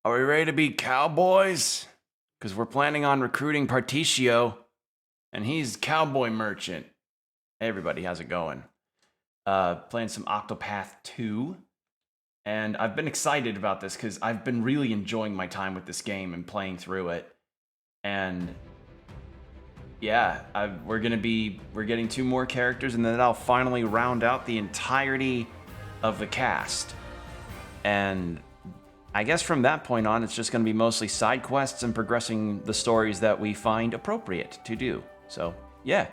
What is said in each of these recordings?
Are we ready to be cowboys? Because we're planning on recruiting Particio, and he's cowboy merchant. Hey everybody, how's it going? Playing some Octopath 2, and I've been excited about this because I've been really enjoying my time with this game and playing through it. And yeah, we're getting 2 more characters, and then I'll finally round out the entirety of the cast. And I guess from that point on, it's just going to be mostly side quests and progressing the stories that we find appropriate to do. So, yeah.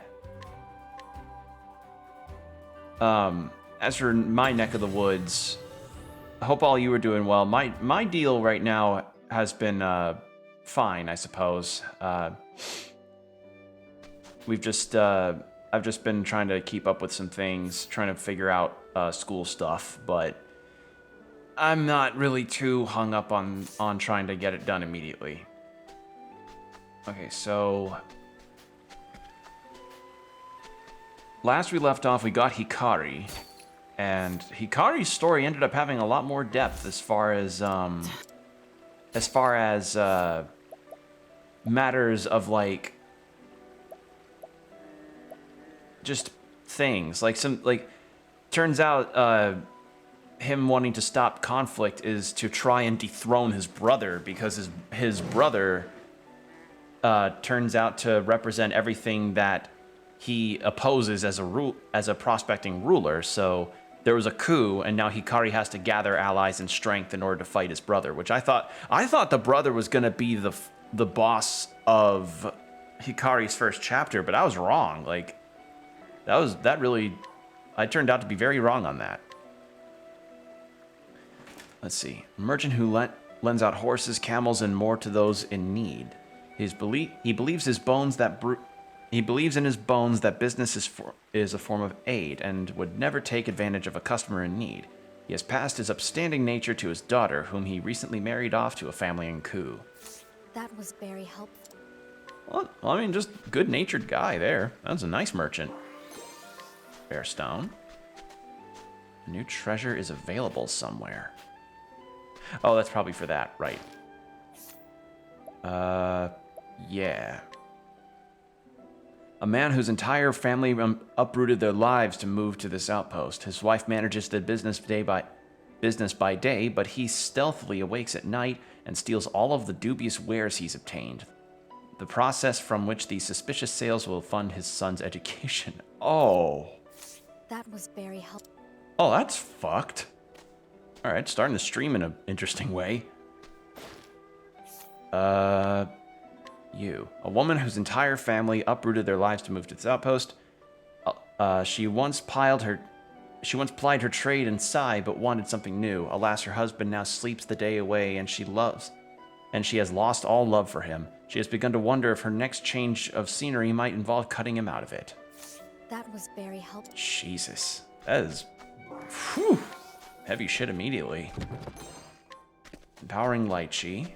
As for my neck of the woods, I hope all you are doing well. My deal right now has been fine, I suppose. I've just been trying to keep up with some things, trying to figure out school stuff, but I'm not really too hung up on trying to get it done immediately. Okay, so last we left off, we got Hikari, and Hikari's story ended up having a lot more depth as far as matters of like just things turns out him wanting to stop conflict is to try and dethrone his brother, because his brother turns out to represent everything that he opposes as a prospecting ruler. So there was a coup, and now Hikari has to gather allies and strength in order to fight his brother, which I thought the brother was going to be the boss of Hikari's first chapter, but I was wrong. Like I turned out to be very wrong on that. Let's see. A merchant who lends out horses, camels, and more to those in need. He believes in his bones that business is a form of aid and would never take advantage of a customer in need. He has passed his upstanding nature to his daughter, whom he recently married off to a family in coup. That was very helpful. Well, I mean, just good-natured guy there. That's a nice merchant. Bearstone. A new treasure is available somewhere. Oh, that's probably for that, right. Yeah. A man whose entire family uprooted their lives to move to this outpost. His wife manages the business by day, but he stealthily awakes at night and steals all of the dubious wares he's obtained. The process from which these suspicious sales will fund his son's education. Oh. That was very helpful. Oh, that's fucked. Alright, starting the stream in an interesting way. You. A woman whose entire family uprooted their lives to move to this outpost. She once plied her trade in Sai, but wanted something new. Alas, her husband now sleeps the day away, and she has lost all love for him. She has begun to wonder if her next change of scenery might involve cutting him out of it. That was very helpful. Jesus. That is... Whew. Heavy shit immediately. Empowering Lychee.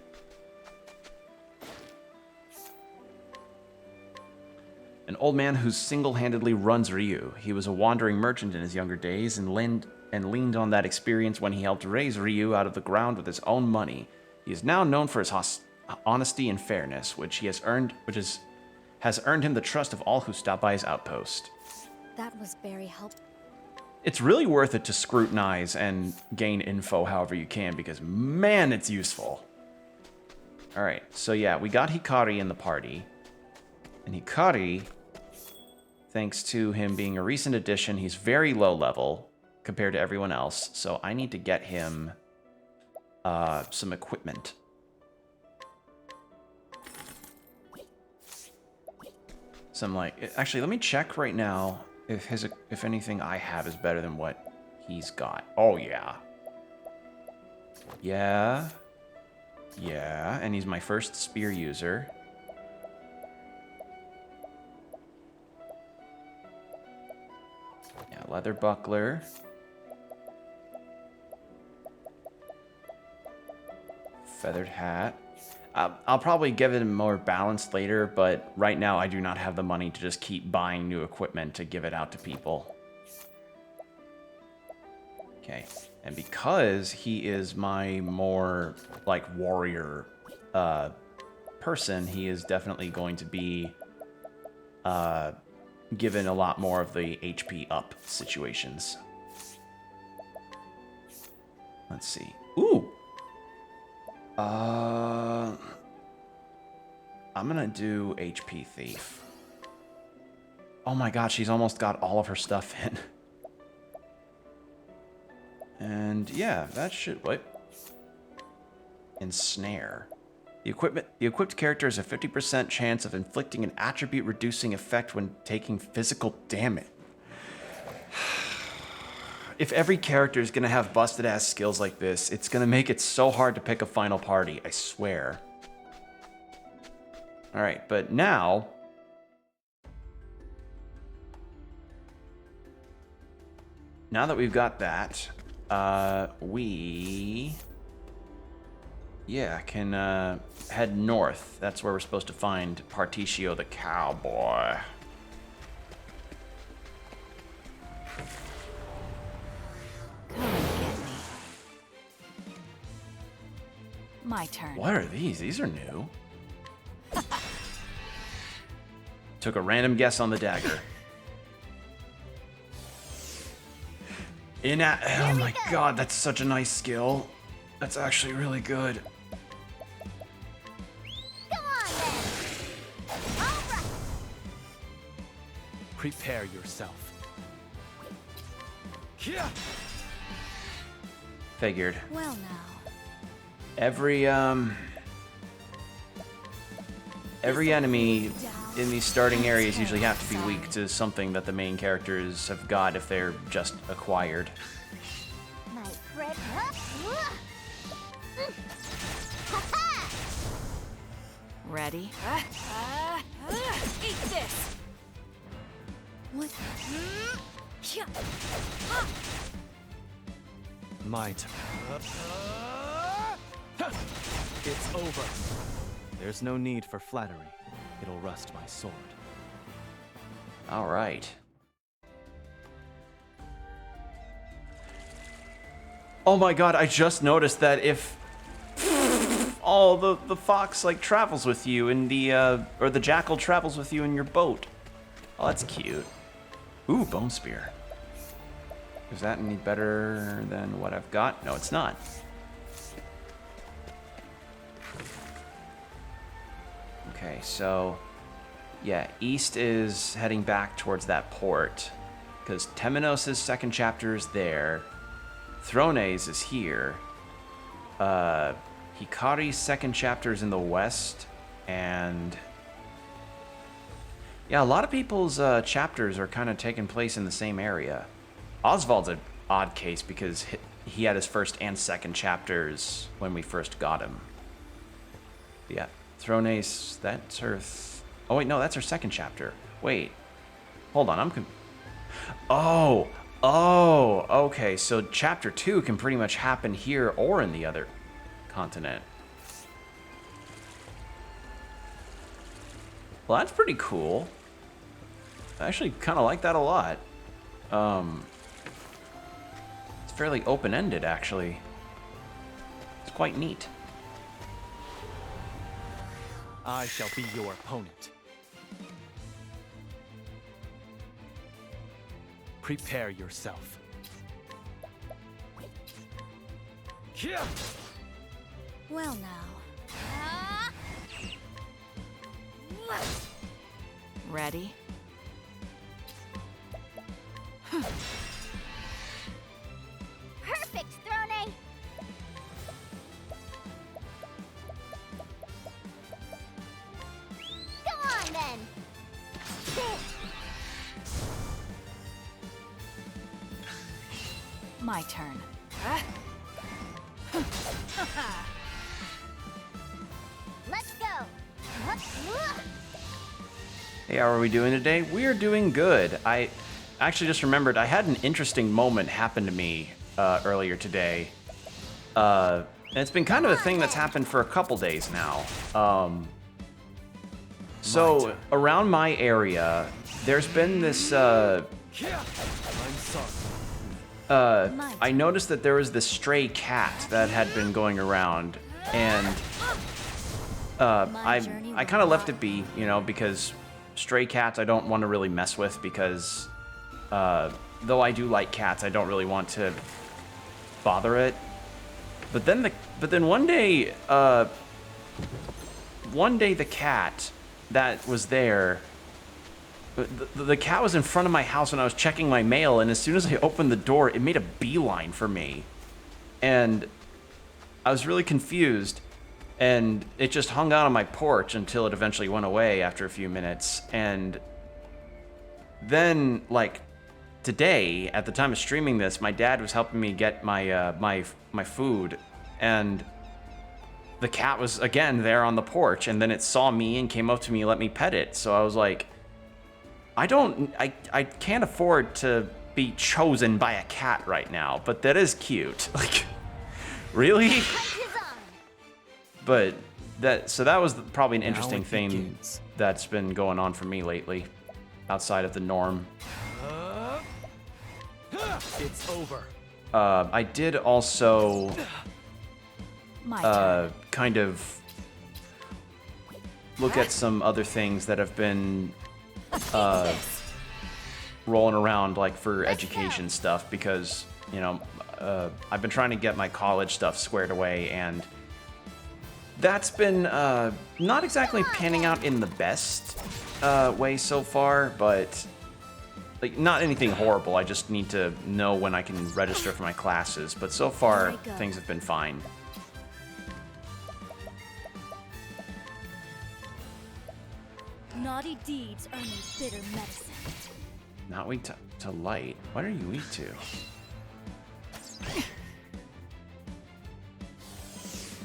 An old man who single-handedly runs Ryu. He was a wandering merchant in his younger days and leaned on that experience when he helped raise Ryu out of the ground with his own money. He is now known for his honesty and fairness, which has earned him the trust of all who stop by his outpost. That was very helpful. It's really worth it to scrutinize and gain info however you can, because, man, it's useful. Alright, so yeah, we got Hikari in the party. And Hikari, thanks to him being a recent addition, he's very low level compared to everyone else. So I need to get him some equipment. Actually, let me check right now if anything I have is better than what he's got. Oh, yeah. Yeah. Yeah, and he's my first spear user. Yeah, leather buckler. Feathered hat. I'll probably give it more balance later, but right now I do not have the money to just keep buying new equipment to give it out to people. Okay, and because he is my more, like, warrior person, he is definitely going to be given a lot more of the HP up situations. Let's see. Ooh! I'm gonna do HP Thief. Oh my god, she's almost got all of her stuff in. And yeah, that should... Wait. Ensnare. The equipped character has a 50% chance of inflicting an attribute-reducing effect when taking physical damage. If every character is gonna have busted-ass skills like this, it's gonna make it so hard to pick a final party, I swear. Alright, but now... Now that we've got that, we... Yeah, can head north. That's where we're supposed to find Particio the cowboy. Come and get me. My turn. What are these? These are new. Took a random guess on the dagger. Oh my god, that's such a nice skill. That's actually really good. Come on, then. All right. Prepare yourself. Figured. Well, now. Every enemy in these starting areas usually have to be weak to something that the main characters have got if they're just acquired. My friend. Ready? Eat this! What? My turn. It's over. There's no need for flattery. It'll rust my sword. All right. Oh my god, I just noticed that if the fox like travels with you in the or the jackal travels with you in your boat. Oh, that's cute. Ooh, bone spear. Is that any better than what I've got? No, it's not. Okay, so yeah, East is heading back towards that port because Temenos' second chapter is there. Thrones is here. Hikari's second chapter is in the west, and yeah, a lot of people's chapters are kind of taking place in the same area. Oswald's an odd case because he had his first and second chapters when we first got him. Yeah, Thrones, that's her... Oh wait, no, that's her second chapter. Wait, hold on, Oh, okay, so chapter 2 can pretty much happen here or in the other continent. Well, that's pretty cool. I actually kind of like that a lot. It's fairly open-ended, actually. It's quite neat. I shall be your opponent. Prepare yourself. Well, now. Ready? Perfect, Throne! Come on, then! My turn. Let's go! Hey, how are we doing today? We are doing good. I actually just remembered I had an interesting moment happen to me earlier today. And it's been kind of a thing that's happened for a couple days now. So around my area, there's been this I'm sorry. I noticed that there was this stray cat that had been going around, and I kind of left it be, you know, because stray cats I don't want to really mess with because though I do like cats, I don't really want to bother it. But then one day the cat that was there. The cat was in front of my house when I was checking my mail, and as soon as I opened the door, it made a beeline for me. And I was really confused, and it just hung out on my porch until it eventually went away after a few minutes. And then, like, today, at the time of streaming this, my dad was helping me get my my food, and the cat was, again, there on the porch, and then it saw me and came up to me and let me pet it. So I was like, I can't afford to be chosen by a cat right now, but that is cute. Like, really? But that was probably an interesting thing that's been going on for me lately, outside of the norm. It's over. I did also My turn. kind of look at some other things that have been rolling around, like for education stuff, because, you know, I've been trying to get my college stuff squared away, and that's been not exactly panning out in the best way so far, but like not anything horrible. I just need to know when I can register for my classes, but so far things have been fine. Naughty deeds earn you bitter medicine. Not weak to light. What are you weak to?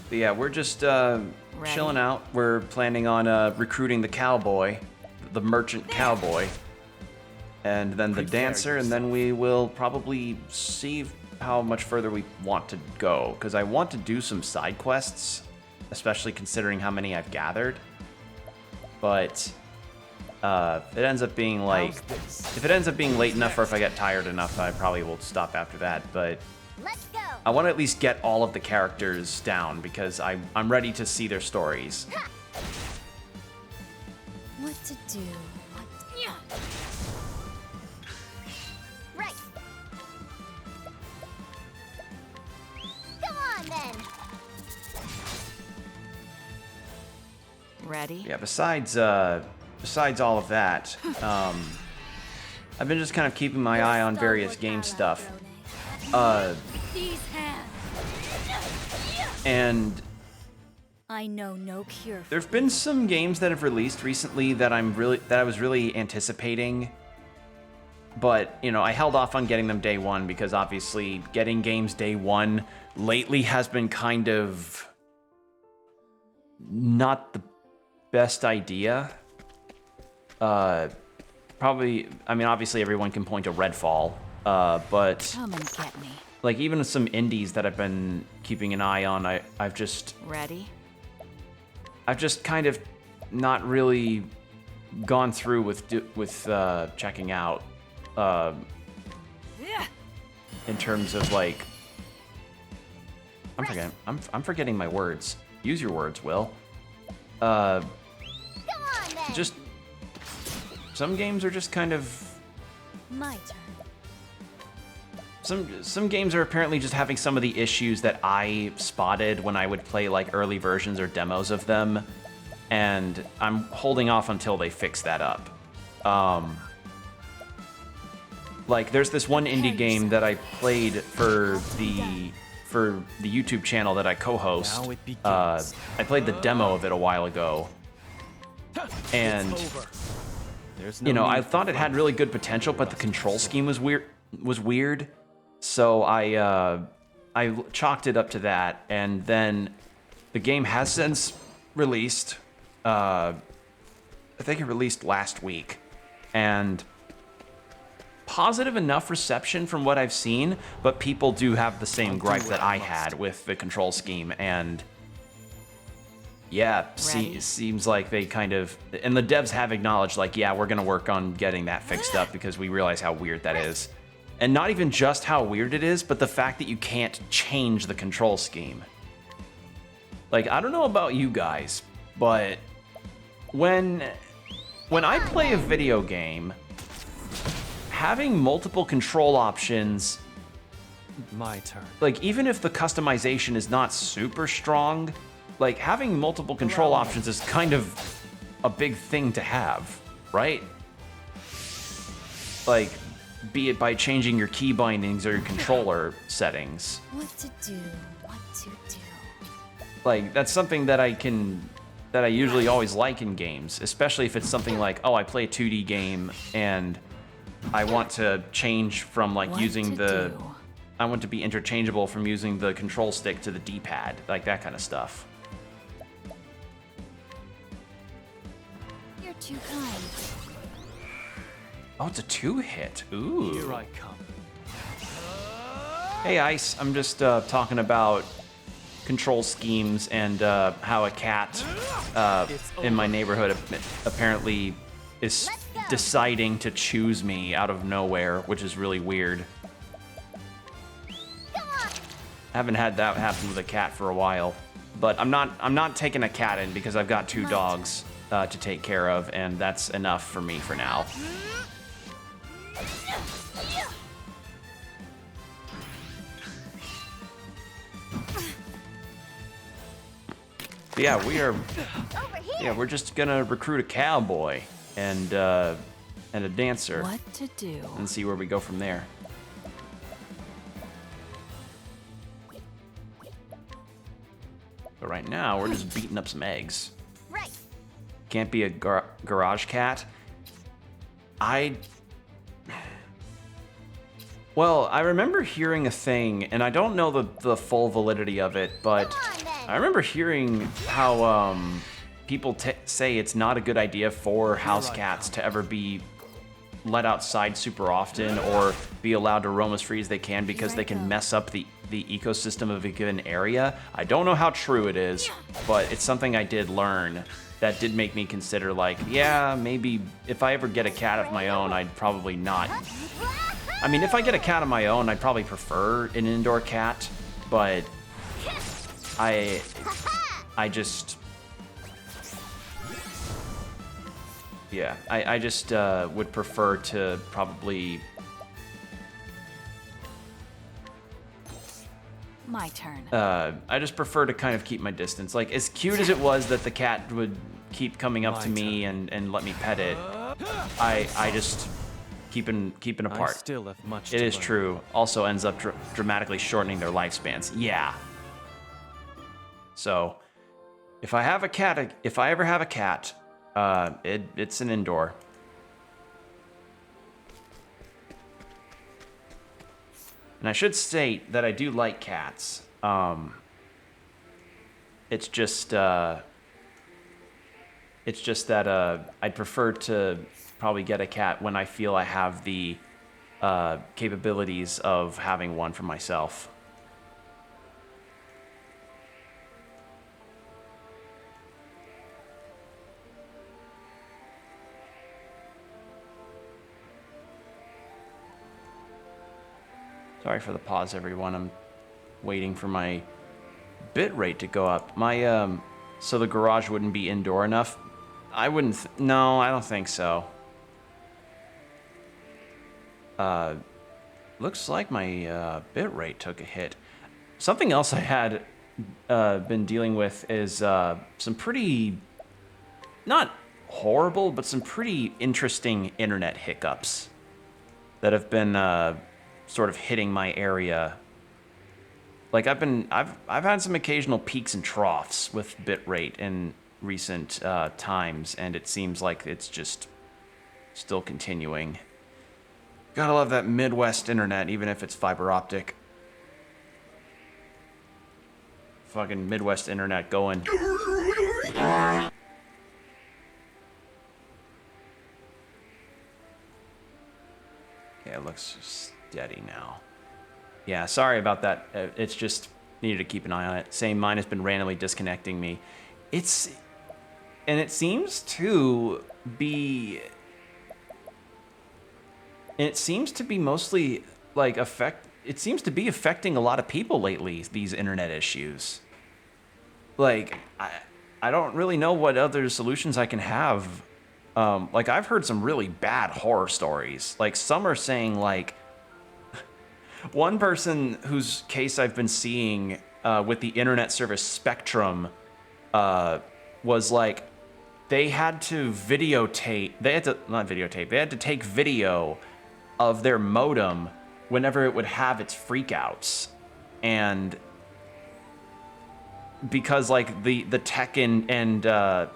But yeah, we're just chilling out. We're planning on recruiting the cowboy, the merchant cowboy, and then the dancer, and then we will probably see how much further we want to go, because I want to do some side quests, especially considering how many I've gathered. But if it ends up being like, if it ends up being late enough, or if I get tired enough, I probably will stop after that. But Let's go. I want to at least get all of the characters down, because I'm ready to see their stories. What to do? Right. Come on then. Ready? Yeah. Besides all of that, I've been just kind of keeping my eye on various game stuff. These hands. And I know no cure. there've been some games that have released recently that I was really anticipating, but you know, I held off on getting them day one because obviously getting games day one lately has been kind of not the best idea. Probably, I mean, obviously everyone can point to Redfall, but Come and get me. like even some indies that I've been keeping an eye on, I've just Ready? kind of not really gone through with checking out in terms of like I'm forgetting my words. Use your words, Will. Come on then. Just some games are just kind of My turn. some games are apparently just having some of the issues that I spotted when I would play like early versions or demos of them, and I'm holding off until they fix that up. Like there's this one indie game that I played for the YouTube channel that I co-host. Now it begins. I played the demo of it a while ago, and Over. There's no you know, need I for thought it had really good potential, but the control scheme was weird. So I chalked it up to that, and then the game has since released. I think it released last week, and positive enough reception from what I've seen, but people do have the same gripe that I had with the control scheme, and yeah, seems like they kind of, and the devs have acknowledged like, yeah, we're gonna work on getting that fixed up because we realize how weird that is. And not even just how weird it is, but the fact that you can't change the control scheme. Like, I don't know about you guys, but when I play a video game, having multiple control options, My turn. like even if the customization is not super strong, like having multiple control options is kind of a big thing to have, right? Like, be it by changing your key bindings or your controller settings. What to do? What to do? Like, that's something that I usually always like in games, especially if it's something like, oh, I play a 2D game and I want to change from like using the, I want to be interchangeable from using the control stick to the D-pad, like that kind of stuff. You're too kind. Oh, it's a 2-hit. Ooh. Here I come. Hey, Ice. I'm just talking about control schemes and how a cat in my neighborhood apparently is deciding to choose me out of nowhere, which is really weird. I haven't had that happen with a cat for a while, but I'm not taking a cat in because I've got 2 dogs to take care of, and that's enough for me for now. But yeah, we're just gonna recruit a cowboy and a dancer What to do? and see where we go from there. But right now, we're just beating up some eggs. Right. Can't be a garage cat. Well, I remember hearing a thing, and I don't know the full validity of it, but Come on, then. I remember hearing how people say it's not a good idea for house cats to ever be let outside super often or be allowed to roam as free as they can because they can mess up the ecosystem of a given area. I don't know how true it is, but it's something I did learn that did make me consider, like, yeah, maybe if I ever get a cat of my own, I'd probably not. I mean, if I get a cat of my own, I'd probably prefer an indoor cat, but I just, yeah, I just would prefer to probably. My turn. I just prefer to kind of keep my distance. Like, as cute as it was that the cat would keep coming up to me and let me pet it, I just keeping I apart. still have much It to is learn. true. Also ends up dramatically shortening their lifespans. Yeah. So, if I ever have a cat, it's an indoor. And I should state that I do like cats. It's just that I'd prefer to probably get a cat when I feel I have the capabilities of having one for myself. Sorry for the pause, everyone. I'm waiting for my bit rate to go up. My so the garage wouldn't be indoor enough. I wouldn't. No, I don't think so. Looks like my bit rate took a hit. Something else I had been dealing with is some pretty, not horrible, but some pretty interesting internet hiccups that have been sort of hitting my area. Like I've had some occasional peaks and troughs with bitrate in recent times, and it seems like it's just still continuing. Gotta love that Midwest internet, even if it's fiber optic. Fucking Midwest internet going. Yeah, it looks steady now. Yeah, sorry about that. It's just needed to keep an eye on it. Same, mine has been randomly disconnecting me. And it seems to be. It seems to be mostly like it seems to be affecting a lot of people lately, these internet issues. Like I don't really know what other solutions I can have. Like I've heard some really bad horror stories. Like some are saying like one person whose case I've been seeing with the internet service Spectrum was like they had to videotape. They had to not videotape. They had to take video of their modem whenever it would have its freakouts, and because like the tech and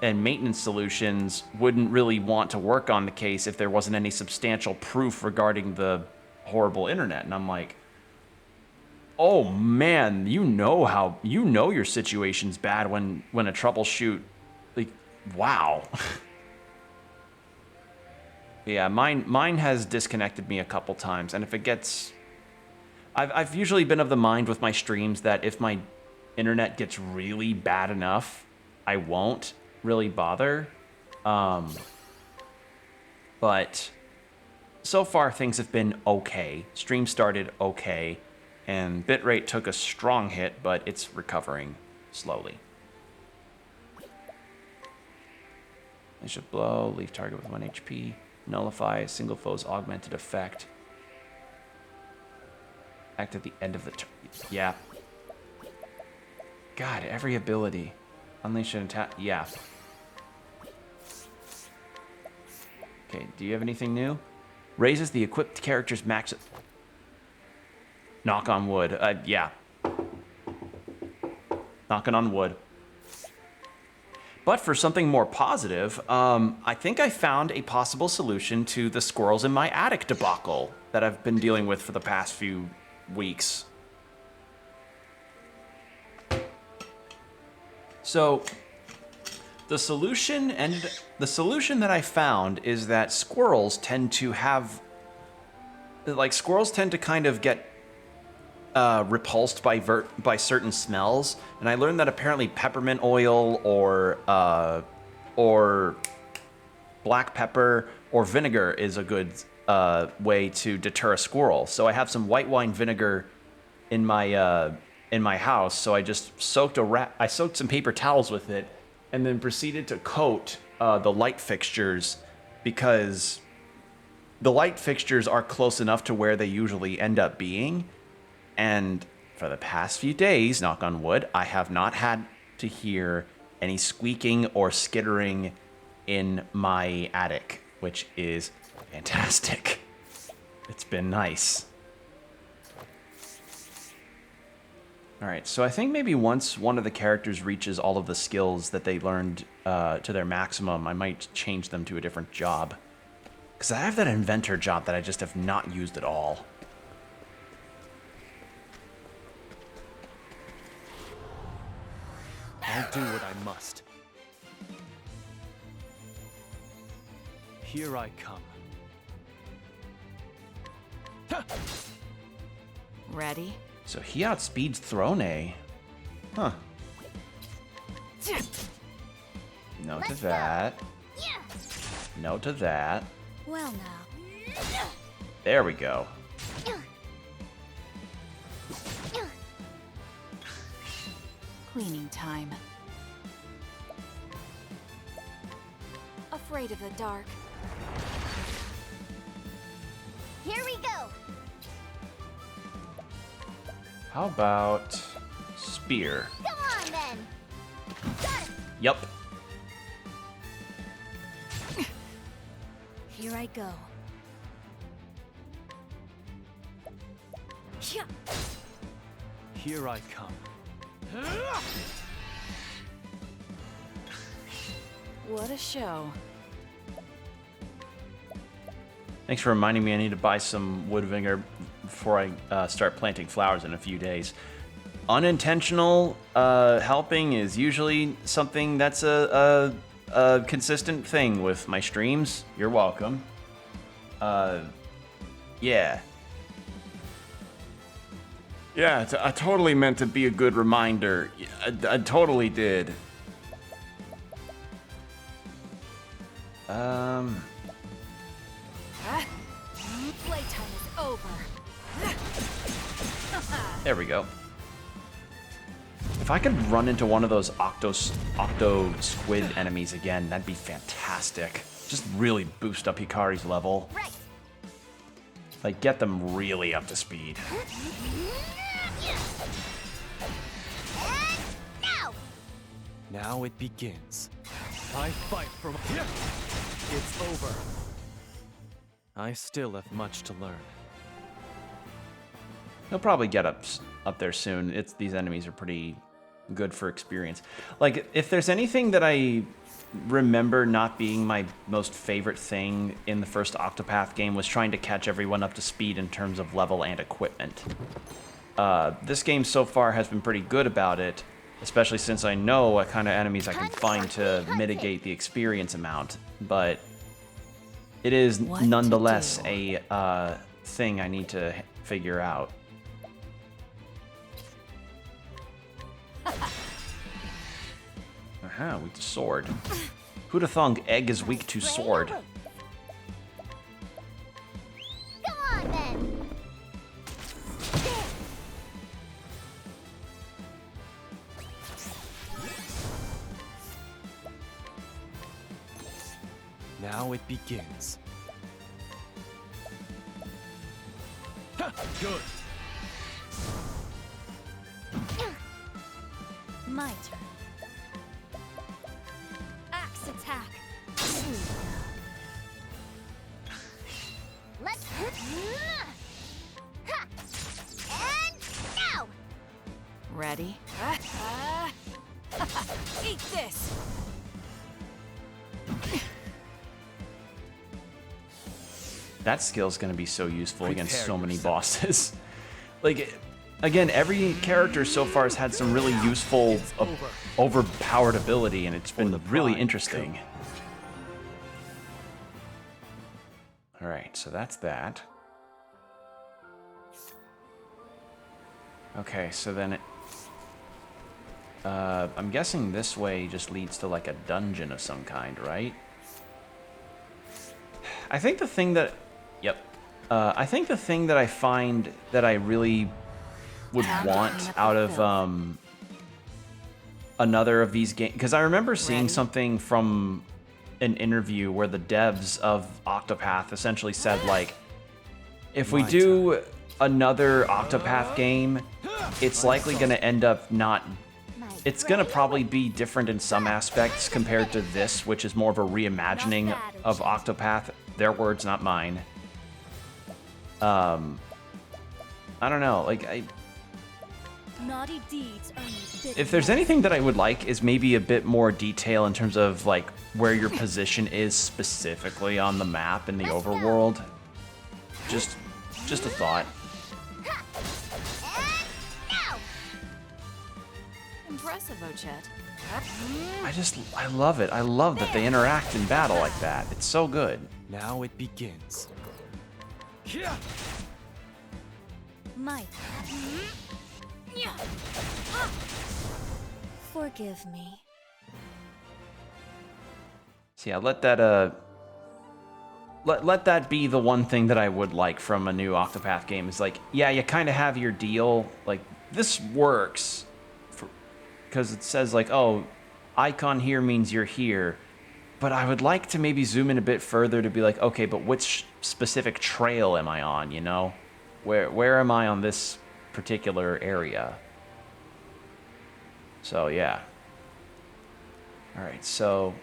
maintenance solutions wouldn't really want to work on the case if there wasn't any substantial proof regarding the horrible internet. And I'm like, oh man, you know your situation's bad when a troubleshoot, like, wow. Yeah, mine has disconnected me a couple times, and if it gets, I've usually been of the mind with my streams that if my internet gets really bad enough, I won't really bother. But so far things have been okay. Stream started okay, and bitrate took a strong hit, but it's recovering slowly. I should blow, leave target with 1 HP, nullify a single foe's augmented effect. Act at the end of the turn. Yeah. God, every ability. Unleash an attack. Yeah. Okay, do you have anything new? Raises the equipped character's max. Knock on wood. Yeah. Knocking on wood. But for something more positive, I think I found a possible solution to the squirrels in my attic debacle that I've been dealing with for the past few weeks. So, the solution that I found is that squirrels tend to have, like, squirrels tend to kind of get repulsed by certain smells, and I learned that apparently peppermint oil or black pepper or vinegar is a good way to deter a squirrel. So I have some white wine vinegar in my house, so I just soaked some paper towels with it, and then proceeded to coat the light fixtures, because the light fixtures are close enough to where they usually end up being. And for the past few days, knock on wood, I have not had to hear any squeaking or skittering in my attic, which is fantastic. It's been nice. All right, so I think maybe once one of the characters reaches all of the skills that they learned to their maximum, I might change them to a different job. Because I have that inventor job that I just have not used at all. I'll do what I must. Here I come. Ready? So he outspeeds Throne. Huh. No to that. No to that. Well now. There we go. Cleaning time. Afraid of the dark. Here we go. How about spear? Come on then. Yup. Here I go. Yeah. Here I come. What a show. Thanks for reminding me I need to buy some wood vinegar before I start planting flowers in a few days. Unintentional helping is usually something that's a consistent thing with my streams. You're welcome. Yeah. Yeah, I totally meant to be a good reminder. I totally did. Playtime is over. There we go. If I could run into one of those octo squid enemies again, that'd be fantastic. Just really boost up Hikari's level. Right. Like, get them really up to speed. And now. Now it begins. I fight for my... It's over. I still have much to learn. He'll probably get up there soon. These enemies are pretty good for experience. Like, if there's anything that I remember not being my most favorite thing in the first Octopath game was trying to catch everyone up to speed in terms of level and equipment. This game so far has been pretty good about it, especially since I know what kind of enemies I can find to mitigate the experience amount, but it is nonetheless a thing I need to figure out. Aha, weak to sword. Who'd have thunk egg is weak to sword? Come on then. Now it begins. Ha! Good. My turn. Axe attack. Let's. Ha! And now. Ready? Eat this! That skill's gonna be so useful against Prepare so many yourself. bosses. Like, again, every character so far has had some really useful, It's over. overpowered ability, and it's been the really pride interesting. Alright, so that's that. Okay, so then I'm guessing this way just leads to like a dungeon of some kind, right? I think the thing that... Yep. I think the thing that I find that I really would want out of another of these games... Because I remember seeing something from an interview where the devs of Octopath essentially said, like, if we do another Octopath game, it's likely going to end up not... It's going to probably be different in some aspects compared to this, which is more of a reimagining of Octopath. Their words, not mine. I don't know, like, Naughty deeds earn bitter if there's anything that I would like is maybe a bit more detail in terms of, like, where your position is specifically on the map in the overworld. Just a thought. Impressive, Ochette. I love it. I love that they interact in battle like that. It's so good. Now it begins. My Forgive me. So yeah, let that let that be the one thing that I would like from a new Octopath game is like, yeah, you kind of have your deal. Like, this works because it says like, oh, icon here means you're here. But I would like to maybe zoom in a bit further to be like, okay, but which specific trail am I on, you know? Where am I on this particular area? So, yeah. Alright, so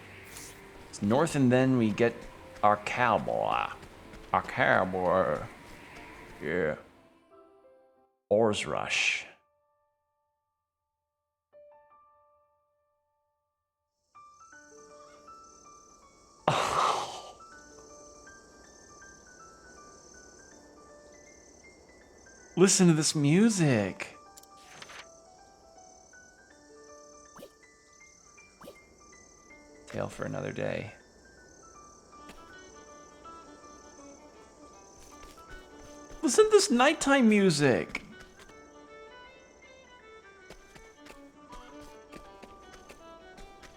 it's north and then we get our cowboy. Our cowboy. Yeah. Ores Rush. Listen to this music. Tale for another day. Listen to this nighttime music.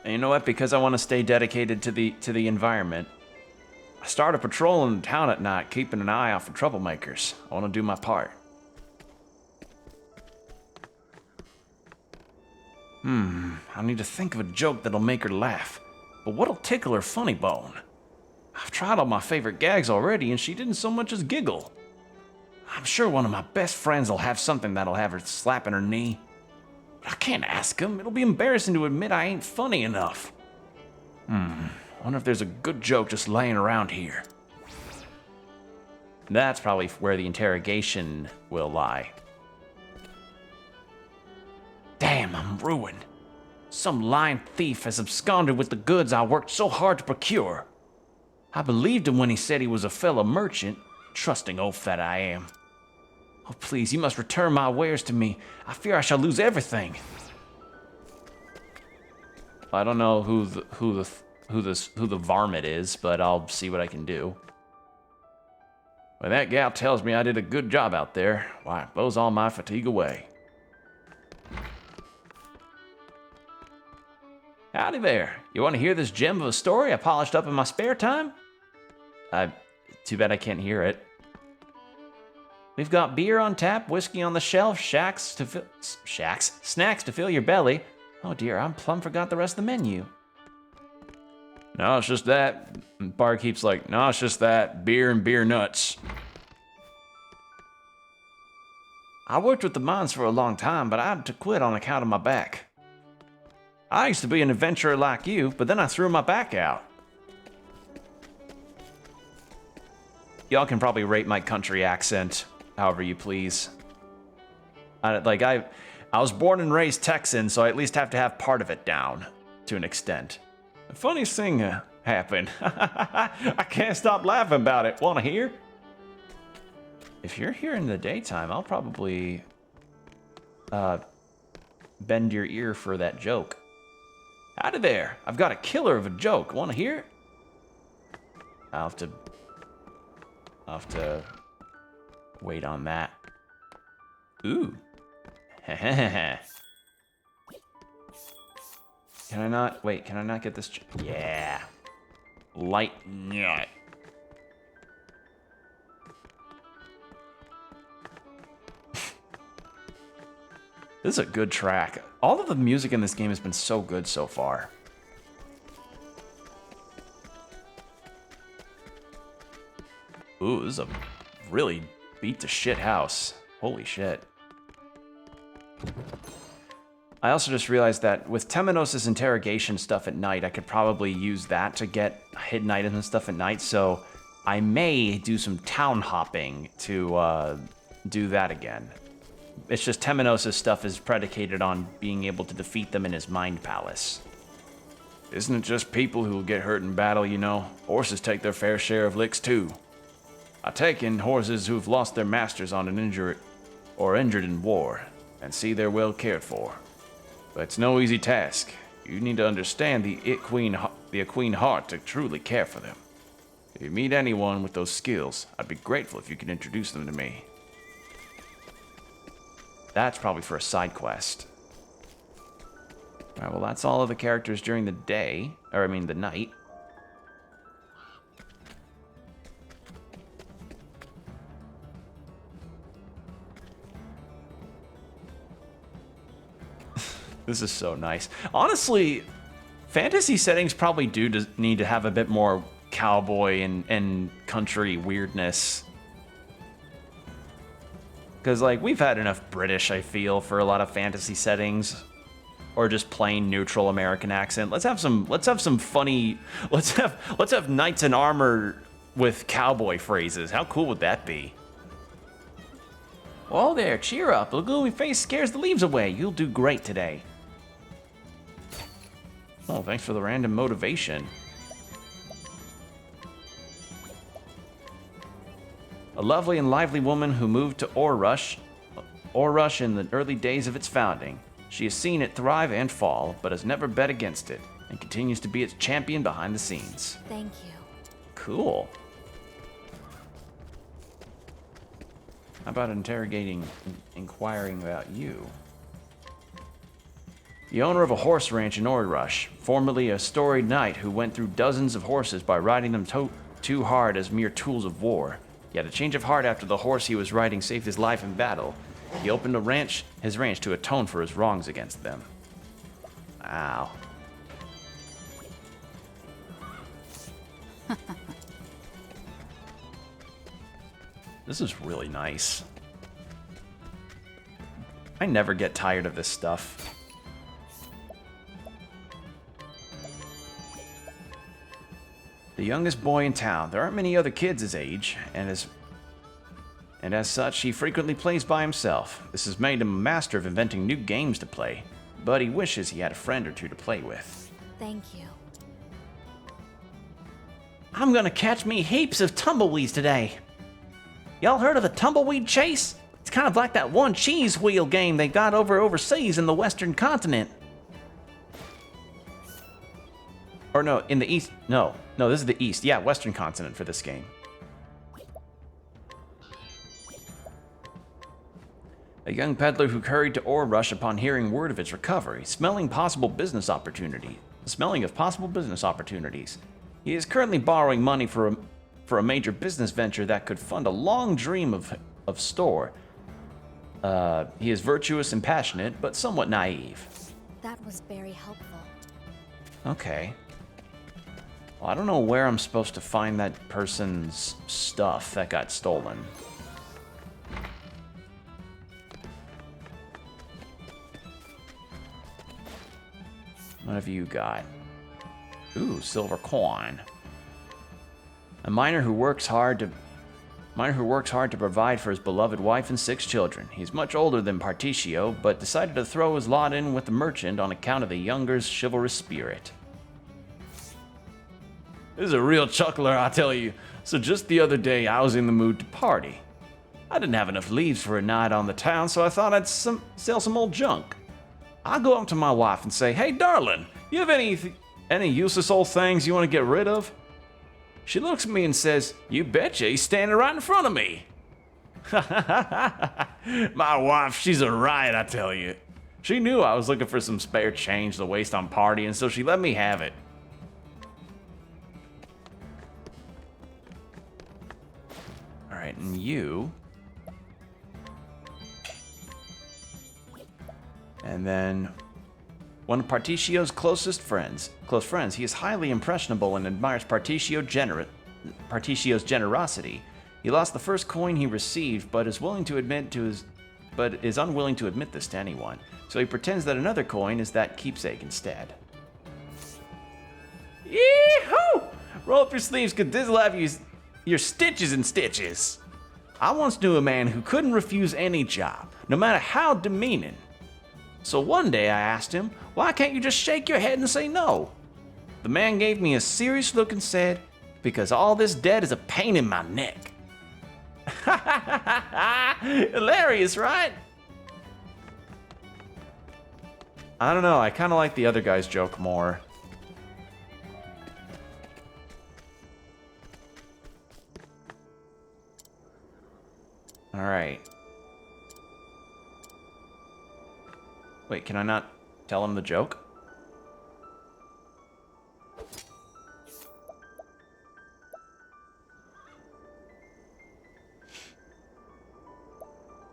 And you know what? Because I want to stay dedicated to the environment, I started patrolling the town at night, keeping an eye out for troublemakers. I want to do my part. I need to think of a joke that'll make her laugh. But what'll tickle her funny bone? I've tried all my favorite gags already, and she didn't so much as giggle. I'm sure one of my best friends will have something that'll have her slapping her knee. But I can't ask him. It'll be embarrassing to admit I ain't funny enough. I wonder if there's a good joke just laying around here. That's probably where the interrogation will lie. Damn, I'm ruined. Some lying thief has absconded with the goods I worked so hard to procure. I believed him when he said he was a fellow merchant, trusting oaf that I am. Oh, please, you must return my wares to me. I fear I shall lose everything. I don't know who the varmint is, but I'll see what I can do. When that gal tells me I did a good job out there, why, it blows all my fatigue away. Howdy there. You want to hear this gem of a story I polished up in my spare time? Too bad I can't hear it. We've got beer on tap, whiskey on the shelf, snacks to fill your belly. Oh dear, I plumb forgot the rest of the menu. No, it's just that. And barkeep's like, no, it's just that. Beer and beer nuts. I worked with the mines for a long time, but I had to quit on account of my back. I used to be an adventurer like you, but then I threw my back out. Y'all can probably rate my country accent however you please. I was born and raised Texan, so I at least have to have part of it down to an extent. The funniest thing happened. I can't stop laughing about it. Want to hear? If you're here in the daytime, I'll probably bend your ear for that joke. Howdy there. I've got a killer of a joke. Want to hear? I'll have to wait on that. Ooh. Can I not? Wait, can I not get this? Yeah. Light nut. This is a good track. All of the music in this game has been so good so far. Ooh, this is a really beat to shit house. Holy shit. I also just realized that with Temenos' interrogation stuff at night, I could probably use that to get hidden items and stuff at night, so I may do some town hopping to do that again. It's just Temenos' stuff is predicated on being able to defeat them in his mind palace. Isn't it just people who will get hurt in battle, you know? Horses take their fair share of licks too. I take in horses who've lost their masters on an injured in war, and see they're well cared for. But it's no easy task. You need to understand the equine heart to truly care for them. If you meet anyone with those skills, I'd be grateful if you could introduce them to me. That's probably for a side quest. Alright, well that's all of the characters during the day, or I mean the night. This is so nice. Honestly, fantasy settings probably do need to have a bit more cowboy and country weirdness. Because, like, we've had enough British, I feel, for a lot of fantasy settings. Or just plain neutral American accent. Let's have some funny, let's have knights in armor with cowboy phrases. How cool would that be? Whoa there, cheer up. A gloomy face scares the leaves away. You'll do great today. Oh, thanks for the random motivation. A lovely and lively woman who moved to Orrush in the early days of its founding. She has seen it thrive and fall, but has never bet against it, and continues to be its champion behind the scenes. Thank you. Cool. How about inquiring about you? The owner of a horse ranch in Orrush, formerly a storied knight who went through dozens of horses by riding them too hard as mere tools of war. He had a change of heart after the horse he was riding saved his life in battle. He opened his ranch to atone for his wrongs against them. Ow. This is really nice. I never get tired of this stuff. The youngest boy in town. There aren't many other kids his age, and as such, he frequently plays by himself. This has made him a master of inventing new games to play, but he wishes he had a friend or two to play with. Thank you. I'm gonna catch me heaps of tumbleweeds today. Y'all heard of the tumbleweed chase? It's kind of like that one cheese wheel game they got overseas in the Western continent. Or no, in the East. No, this is the East. Yeah, Western continent for this game. A young peddler who hurried to Ore Rush upon hearing word of its recovery, smelling of possible business opportunities. He is currently borrowing money for a major business venture that could fund a long dream of store. He is virtuous and passionate, but somewhat naive. That was very helpful. Okay. Well, I don't know where I'm supposed to find that person's stuff that got stolen. What have you got? Ooh, silver coin. A miner who works hard to provide for his beloved wife and 6 children. He's much older than Particio, but decided to throw his lot in with the merchant on account of the younger's chivalrous spirit. This is a real chuckler, I tell you. So just the other day, I was in the mood to party. I didn't have enough leaves for a night on the town, so I thought I'd sell some old junk. I go up to my wife and say, "Hey, darling, you have any useless old things you want to get rid of?" She looks at me and says, "You betcha, he's standing right in front of me." My wife, she's a riot, I tell you. She knew I was looking for some spare change to waste on partying, so she let me have it. Alright, and you... And then... one of Particio's close friends. He is highly impressionable and admires Particio's generosity. He lost the first coin he received, but is unwilling to admit this to anyone. So he pretends that another coin is that keepsake instead. Yee-hoo! Roll up your sleeves, cause this'll have your stitches and stitches. I once knew a man who couldn't refuse any job, no matter how demeaning. So one day I asked him, "Why can't you just shake your head and say no?" The man gave me a serious look and said, "Because all this debt is a pain in my neck." Hilarious, right? I don't know, I kind of like the other guy's joke more. Alright. Wait, can I not tell him the joke?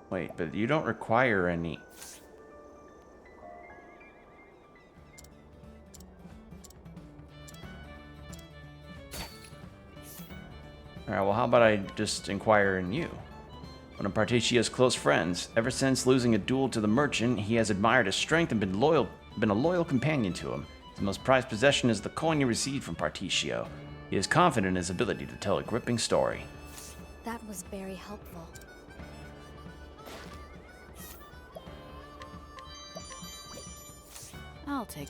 Wait, but you don't require any... Alright, well, how about I just inquire in you? One of Particio's close friends. Ever since losing a duel to the merchant, he has admired his strength and been a loyal companion to him. His most prized possession is the coin he received from Particio. He is confident in his ability to tell a gripping story. That was very helpful. I'll take.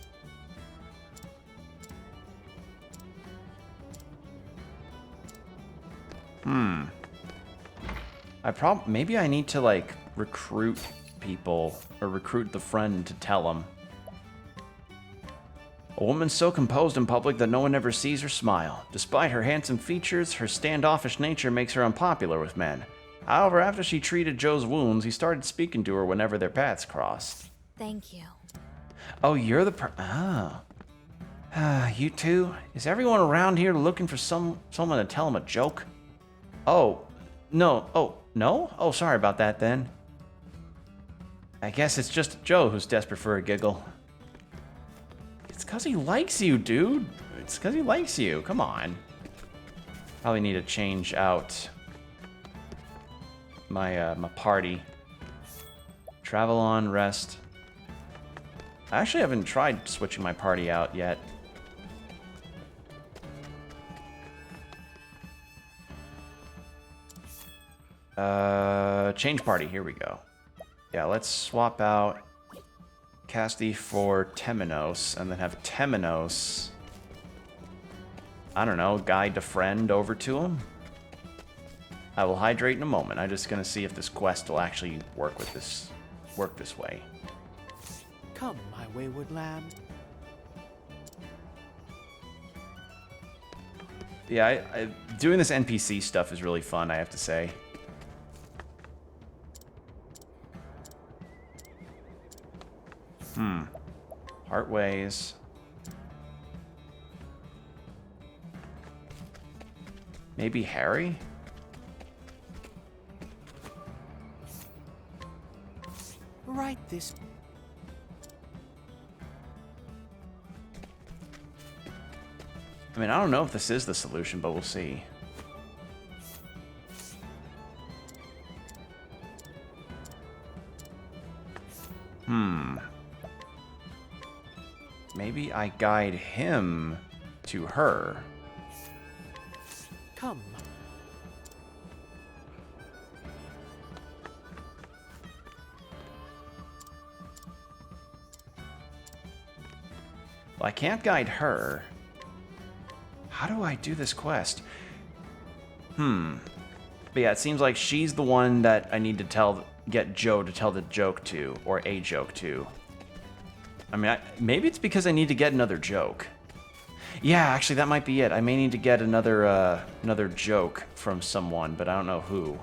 Maybe I need to, like, recruit people, or recruit the friend to tell them. A woman so composed in public that no one ever sees her smile. Despite her handsome features, her standoffish nature makes her unpopular with men. However, after she treated Joe's wounds, he started speaking to her whenever their paths crossed. Thank you. Oh, you're the you two? Is everyone around here looking for someone to tell them a joke? Oh, no. Oh, no? Oh, sorry about that then. I guess it's just Joe who's desperate for a giggle. because he likes you, dude. It's because he likes you. Come on. Probably need to change out my my party. Travel on, rest. I actually haven't tried switching my party out yet. Change party. Here we go. Yeah, let's swap out Casti for Temenos, and then have Temenos, I don't know, guide a friend over to him. I will hydrate in a moment. I'm just gonna see if this quest will actually work this way. Come, my wayward lamb. Yeah, doing this NPC stuff is really fun, I have to say. Heartways. Maybe Harry? Right this. I mean, I don't know if this is the solution, but we'll see. Maybe I guide him to her. Come. Well, I can't guide her. How do I do this quest? But yeah, it seems like she's the one that I need to get Joe to tell the joke to, or a joke to. I mean, maybe it's because I need to get another joke. Yeah, actually, that might be it. I may need to get another joke from someone, but I don't know who.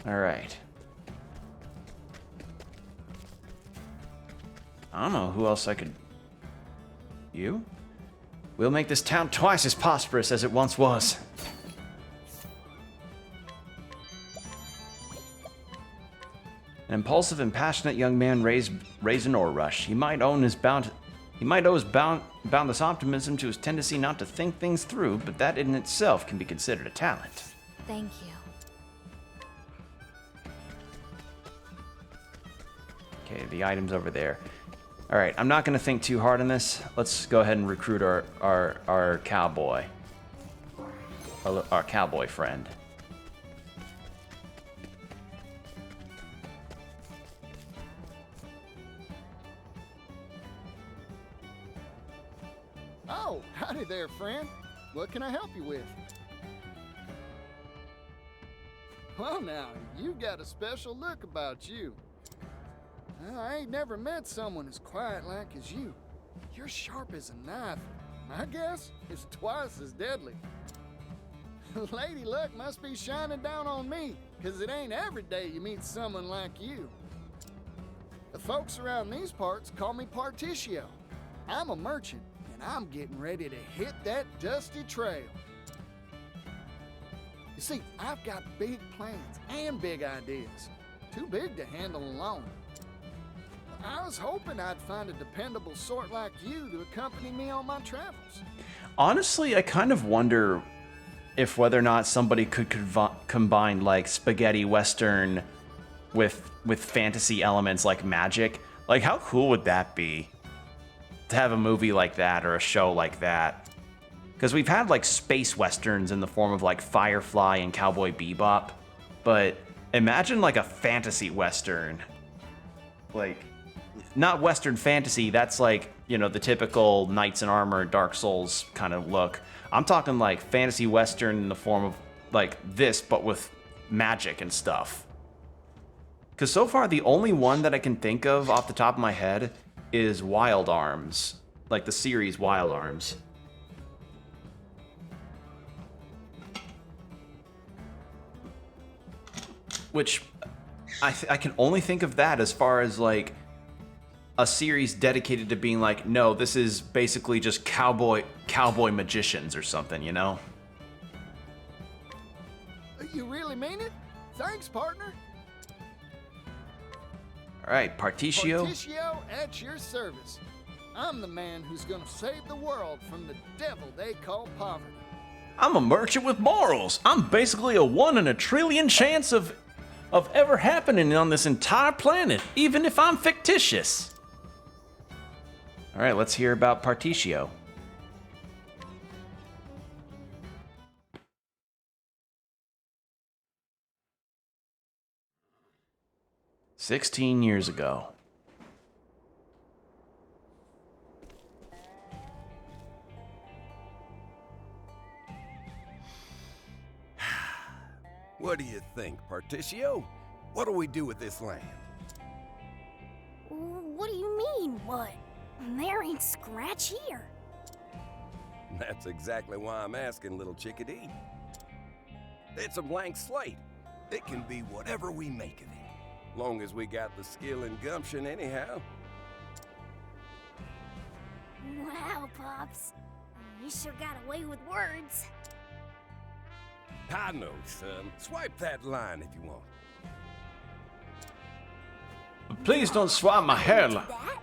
All right. I don't know who else I could... You? We'll make this town twice as prosperous as it once was. An impulsive and passionate young man raised an ore rush. He might owe his boundless optimism to his tendency not to think things through, but that in itself can be considered a talent. Thank you. Okay, the item's over there. All right, I'm not going to think too hard on this. Let's go ahead and recruit our cowboy. Our cowboy friend. Oh, howdy there, friend. What can I help you with? Well, now, you got a special look about you. I ain't never met someone as quiet like as you. You're sharp as a knife. My guess is twice as deadly. Lady Luck must be shining down on me, 'cause it ain't every day you meet someone like you. The folks around these parts call me Particio. I'm a merchant, and I'm getting ready to hit that dusty trail. You see, I've got big plans and big ideas. Too big to handle alone. I was hoping I'd find a dependable sort like you to accompany me on my travels. Honestly, I kind of wonder if whether or not somebody could combine like spaghetti western with fantasy elements like magic. Like, how cool would that be to have a movie like that or a show like that? Because we've had like space westerns in the form of like Firefly and Cowboy Bebop, but imagine like a fantasy western. Like, not Western fantasy, that's like, you know, the typical Knights in Armor, Dark Souls kind of look. I'm talking like fantasy Western in the form of like this, but with magic and stuff. Because so far, the only one that I can think of off the top of my head is Wild Arms. Like the series Wild Arms. Which, I can only think of that as far as like a series dedicated to being like, no, this is basically just cowboy magicians or something, you know? You really mean it? Thanks, partner. All right, Particio. Particio at your service. I'm the man who's gonna save the world from the devil they call poverty. I'm a merchant with morals. I'm basically a 1 in a trillion chance of ever happening on this entire planet, even if I'm fictitious. All right, let's hear about Particio. "16 years ago. What do you think, Particio? What do we do with this land? What do you mean, what? There ain't scratch here. That's exactly why I'm asking, little chickadee. It's a blank slate. It can be whatever we make of it, long as we got the skill and gumption anyhow. Wow, Pops. You sure got away with words. I know, son. Swipe that line if you want. Please don't swap my hairline. That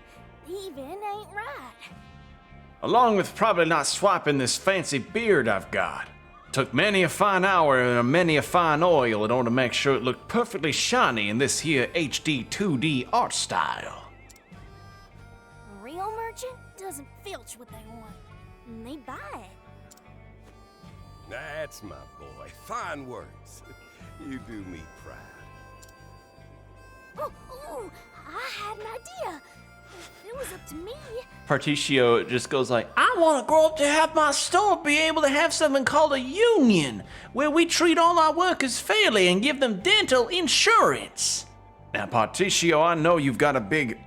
even ain't right. Along with probably not swiping this fancy beard I've got. Took many a fine hour and many a fine oil in order to make sure it looked perfectly shiny in this here HD 2D art style. A real merchant doesn't filch what they want. They buy it. That's my boy. Fine words. You do me proud. Oh, I had an idea. If it was up to me. Particio just goes like, I want to grow up to have my store be able to have something called a union, where we treat all our workers fairly and give them dental insurance. "Now, Particio, I know you've got big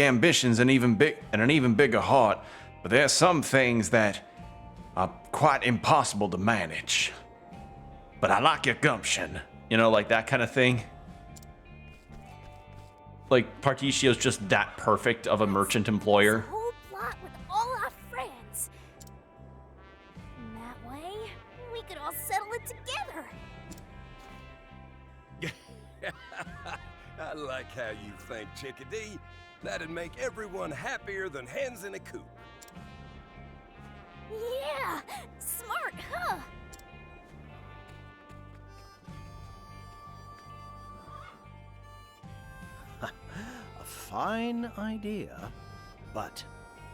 ambitions and an even bigger heart, but there's some things that are quite impossible to manage. But I like your gumption." You know, like that kind of thing. Like, Particio's just that perfect of a merchant employer. The whole plot with all our friends. And that way, we could all settle it together. I like how you think, chickadee. That'd make everyone happier than hens in a coop. Yeah, smart, huh? A fine idea, but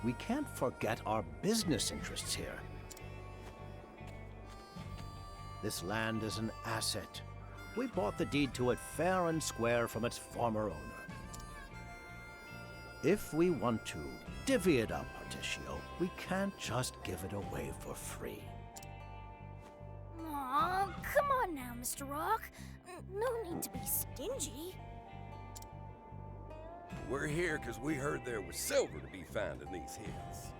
we can't forget our business interests here. This land is an asset. We bought the deed to it fair and square from its former owner. If we want to divvy it up, Particio, we can't just give it away for free. Aw, come on now, Mr. Rock. No need to be stingy. We're here because we heard there was silver to be found in these hills.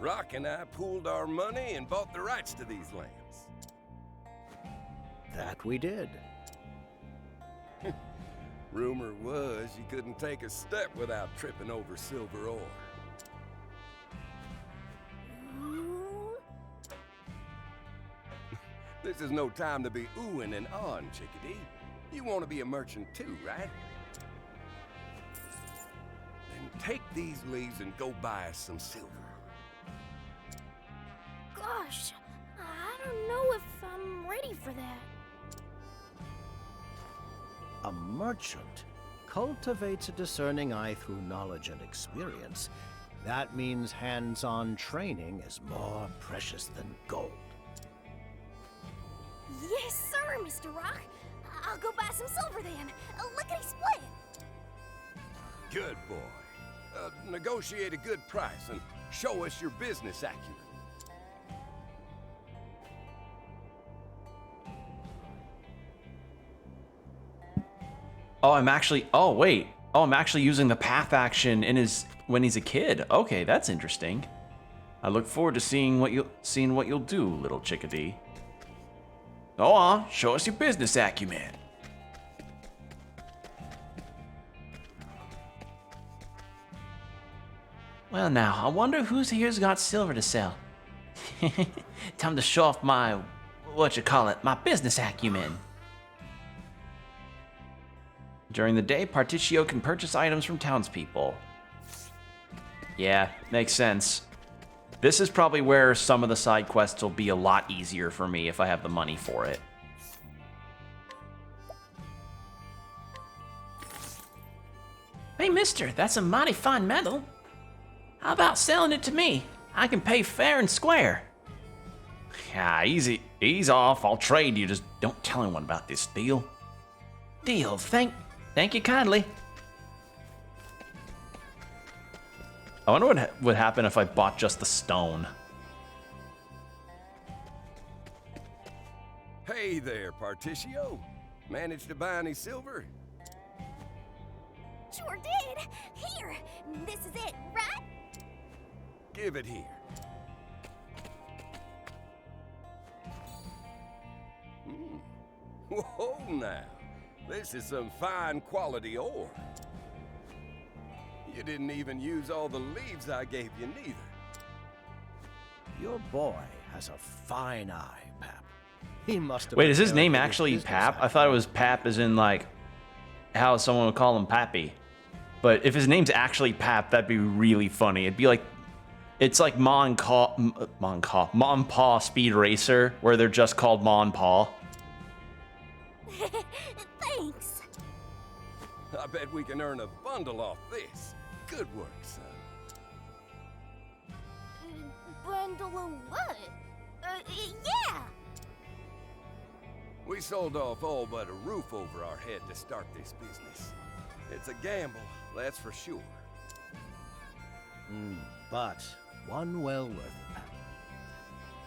Rock and I pooled our money and bought the rights to these lands. That we did. Rumor was you couldn't take a step without tripping over silver ore. Ooh. This is no time to be oohing and ahhing, chickadee. You want to be a merchant too, right? Then take these leaves and go buy us some silver. Gosh, I don't know if I'm ready for that. A merchant cultivates a discerning eye through knowledge and experience. That means hands-on training is more precious than gold. Yes, sir, Mr. Rock. I'll go buy some silver then. Lickety-split. Good boy. Negotiate a good price and show us your business acumen. Oh, I'm actually using the path action when he's a kid. Okay, that's interesting. I look forward to seeing what you'll do, little chickadee. Go on, show us your business acumen. Well now, I wonder who's here's got silver to sell. Time to show off my, my business acumen. During the day, Particio can purchase items from townspeople. Yeah, makes sense. This is probably where some of the side quests will be a lot easier for me if I have the money for it. Hey mister, that's a mighty fine metal. How about selling it to me? I can pay fair and square. Yeah, ease off, I'll trade you, just don't tell anyone about this deal. Deal, thank you kindly. I wonder what would happen if I bought just the stone. Hey there, Particio. Managed to buy any silver? Sure did. Here, this is it, right? Give it here. Whoa, now. This is some fine quality ore. You didn't even use all the leaves I gave you, neither. Your boy has a fine eye, Pap. He must have. Wait, is his name inherited actually business Pap? I acumen. thought it was Pap as in like how someone would call him Pappy. But if his name's actually Pap, that'd be really funny. It'd be like, it's like Ma and Pa Speed Racer, where they're just called Ma and Pa. Thanks. I bet we can earn a bundle off this. Good work, son. Bundle of what? Yeah. We sold off all but a roof over our head to start this business. It's a gamble, that's for sure. But one well worth it, Pap.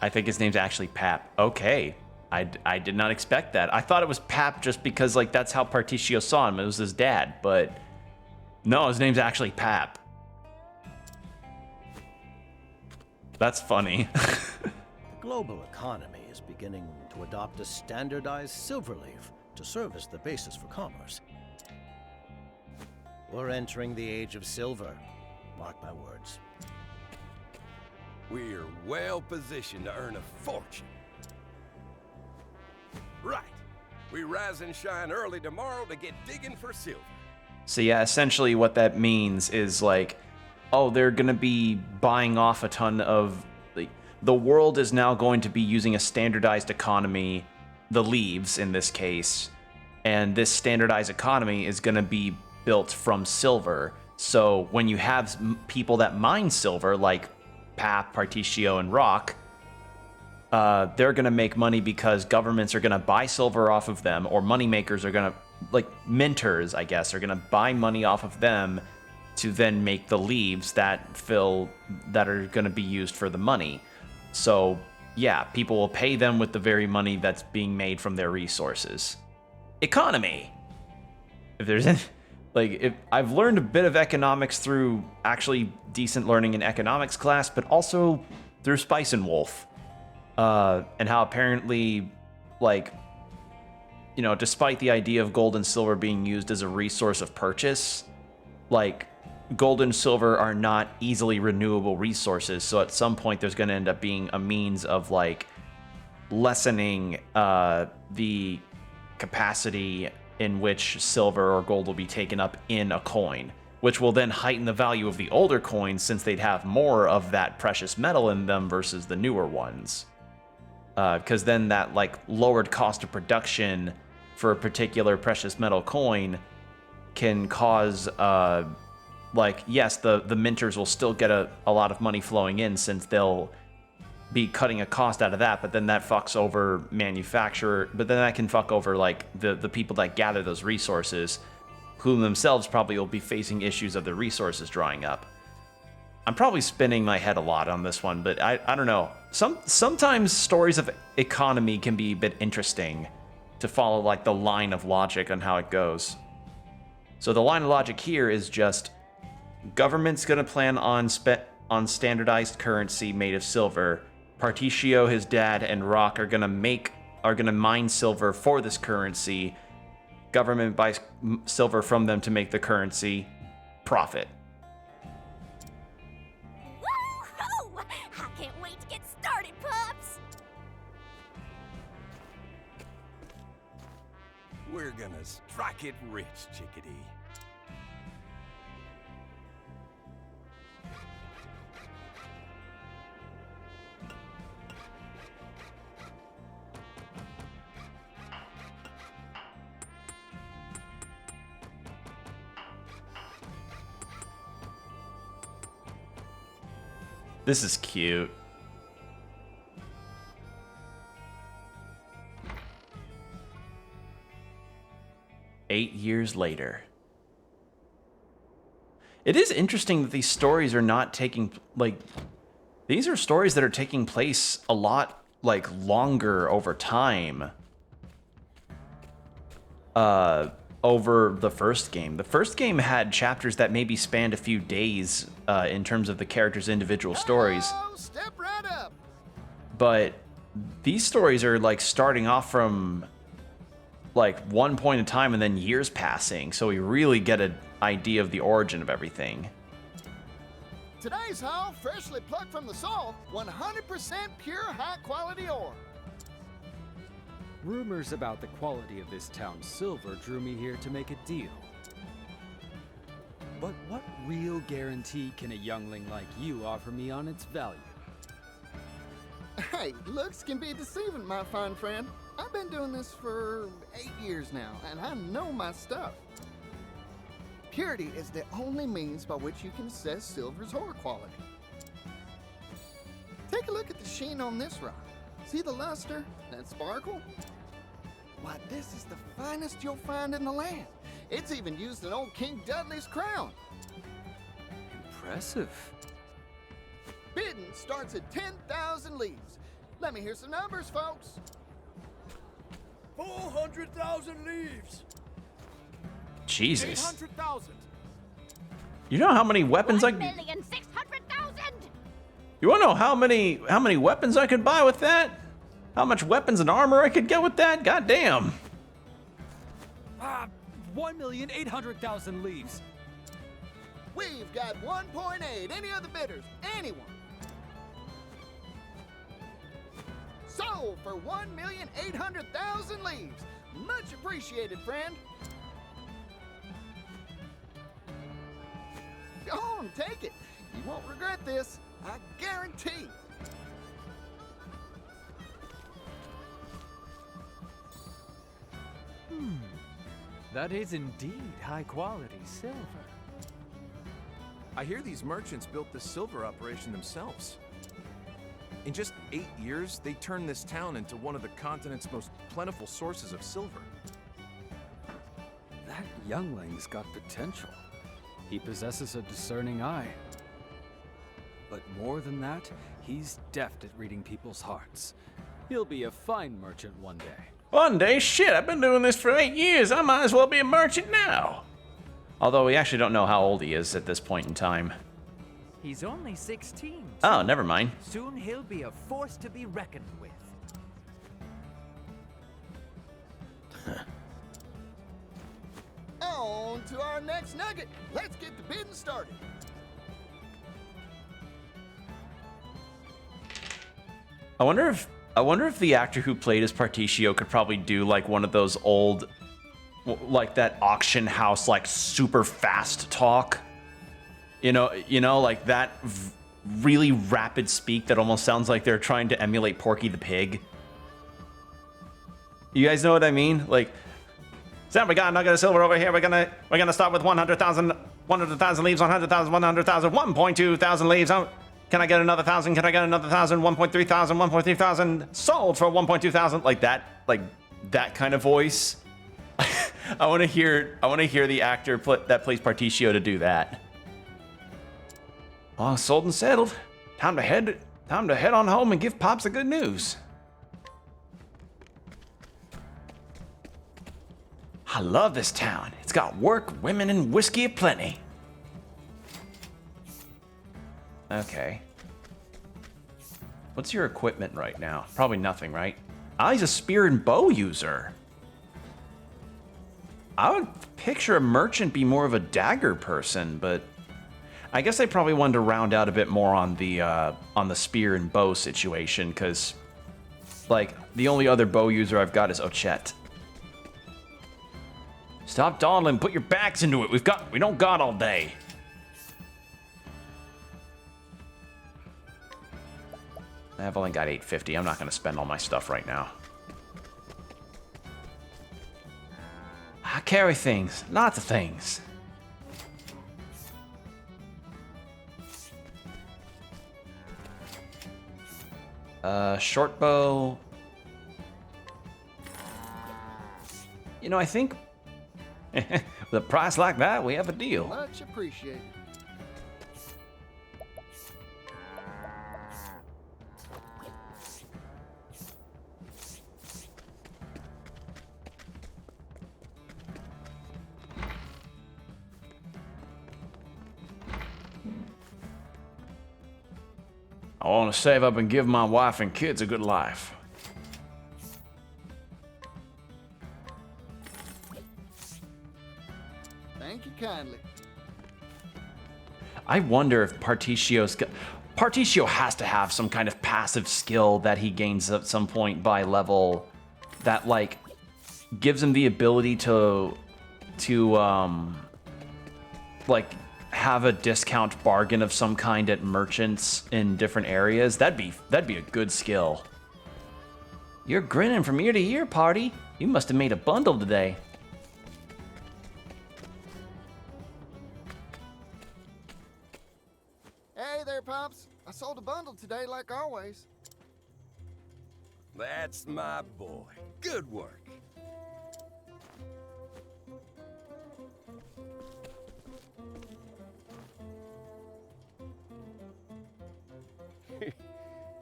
I think his name's actually Pap. Okay. I did not expect that. I thought it was Pap just because, like, that's how Particio saw him. It was his dad, but no, his name's actually Pap. That's funny. The global economy is beginning to adopt a standardized silver leaf to serve as the basis for commerce. We're entering the age of silver. Mark my words. We're well positioned to earn a fortune. Right. We rise and shine early tomorrow to get digging for silver. So yeah, essentially what that means is like, oh, they're gonna be buying off a ton of, like, the world is now going to be using a standardized economy, the leaves in this case, and this standardized economy is gonna be built from silver. So when you have people that mine silver, like Pap, Particio, and Rock, they're gonna make money because governments are gonna buy silver off of them, or moneymakers are gonna, like minters, I guess, are gonna buy money off of them to then make the leaves that are gonna be used for the money. So yeah, people will pay them with the very money that's being made from their resources. Economy. If there's any, like, if I've learned a bit of economics through actually decent learning in economics class, but also through Spice and Wolf. And how apparently, like, you know, despite the idea of gold and silver being used as a resource of purchase, like, gold and silver are not easily renewable resources. So at some point, there's going to end up being a means of, like, lessening the capacity in which silver or gold will be taken up in a coin, which will then heighten the value of the older coins since they'd have more of that precious metal in them versus the newer ones. Because then that, like, lowered cost of production for a particular precious metal coin can cause, like, yes, the minters will still get a lot of money flowing in since they'll be cutting a cost out of that, but then that fucks over manufacturer, but then that can fuck over, like, the people that gather those resources, who themselves probably will be facing issues of the resources drying up. I'm probably spinning my head a lot on this one, but I don't know. Sometimes stories of economy can be a bit interesting to follow, like, the line of logic on how it goes. So the line of logic here is just government's gonna plan on standardized currency made of silver. Particio, his dad, and Rock are gonna mine silver for this currency. Government buys silver from them to make the currency. Profit. We're gonna strike it rich, chickadee. This is cute. Eight years later. It is interesting that these stories are not taking, like, these are stories that are taking place a lot, like, longer over time. Over the first game. The first game had chapters that maybe spanned a few days in terms of the characters' individual stories. Oh, step right up. But these stories are like starting off from like one point in time and then years passing, so we really get an idea of the origin of everything. Today's haul, freshly plucked from the soil, 100% pure high-quality ore. Rumors about the quality of this town's silver drew me here to make a deal. But what real guarantee can a youngling like you offer me on its value? Hey, looks can be deceiving, my fine friend. I've been doing this for 8 years now, and I know my stuff. Purity is the only means by which you can assess silver's ore quality. Take a look at the sheen on this rock. See the luster, that sparkle? Why, this is the finest you'll find in the land. It's even used in old King Dudley's crown. Impressive. Bidding starts at 10,000 leaves. Let me hear some numbers, folks. 400,000 leaves. Jesus. 800,000. You know how many weapons I... 1,600,000! You wanna know how many weapons I could buy with that? How much weapons and armor I could get with that? God damn. 1,800,000 leaves. We've got 1.8. Any other bidders? Anyone? Sold for 1,800,000 leaves. Much appreciated, friend. Go on, take it. You won't regret this. I guarantee. That is indeed high-quality silver. I hear these merchants built this silver operation themselves. In just 8 years, they turned this town into one of the continent's most plentiful sources of silver. That youngling's got potential. He possesses a discerning eye. But more than that, he's deft at reading people's hearts. He'll be a fine merchant one day. One day, shit, I've been doing this for 8 years. I might as well be a merchant now. Although we actually don't know how old he is at this point in time. He's only 16. Oh, never mind. Soon he'll be a force to be reckoned with. On to our next nugget. Let's get the bidding started. I wonder if the actor who played as Particio could probably do like one of those old, like that auction house, like super fast talk. You know, like that really rapid speak that almost sounds like they're trying to emulate Porky the Pig. You guys know what I mean? Like, Sam, we got a nugget of silver over here. We're gonna start with 100,000 leaves, 100,000, 100,000, 1.2 thousand leaves. Can I get another 1,000? Can I get another 1,000? 1.3 thousand, 1.3 thousand. Sold for 1.2 thousand. Like that kind of voice. I want to hear the actor that plays Particio to do that. Well, sold and settled. Time to head on home and give Pops the good news. I love this town. It's got work, women, and whiskey aplenty. Okay. What's your equipment right now? Probably nothing, right? Ah, he's a spear and bow user. I would picture a merchant be more of a dagger person, but I guess I probably wanted to round out a bit more on the spear and bow situation, because like the only other bow user I've got is Ochet. Stop dawdling. Put your backs into it. We don't got all day. I've only got 850. I'm not going to spend all my stuff right now. I carry things. Lots of things. Short bow. You know, I think with a price like that, we have a deal. Much appreciated. I want to save up and give my wife and kids a good life. Thank you kindly. I wonder if Partitio has to have some kind of passive skill that he gains at some point by level that like gives him the ability to like have a discount bargain of some kind at merchants in different areas. That'd be a good skill. You're grinning from ear to ear, party. You must have made a bundle today. Hey there, Pops. I sold a bundle today like always. That's my boy. Good work.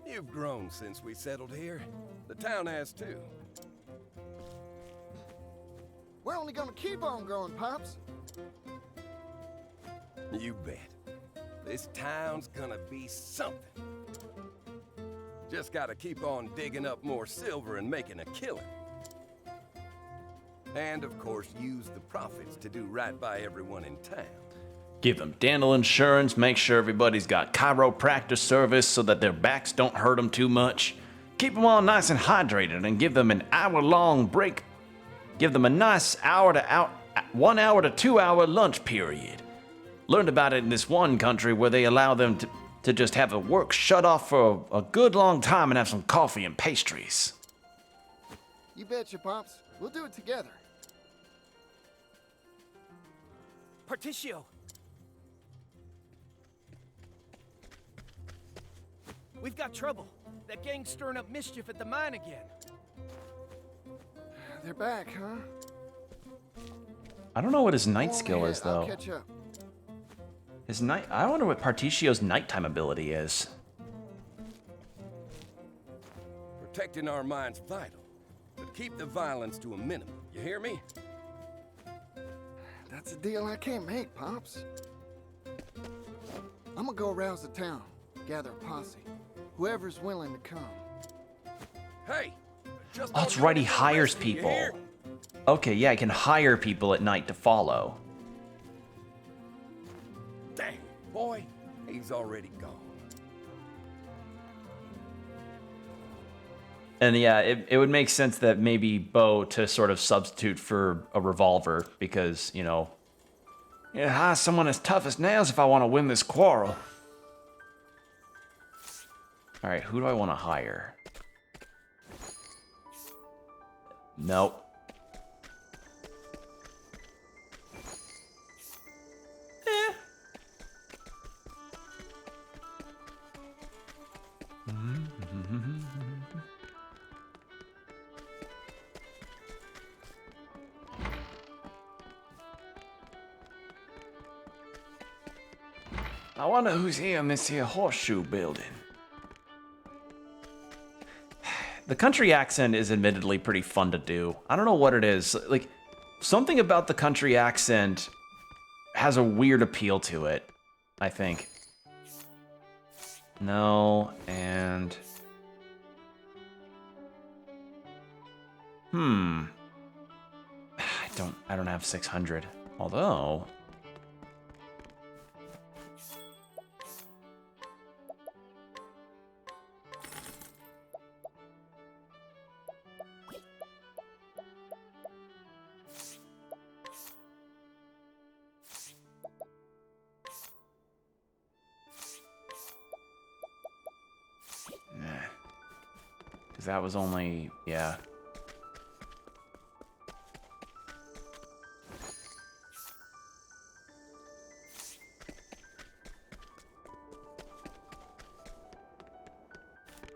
You've grown since we settled here. The town has too. We're only gonna keep on growing, Pops. You bet. This town's gonna be something. Just gotta keep on digging up more silver and making a killing. And of course, use the profits to do right by everyone in town. Give them dental insurance, make sure everybody's got chiropractor service so that their backs don't hurt them too much. Keep them all nice and hydrated and give them an hour-long break. Give them a nice 1 hour to 2 hour lunch period. Learned about it in this one country where they allow them to just have the work shut off for a good long time and have some coffee and pastries. You betcha, Pops. We'll do it together. Partitio! We've got trouble. That gang's stirring up mischief at the mine again. They're back, huh? I don't know what his night Go on skill ahead, is I'll though. catch up. His night. I wonder what Partitio's nighttime ability is. Protecting our mine's vital, but keep the violence to a minimum. You hear me? That's a deal I can't make, Pops. I'm gonna go arouse the town, gather a posse. Whoever's willing to come. Hey! Just Oh, that's right, he hires people. Okay, yeah, I can hire people at night to follow. Dang, boy, he's already gone. And yeah, it would make sense that maybe bow to sort of substitute for a revolver because, you know. Yeah, hire someone as tough as nails if I want to win this quarrel. All right, who do I want to hire? Nope. I wonder who's here in this here horseshoe building. The country accent is admittedly pretty fun to do. I don't know what it is. Like, something about the country accent has a weird appeal to it, I think. No, and... I don't have 600. Although... Because that was only, yeah.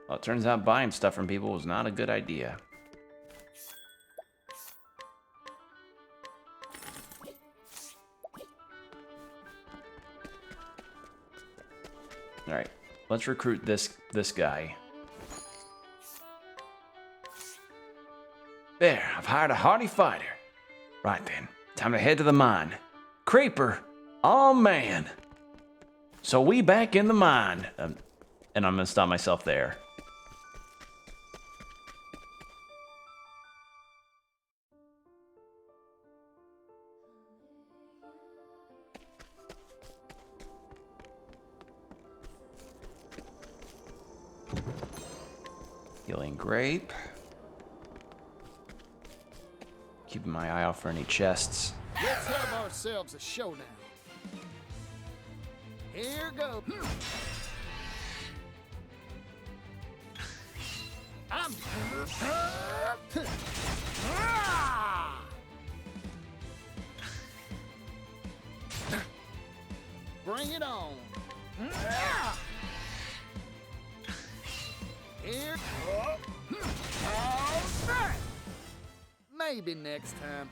Well, it turns out buying stuff from people was not a good idea. All right, let's recruit this guy. There, I've hired a hardy fighter. Right then, time to head to the mine. Creeper, oh man. So we back in the mine. And I'm gonna stop myself there. Healing grape. Keeping my eye out for any chests. Let's have ourselves a showdown. Here goes. I'm. Bring it on. Here. All right. Maybe next time.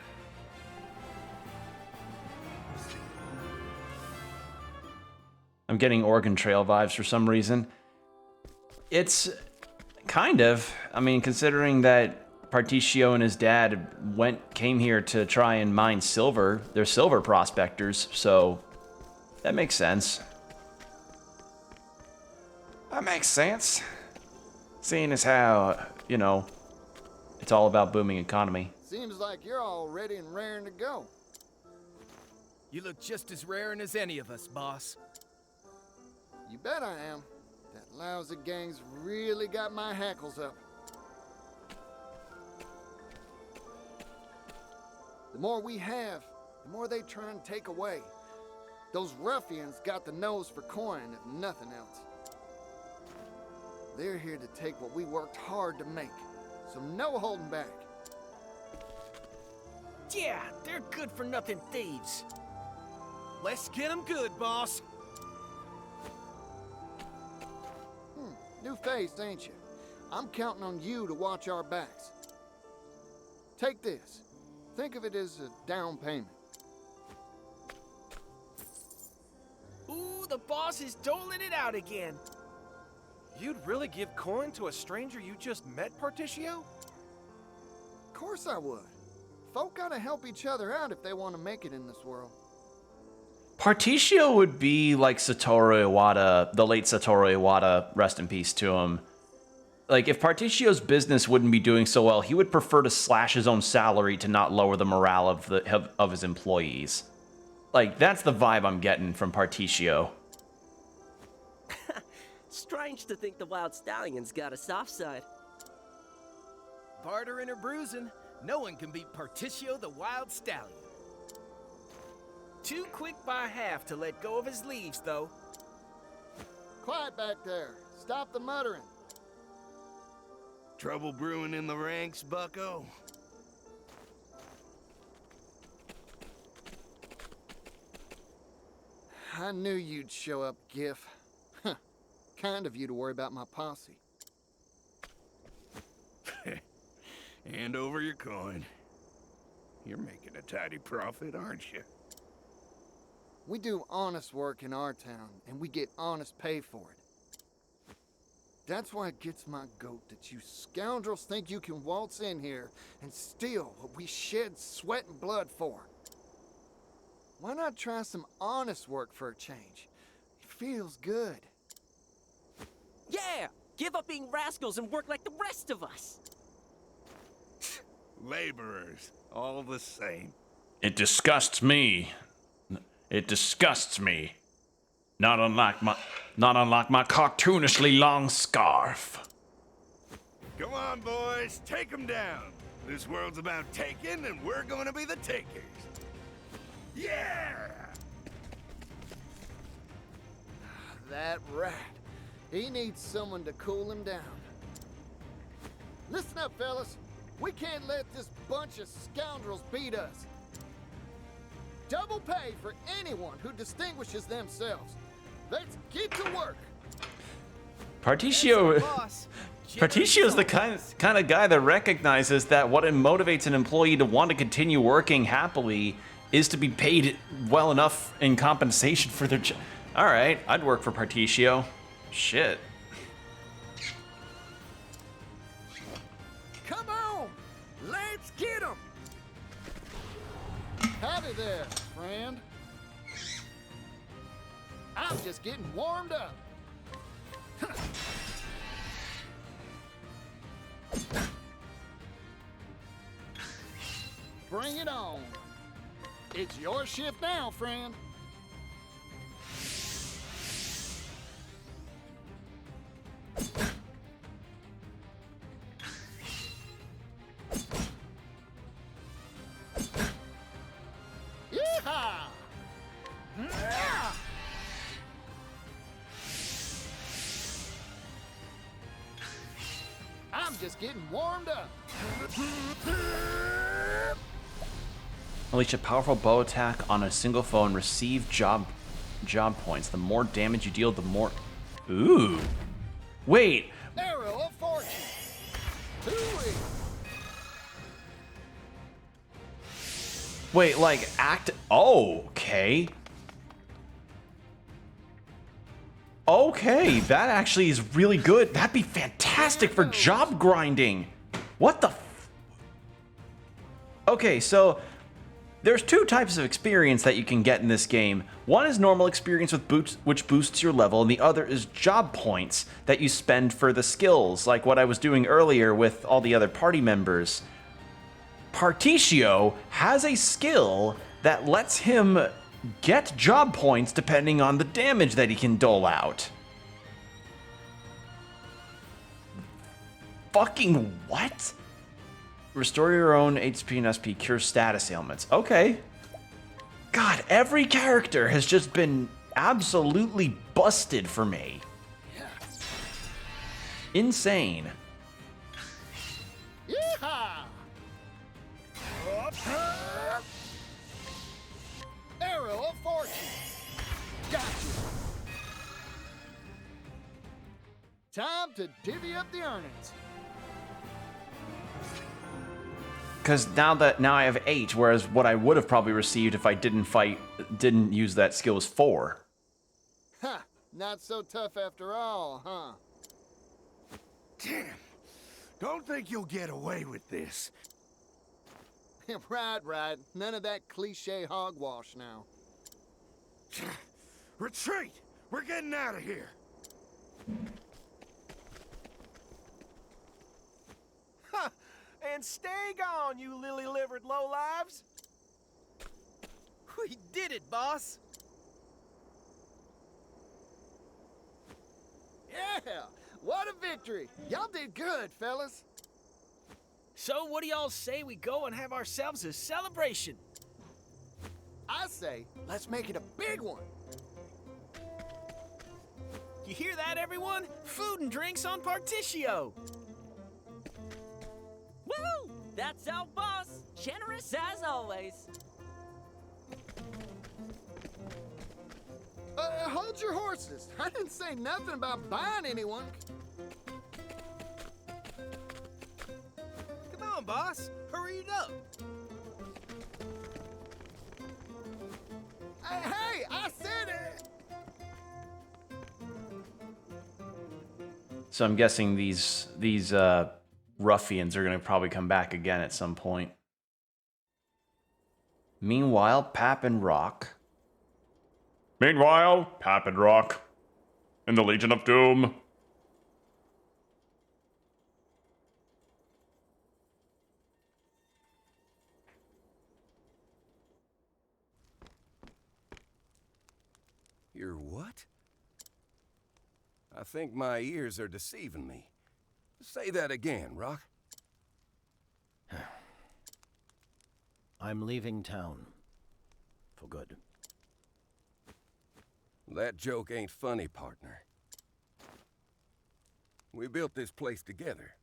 I'm getting Oregon Trail vibes for some reason. It's kind of, I mean, considering that Particio and his dad came here to try and mine silver. They're silver prospectors, so that makes sense. That makes sense. Seeing as how, you know, it's all about booming economy. Seems like you're all ready and raring to go. You look just as raring as any of us, boss. You bet I am. That lousy gang's really got my hackles up. The more we have, the more they try and take away. Those ruffians got the nose for coin, if nothing else. They're here to take what we worked hard to make, so no holding back. Yeah, they're good-for-nothing thieves. Let's get them good, boss. New face, ain't you? I'm counting on you to watch our backs. Take this. Think of it as a down payment. Ooh, the boss is doling it out again. You'd really give coin to a stranger you just met, Particio? Of course I would. Folk gotta help each other out if they want to make it in this world. Particio would be like Satoru Iwata, the late Satoru Iwata, rest in peace to him. Like, if Particio's business wouldn't be doing so well, he would prefer to slash his own salary to not lower the morale of his employees. Like, that's the vibe I'm getting from Particio. Strange to think the Wild Stallion's got a soft side. Bartering or bruising, no one can beat Particio the Wild Stallion. Too quick by half to let go of his leaves, though. Quiet back there. Stop the muttering. Trouble brewing in the ranks, bucko? I knew you'd show up, Gif. Huh. Kind of you to worry about my posse. Hand over your coin. You're making a tidy profit, aren't you? We do honest work in our town, and we get honest pay for it. That's why it gets my goat that you scoundrels think you can waltz in here and steal what we shed sweat and blood for. Why not try some honest work for a change? It feels good. Yeah! Give up being rascals and work like the rest of us! Laborers, all the same. It disgusts me. It disgusts me. Not unlike my cartoonishly long scarf. Come on, boys, take them down. This world's about taking, and we're going to be the takers. Yeah! That rat. He needs someone to cool him down. Listen up, fellas. We can't let this bunch of scoundrels beat us. Double pay for anyone who distinguishes themselves. Let's get to work. Particio is the kind of guy that recognizes that what motivates an employee to want to continue working happily is to be paid well enough in compensation for their job. All right, I'd work for Particio. Shit. Come on, let's get 'em. Howdy there, friend. I'm just getting warmed up. Bring it on. It's your shift now, friend. Yeehaw! I'm just getting warmed up. Unleash a powerful bow attack on a single foe and receive job points. The more damage you deal, the more... Ooh. Wait. Arrow of fortune. Hooey. Wait, like act... Oh, okay. Okay, that actually is really good. That'd be fantastic for job grinding. What the f... Okay, so... There's two types of experience that you can get in this game. One is normal experience which boosts your level, and the other is job points that you spend for the skills, like what I was doing earlier with all the other party members. Particio has a skill that lets him get job points depending on the damage that he can dole out. Fucking what? Restore your own HP and SP, cure status ailments. Okay. God, every character has just been absolutely busted for me. Insane. Yeehaw! Arrow of fortune. Gotcha. Time to divvy up the earnings. Because now I have 8, whereas what I would have probably received if I didn't use that skill was 4. Ha! Not so tough after all, huh? Damn. Don't think you'll get away with this. Right. None of that cliche hogwash now. Retreat! We're getting out of here. Ha! And stay gone, you lily-livered lowlives! We did it, boss! Yeah! What a victory! Y'all did good, fellas. So what do y'all say we go and have ourselves a celebration? I say, let's make it a big one. You hear that, everyone? Food and drinks on Particio! Woo! That's our boss! Generous as always. Hold your horses. I didn't say nothing about buying anyone. Come on, boss. Hurry it up. Hey, I said it! So I'm guessing these ruffians are going to probably come back again at some point. Meanwhile, Pap and Rock. Meanwhile, Pap and Rock in the Legion of Doom. You're what? I think my ears are deceiving me. Say that again, Rock. I'm leaving town. For good. That joke ain't funny, partner. We built this place together.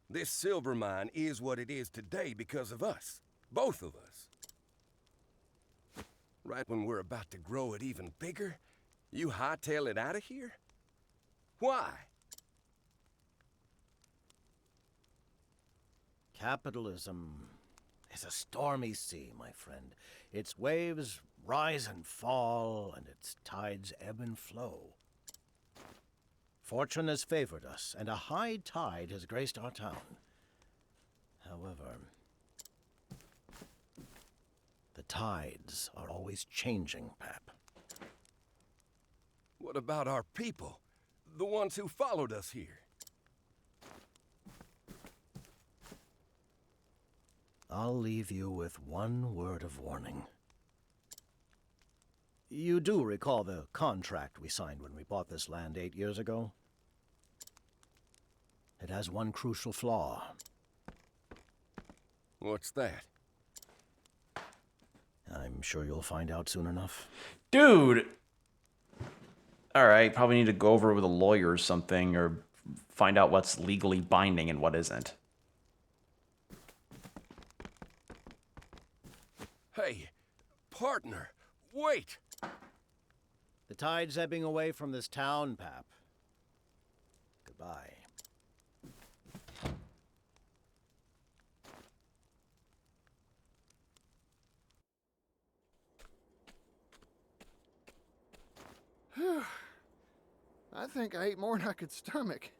This silver mine is what it is today because of us. Both of us. Right when we're about to grow it even bigger, you hightail it out of here? Why? Capitalism is a stormy sea, my friend. Its waves rise and fall, and its tides ebb and flow. Fortune has favored us, and a high tide has graced our town. However, the tides are always changing, Pap. What about our people? The ones who followed us here? I'll leave you with one word of warning. You do recall the contract we signed when we bought this land 8 years ago? It has one crucial flaw. What's that? I'm sure you'll find out soon enough. Dude! Alright, probably need to go over it with a lawyer or something, or find out what's legally binding and what isn't. Hey, partner, wait! The tide's ebbing away from this town, Pap. Goodbye. I think I ate more than I could stomach.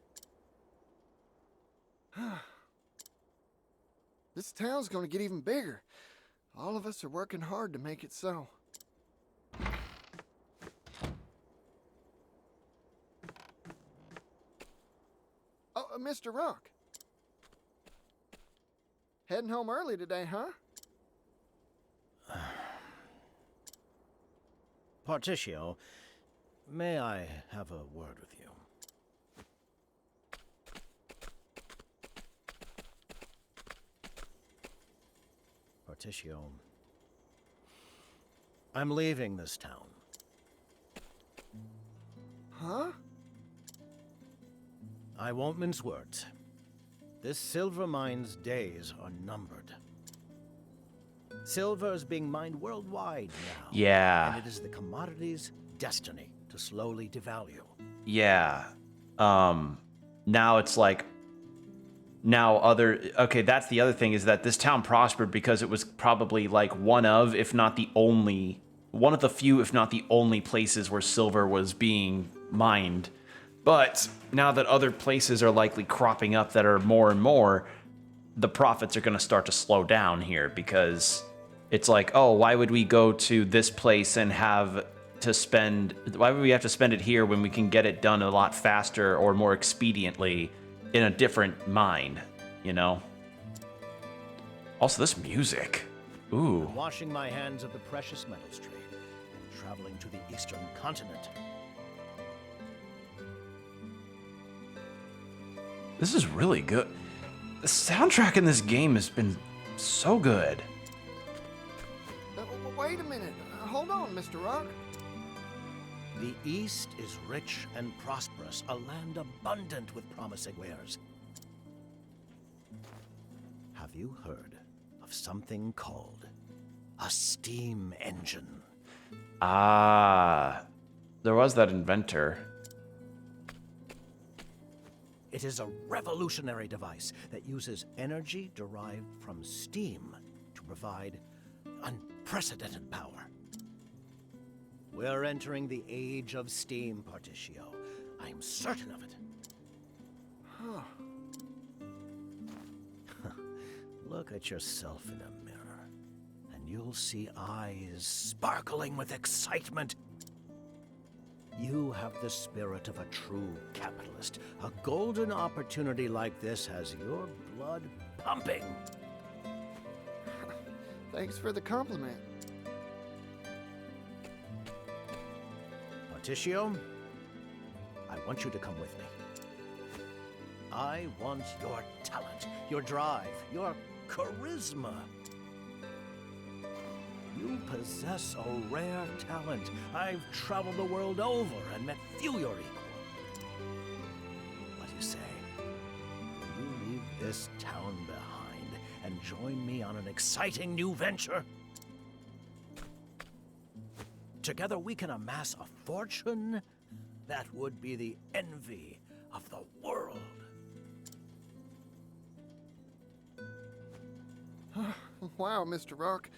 This town's gonna get even bigger. All of us are working hard to make it so. Oh, Mr. Rock. Heading home early today, huh? Particio, may I have a word with you? Particio, I'm leaving this town. Huh? I won't mince words. This silver mine's days are numbered. Silver is being mined worldwide now. Yeah. And it is the commodity's destiny to slowly devalue. Yeah. Now it's like, okay, that's the other thing, is that this town prospered because it was probably like one of the few, if not the only places where silver was being mined. But now that other places are likely cropping up that are more and more, the profits are going to start to slow down here, because it's like, oh, why would we go to this place and why would we have to spend it here when we can get it done a lot faster or more expediently in a different mine, you know? Also, this music. Ooh. I'm washing my hands of the precious metals trade and traveling to the eastern continent. This is really good. The soundtrack in this game has been so good. Wait a minute. Hold on, Mr. Rock. The East is rich and prosperous, a land abundant with promising wares. Have you heard of something called a steam engine? Ah, there was that inventor. It is a revolutionary device that uses energy derived from steam to provide unprecedented power. We're entering the age of steam, Particio. I'm certain of it. Huh. Look at yourself in a mirror, and you'll see eyes sparkling with excitement. You have the spirit of a true capitalist. A golden opportunity like this has your blood pumping. Thanks for the compliment. Particio, I want you to come with me. I want your talent, your drive, your charisma. You possess a rare talent. I've traveled the world over and met few your equal. What do you say? You leave this town behind and join me on an exciting new venture? Together we can amass a fortune that would be the envy of the world. Wow, Mr. Rock.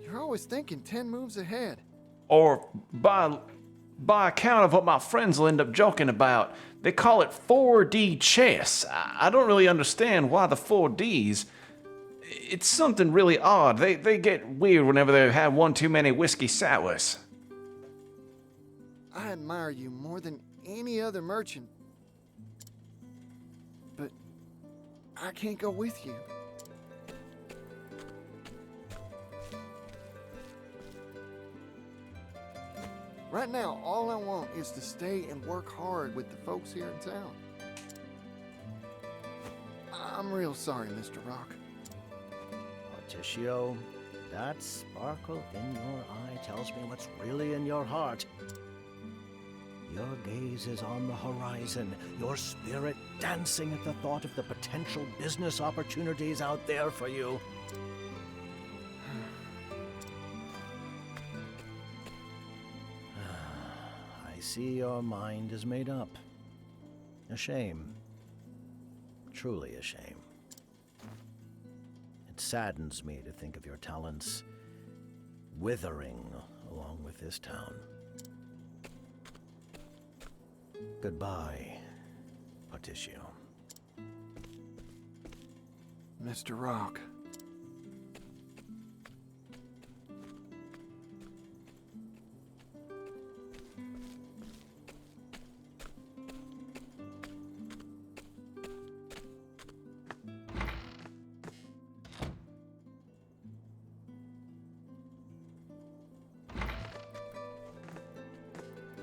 You're always thinking 10 moves ahead. Or by account of what my friends will end up joking about, they call it 4D chess. I don't really understand why the 4Ds. It's something really odd. They get weird whenever they've had one too many whiskey sours. I admire you more than any other merchant. But I can't go with you. Right now, all I want is to stay and work hard with the folks here in town. I'm real sorry, Mr. Rock. Particio, that sparkle in your eye tells me what's really in your heart. Your gaze is on the horizon, your spirit dancing at the thought of the potential business opportunities out there for you. I see your mind is made up. A shame. Truly a shame. It saddens me to think of your talents withering along with this town. Goodbye, Particio. Mr. Rock.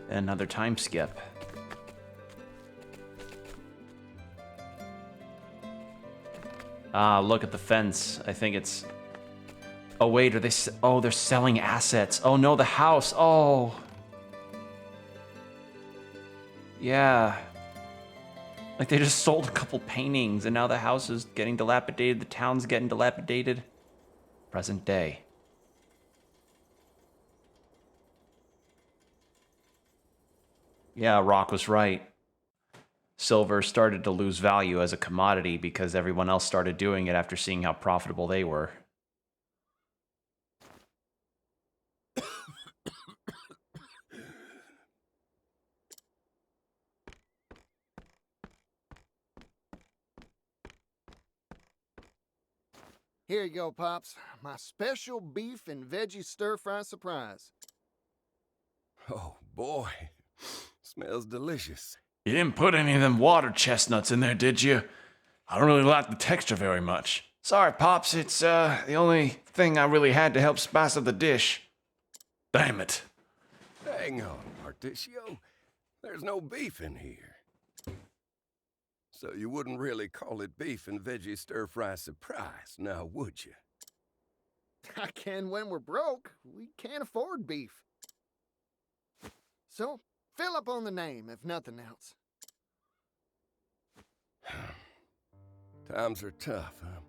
Another time skip. Ah, look at the fence. I think it's... Oh, wait, are they... Oh, they're selling assets. Oh, no, the house. Oh. Yeah. Like, they just sold a couple paintings, and now the house is getting dilapidated. The town's getting dilapidated. Present day. Yeah, Rock was right. Silver started to lose value as a commodity because everyone else started doing it after seeing how profitable they were. Here you go, Pops. My special beef and veggie stir-fry surprise. Oh, boy. Smells delicious. You didn't put any of them water chestnuts in there, did you? I don't really like the texture very much. Sorry, Pops, it's the only thing I really had to help spice up the dish. Damn it. Hang on, Particio. There's no beef in here. So you wouldn't really call it beef and veggie stir-fry surprise, now would you? I can when we're broke. We can't afford beef. So, fill up on the name, if nothing else. Times are tough, huh?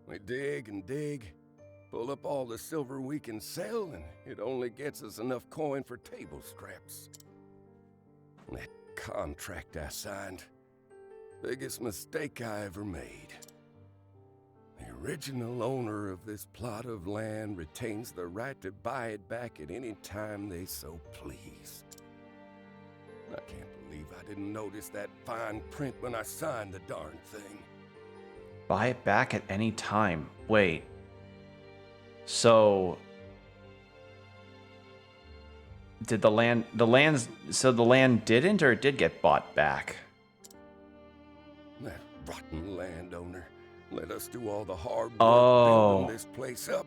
We dig and dig, pull up all the silver we can sell, and it only gets us enough coin for table scraps. That contract I signed, biggest mistake I ever made. The original owner of this plot of land retains the right to buy it back at any time they so please. I can't believe I didn't notice that fine print when I signed the darn thing. Buy it back at any time. Wait. So... Did the land didn't, or it did get bought back? That rotten landowner let us do all the hard work Oh. building this place up,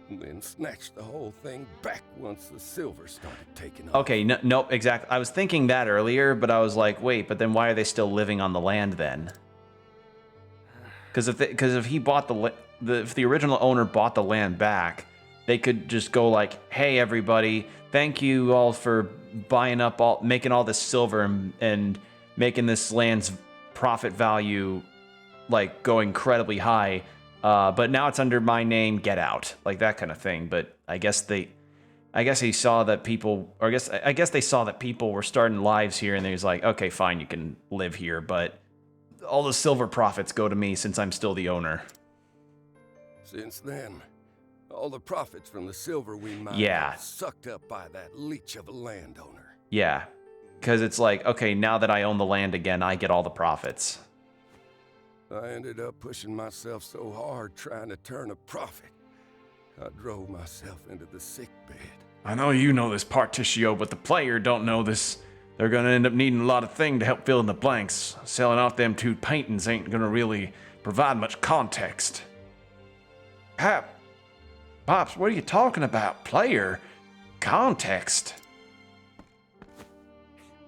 and then snatched the whole thing back once the silver started taking off. Okay, nope, exactly. I was thinking that earlier, but I was like, wait, but then why are they still living on the land then? Because if he bought if the original owner bought the land back, they could just go like, hey everybody, thank you all for buying up making all this silver and making this land's profit value like go incredibly high. But now it's under my name, get out, like that kind of thing. But I guess he saw that people, or I guess they saw that people were starting lives here, and he was like, okay, fine, you can live here, but all the silver profits go to me since I'm still the owner. Since then, all the profits from the silver we mined Yeah. are sucked up by that leech of a landowner. Yeah, because it's like, okay, now that I own the land again, I get all the profits. I ended up pushing myself so hard trying to turn a profit. I drove myself into the sick bed. I know you know this, Particio, but the player don't know this. They're gonna end up needing a lot of thing to help fill in the blanks. Selling off them 2 paintings ain't gonna really provide much context. Pops, what are you talking about? Player? Context?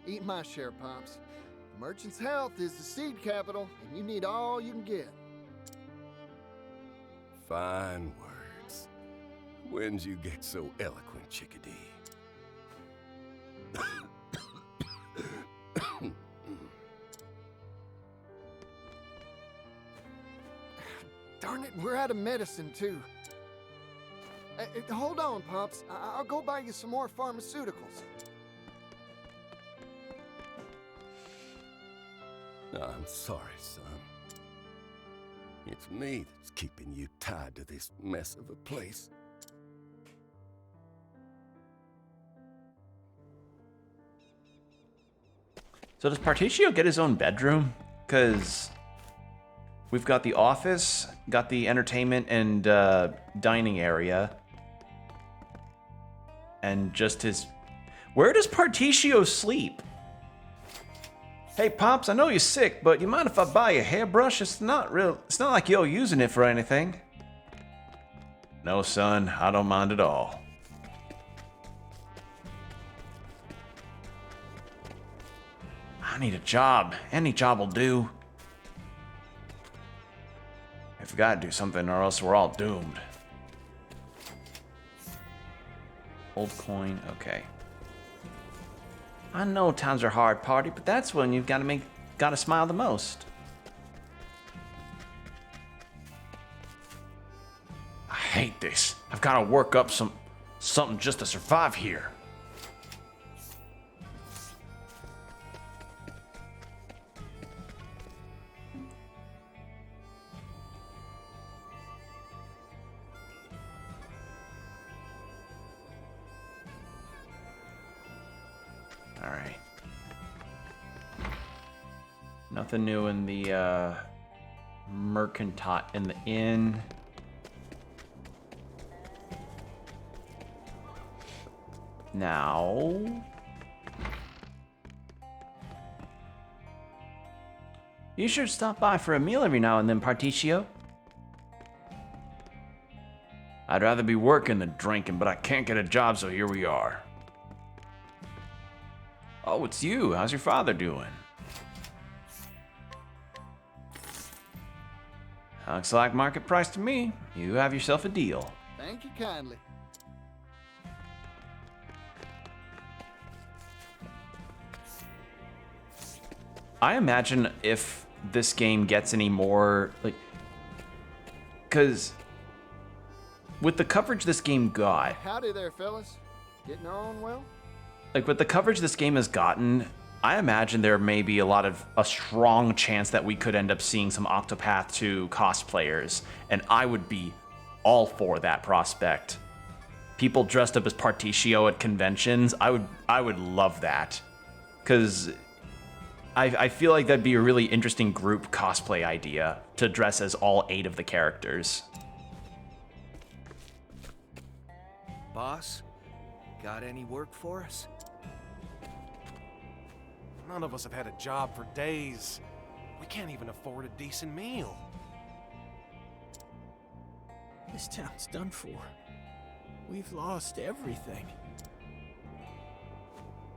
Eat my share, Pops. Merchant's health is the seed capital, and you need all you can get. Fine words. When'd you get so eloquent, Chickadee? Darn it, we're out of medicine, too. Hold on, Pops. I'll go buy you some more pharmaceuticals. I'm sorry, son. It's me that's keeping you tied to this mess of a place. So does Particio get his own bedroom? Because we've got the office, got the entertainment and dining area, and just his... Where does Particio sleep? Hey, Pops, I know you're sick, but you mind if I buy you a hairbrush? It's not like you're using it for anything. No, son, I don't mind at all. I need a job. Any job will do. I've got to do something or else we're all doomed. Old coin, okay. I know times are hard, Party, but that's when you've got to smile the most. I hate this. I've got to work up something just to survive here. All right. Nothing new in the mercantile in the inn. Now, you should stop by for a meal every now and then, Particio. I'd rather be working than drinking, but I can't get a job, so here we are. Oh, it's you. How's your father doing? Looks like market price to me. You have yourself a deal. Thank you kindly. I imagine if this game gets any more, like, because with the coverage this game got, Howdy there, fellas. Getting on well? like with the coverage this game has gotten, I imagine there may be a strong chance that we could end up seeing some Octopath 2 cosplayers, and I would be all for that prospect. People dressed up as Particio at conventions, I would love that, because I feel like that'd be a really interesting group cosplay idea to dress as all 8 of the characters. Boss, got any work for us? None of us have had a job for days. We can't even afford a decent meal. This town's done for. We've lost everything.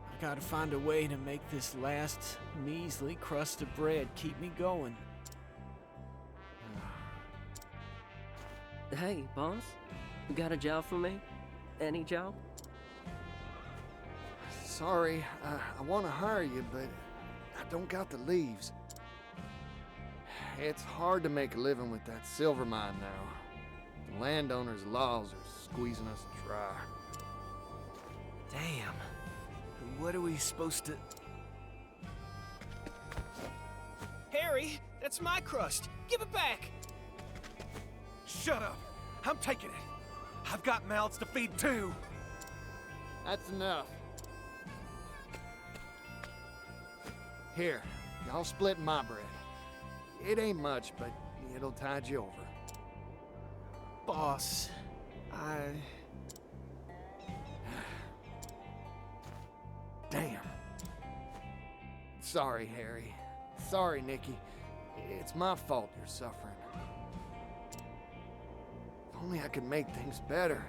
I gotta find a way to make this last measly crust of bread keep me going. Hey, boss, you got a job for me? Any job? Sorry, I want to hire you, but I don't got the leaves. It's hard to make a living with that silver mine now. The landowners' laws are squeezing us dry. Damn. What are we supposed to... Harry, that's my crust. Give it back. Shut up. I'm taking it. I've got mouths to feed too. That's enough. Here, y'all split my bread. It ain't much, but it'll tide you over. Boss, Damn. Sorry, Harry. Sorry, Nikki. It's my fault you're suffering. If only I could make things better.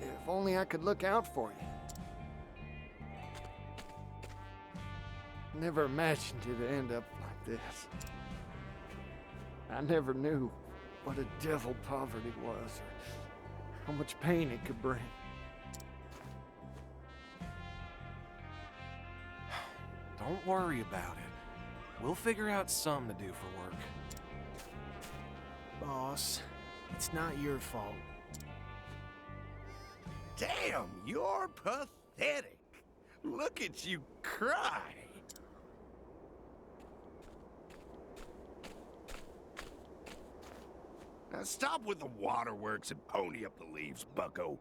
If only I could look out for you. Never imagined you'd end up like this. I never knew what a devil poverty was, or how much pain it could bring. Don't worry about it. We'll figure out something to do for work. boss, it's not your fault. Damn, you're pathetic. Look at you cry. Now stop with the waterworks and pony up the leaves, bucko.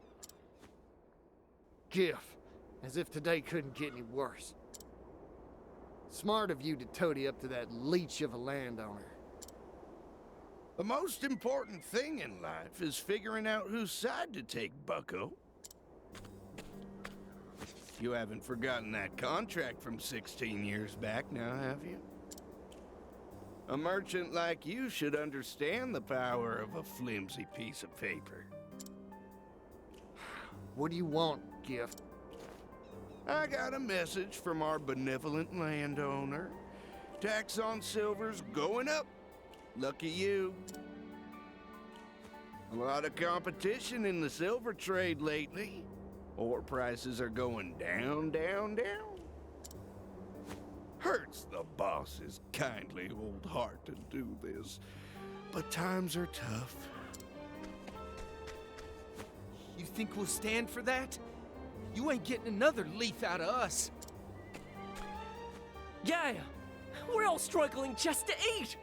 Gif, as if today couldn't get any worse. Smart of you to toady up to that leech of a landowner. The most important thing in life is figuring out whose side to take, bucko. You haven't forgotten that contract from 16 years back now, have you? A merchant like you should understand the power of a flimsy piece of paper. What do you want, Gift? I got a message from our benevolent landowner. Tax on silver's going up. Lucky you. A lot of competition in the silver trade lately. Ore prices are going down, down, down. Hurts the boss's kindly old heart to do this, but times are tough. You think we'll stand for that? You ain't getting another leaf out of us. Yeah, we're all struggling just to eat.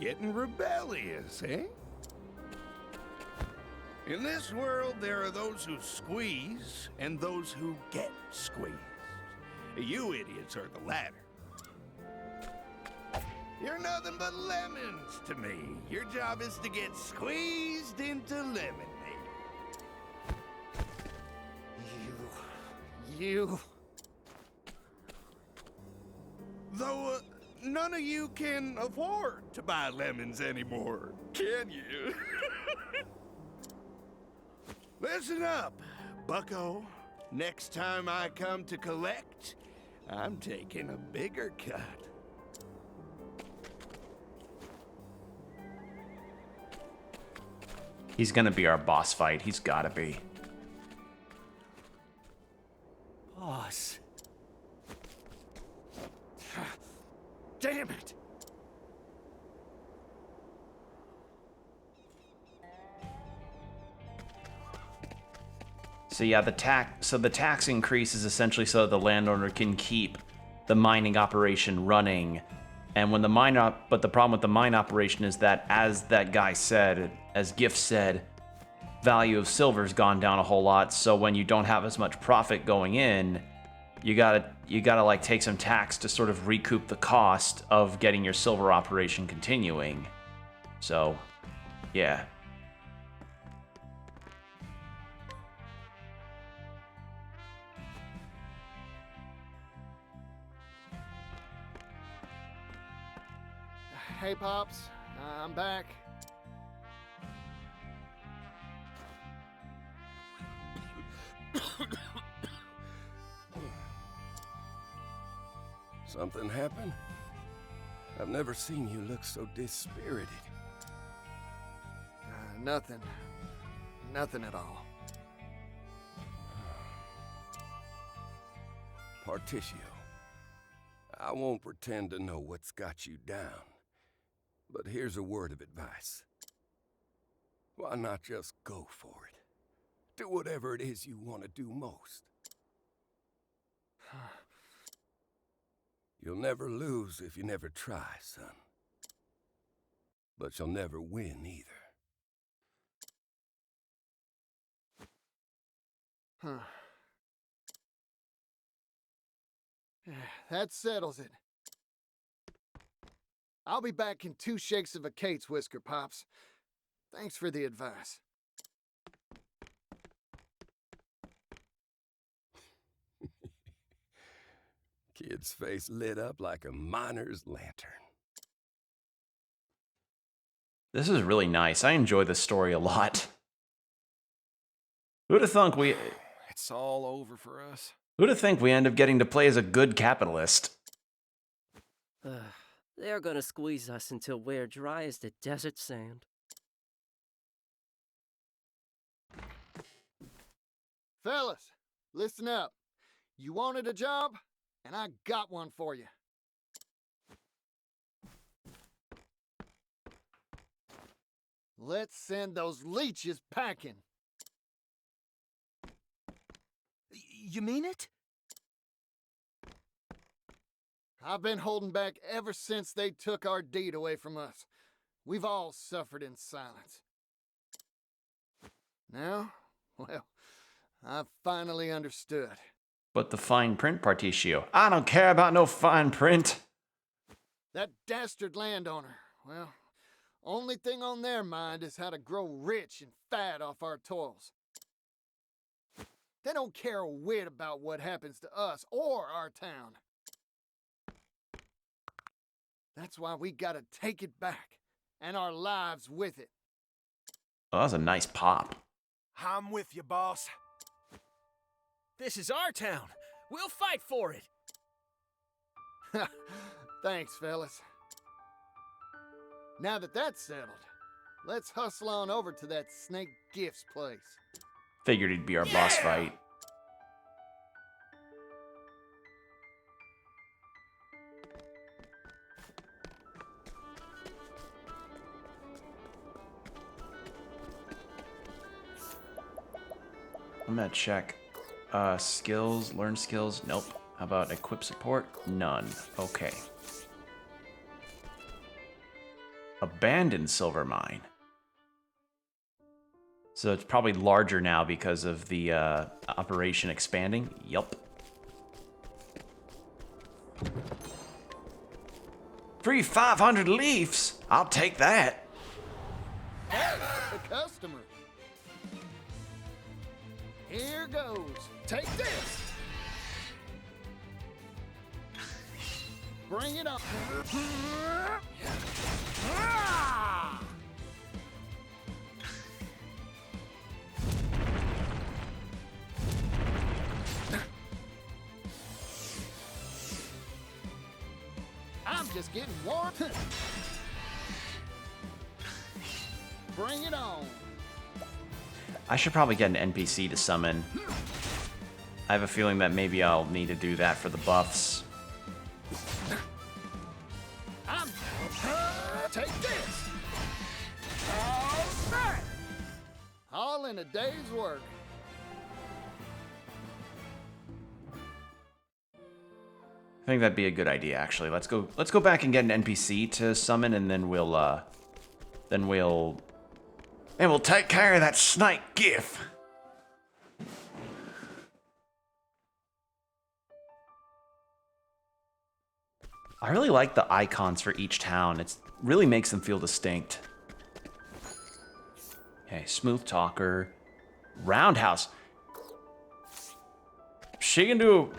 Getting rebellious, eh? In this world, there are those who squeeze and those who get squeezed. You idiots are the latter. You're nothing but lemons to me. Your job is to get squeezed into lemonade. You... Though none of you can afford to buy lemons anymore, can you? Listen up, bucko. Next time I come to collect, I'm taking a bigger cut. He's gonna be our boss fight. He's gotta be. Boss. Damn it! So yeah, the tax increase is essentially so that the landowner can keep the mining operation running. And when the but the problem with the mine operation is that, as that guy said, as Gift said, value of silver's gone down a whole lot. So when you don't have as much profit going in, you gotta like take some tax to sort of recoup the cost of getting your silver operation continuing. So, yeah. Hey, Pops. I'm back. Something happened? I've never seen you look so dispirited. Nothing. Nothing at all. Particio. I won't pretend to know what's got you down, but here's a word of advice. Why not just go for it? Do whatever it is you want to do most. You'll never lose if you never try, son. But you'll never win either. That settles it. I'll be back in 2 shakes of a Kate's Whisker, Pops. Thanks for the advice. Kid's face lit up like a miner's lantern. This is really nice. I enjoy this story a lot. Who'd have thunk we... It's all over for us. Who'd have think we end up getting to play as a good capitalist? They're gonna squeeze us until we're dry as the desert sand. Fellas, listen up. You wanted a job, and I got one for you. Let's send those leeches packing. You mean it? I've been holding back ever since they took our deed away from us. We've all suffered in silence. Now, well, I've finally understood. But the fine print, Particio. I don't care about no fine print. That dastard landowner, well, only thing on their mind is how to grow rich and fat off our toils. They don't care a whit about what happens to us or our town. That's why we gotta take it back, and our lives with it. Oh, that was a nice pop. I'm with you, boss. This is our town. We'll fight for it. Thanks, fellas. Now that that's settled, let's hustle on over to that Snake Gifts place. Figured he'd be our boss fight. I'm gonna check skills, learn skills. Nope. How about equip support? None. Okay. Abandoned silver mine. So it's probably larger now because of the operation expanding. Yup. Free 500 leaves. I'll take that. Hey, the customer. Here goes. Take this. Bring it on. I'm just getting warm. Bring it on. I should probably get an NPC to summon. I have a feeling that maybe I'll need to do that for the buffs. Take this. All right. All in a day's work. I think that'd be a good idea, actually. Let's go back and get an NPC to summon, and then we'll take care of that snake gif. I really like the icons for each town. It really makes them feel distinct. Okay, smooth talker, roundhouse. She can do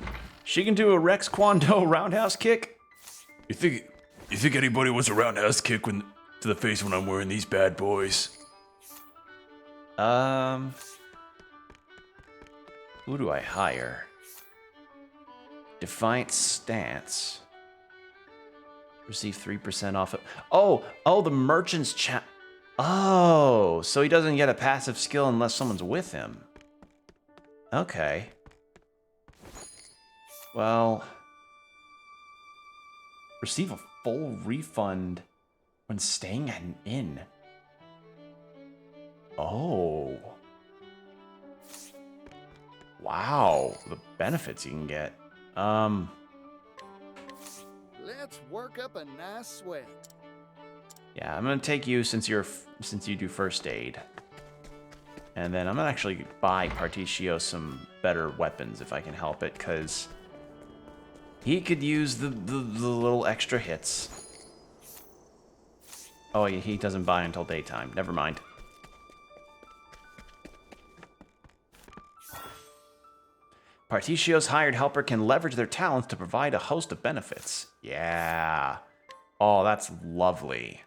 a Rex Kwon Do roundhouse kick. You think anybody wants a roundhouse kick to the face when I'm wearing these bad boys? Who do I hire? Defiant stance. Receive 3% off it. Oh, the merchant's chat. Oh, so he doesn't get a passive skill unless someone's with him. Okay. Well, Receive a full refund when staying at an inn. Oh. Wow, the benefits you can get. Let's work up a nice sweat. Yeah, I'm gonna take you since you do first aid. And then I'm gonna actually buy Particio some better weapons if I can help it, because he could use the little extra hits. Oh, yeah, he doesn't buy until daytime. Never mind. Particio's hired helper can leverage their talents to provide a host of benefits. Yeah. Oh, that's lovely.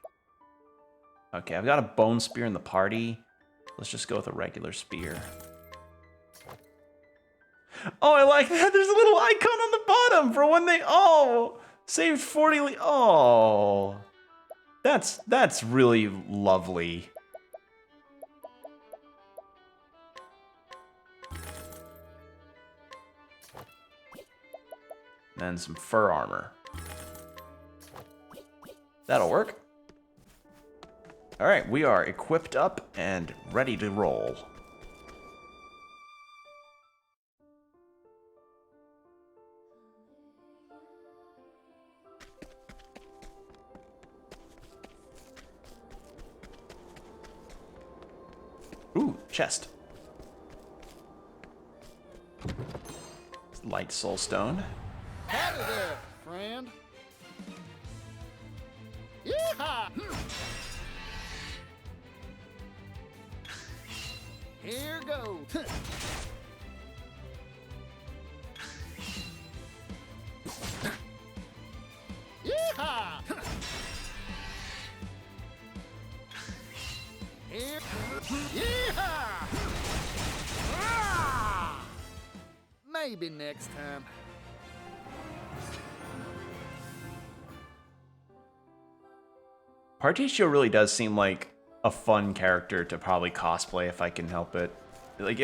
Okay, I've got a bone spear in the party. Let's just go with a regular spear. Oh, I like that. There's a little icon on the bottom for when they... Oh, saved 40... Oh. That's really lovely. Then some fur armor. That'll work. All right, we are equipped up and ready to roll. Ooh, chest. Light soul stone. Howdy there, friend. Yeehaw! Here goes. Yeehaw! Here. Yeehaw! Ah! Maybe next time. Particio really does seem like a fun character to probably cosplay if I can help it. Like,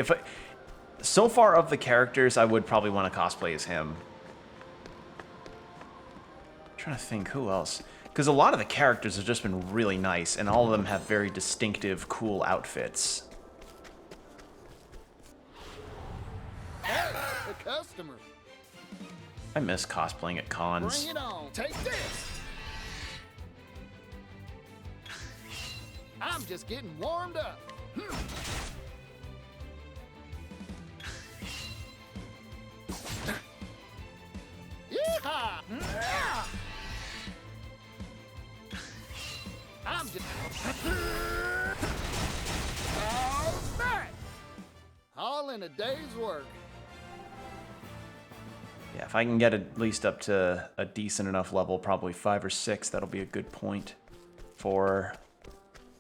so far of the characters, I would probably want to cosplay as him. I'm trying to think who else. Because a lot of the characters have just been really nice, and all of them have very distinctive, cool outfits. Hey, the customer. I miss cosplaying at cons. Bring it on. Take this. I'm just getting warmed up. Yeehaw! I'm just... All right! All in a day's work. Yeah, if I can get at least up to a decent enough level, probably 5 or 6, that'll be a good point for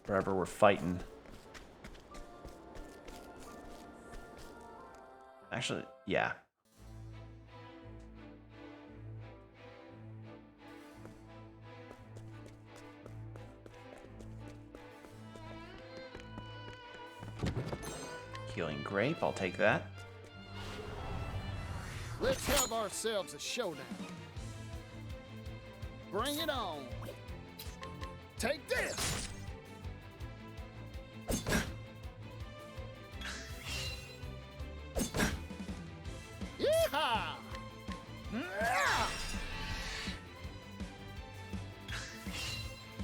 wherever we're fighting. Actually, yeah. Healing grape, I'll take that. Let's have ourselves a showdown. Bring it on. Take this. Yeehaw!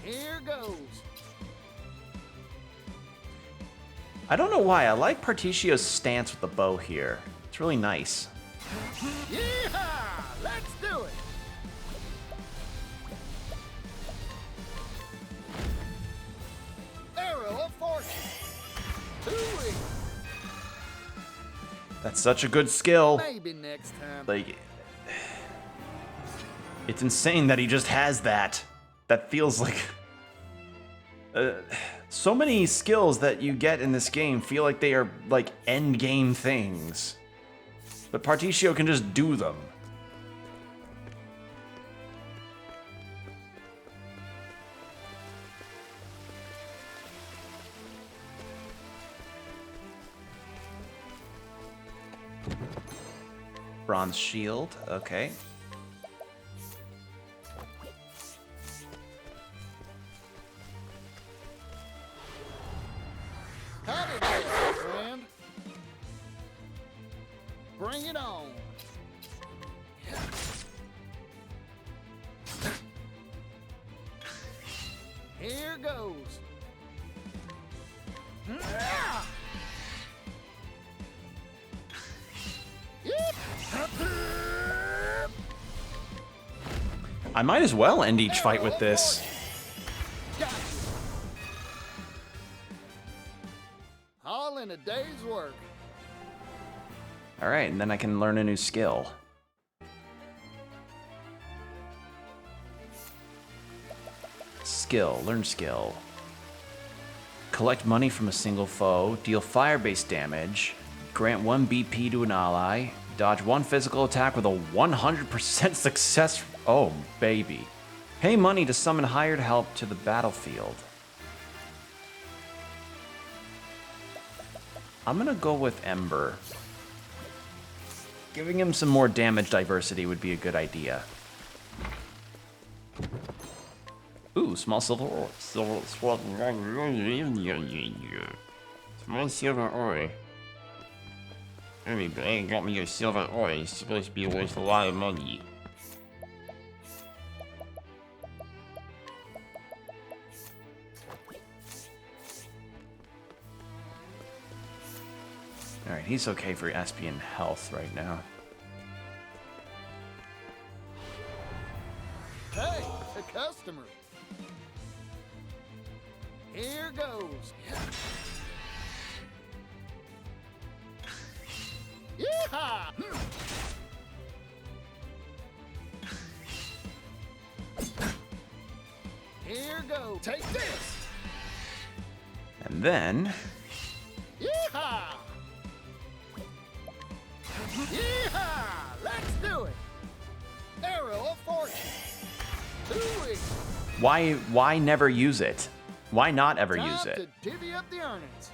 Here goes. I don't know why, I like Particio's stance with the bow here. It's really nice. Yeehaw! Let's do it. Arrow of fortune. Hooey! That's such a good skill. Maybe next time. Like, it's insane that he just has that. That feels like... so many skills that you get in this game feel like they are, like, end game things. But Particio can just do them. Bronze shield, okay. Here goes. I might as well end each fight with this. Gotcha. All in a day's work. Alright, and then I can learn a new skill. Skill, learn skill. Collect money from a single foe, deal fire-based damage, grant 1 BP to an ally, dodge 1 physical attack with a 100% success. Oh, baby. Pay money to summon hired help to the battlefield. I'm gonna go with Ember. Giving him some more damage diversity would be a good idea. Ooh, small silver ore. Small silver ore. Everybody got me a silver ore. It's supposed to be worth a lot of money. Alright, he's okay for SP and health right now. Hey, a customer. Here goes. Yeehaw! Here goes. Take this. And then... Yeehaw! Yeehaw! Let's do it. Arrow of fortune. Ooh-wee. Why never use it? Why not ever use Time it? to divvy up the earnings.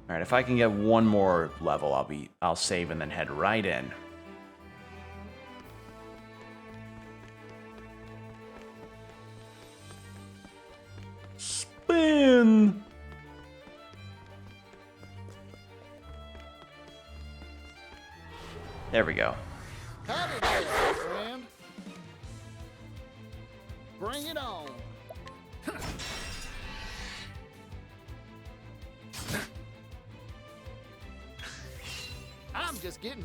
Alright, if I can get one more level, I'll save and then head right in. Spin! There we go. Howdy there, friend. Bring it on. I'm just getting...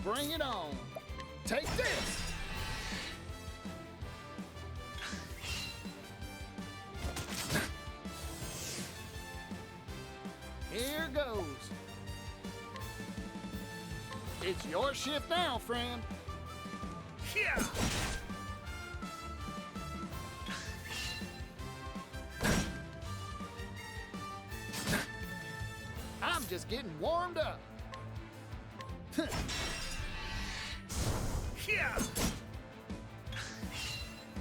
Bring it on. Take this. Here goes. It's your shift now, friend. Yeah. I'm just getting warmed up. Yeah.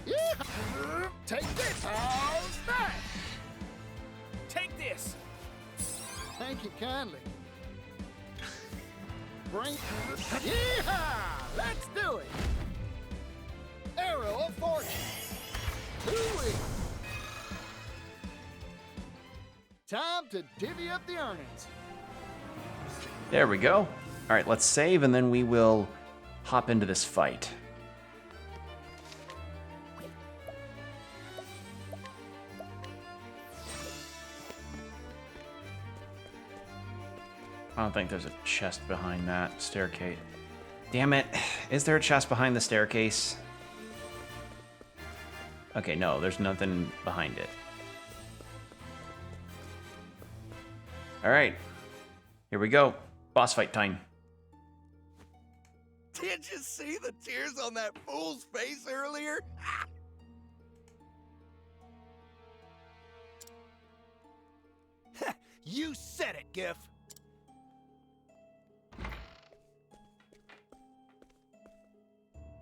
Yeah. Take this. How's that? Take this. Thank you kindly. Bring. Yeehaw! Let's do it. Arrow of fortune. Hooey. Time to divvy up the earnings. There we go. Alright, let's save and then we will hop into this fight. I don't think there's a chest behind that staircase. Damn it. Is there a chest behind the staircase? Okay, no, there's nothing behind it. Alright. Here we go. Boss fight time. Did you see the tears on that fool's face earlier? You said it, Gif.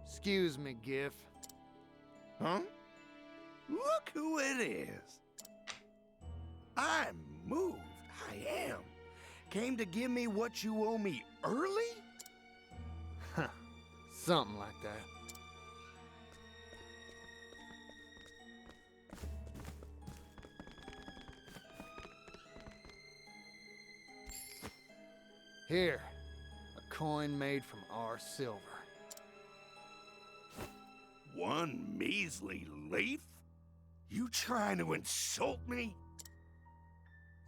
Excuse me, Gif. Huh? Look who it is. I'm moved. I am. Came to give me what you owe me early? Huh. Something like that. Here, a coin made from our silver. 1 measly leaf? You trying to insult me?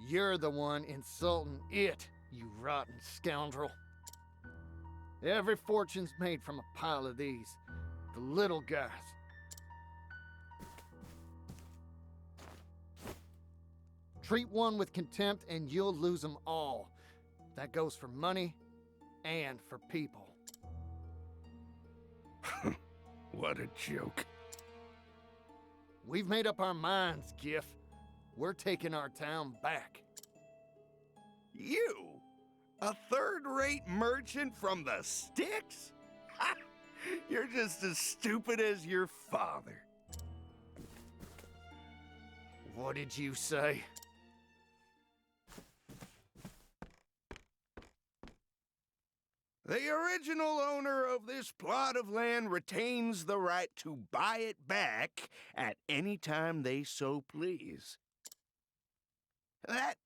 You're the one insulting it, you rotten scoundrel. Every fortune's made from a pile of these. The little guys. Treat one with contempt and you'll lose them all. That goes for money and for people. What a joke. We've made up our minds, Giff. We're taking our town back. You? A third-rate merchant from the sticks? You're just as stupid as your father. What did you say? The original owner of this plot of land retains the right to buy it back at any time they so please. That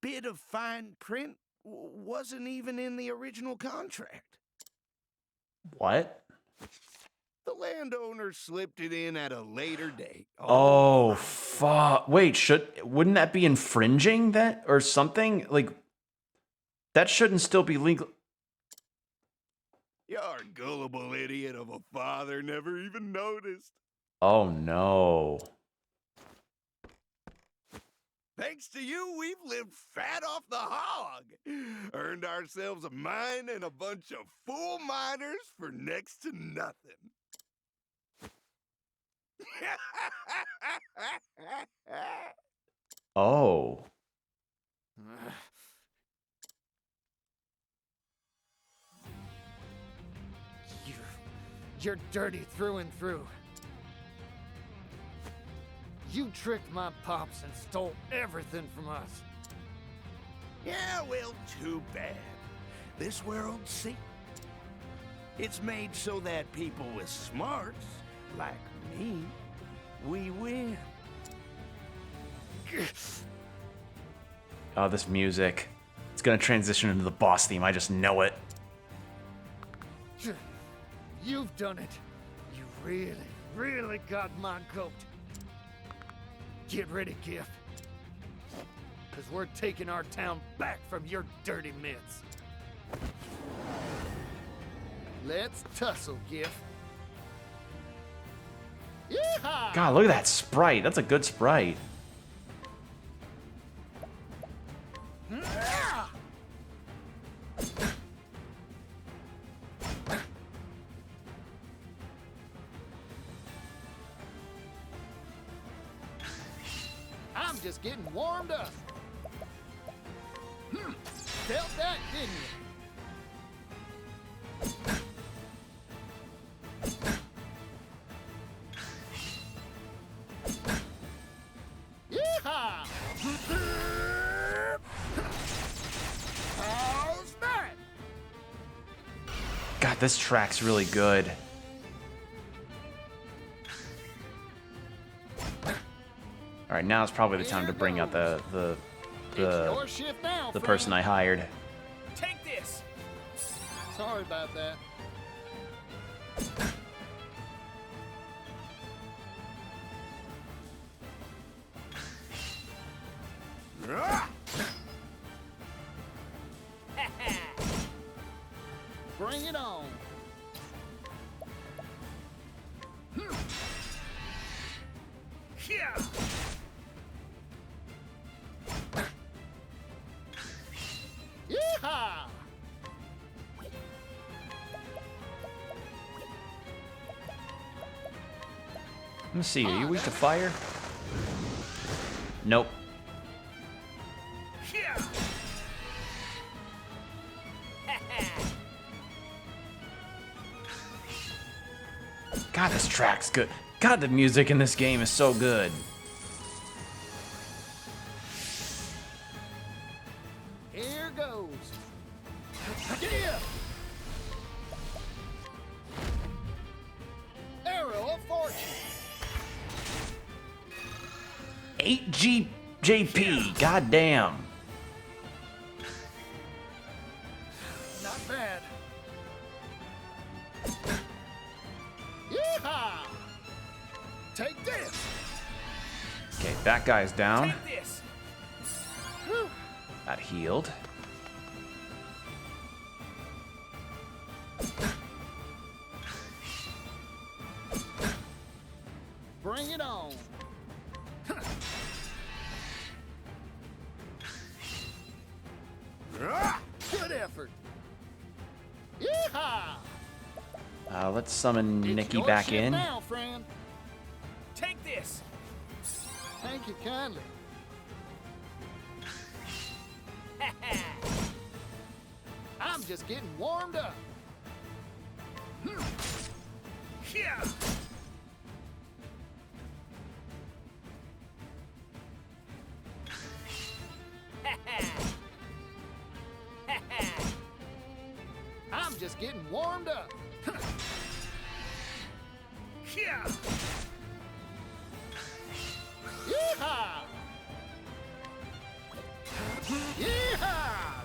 bit of fine print wasn't even in the original contract. What? The landowner slipped it in at a later date. Oh, fuck. Wait, wouldn't that be infringing that or something? Like, that shouldn't still be legal. Your gullible idiot of a father never even noticed. Oh, no. Thanks to you, we've lived fat off the hog. Earned ourselves a mine and a bunch of fool miners for next to nothing. Oh. You're dirty through and through. You tricked my pops and stole everything from us. Yeah, well, too bad. This world, see? It's made so that people with smarts, like me, we win. Oh, this music. It's gonna transition into the boss theme. I just know it. You've done it. You really, really got my goat. Get ready, Giff. Because we're taking our town back from your dirty mitts. Let's tussle, Giff. Yeehaw! God, look at that sprite. That's a good sprite. I'm just getting warmed up. Felt that, didn't you? Yeehaw! How's that? God, this track's really good. All right, now is probably the time to bring out the person I hired. Take this. Sorry about that. Bring it on. Yeah. Yeehaw! Let me see. Are you weak to fire? Nope. Yeah. God, this track's good. God, the music in this game is so good. Here goes. Yeah. Arrow of fortune. 8GJP. God damn. Take this. Okay, that guy's down. Take this. That healed. Bring it on. Good effort. Yeehaw! Let's summon It's Nikki your back ship in. now, friend. Take this. Thank you kindly. I'm just getting warmed up. Yeah. I'm just getting warmed up. Yeah. Yeehaw! Yeehaw!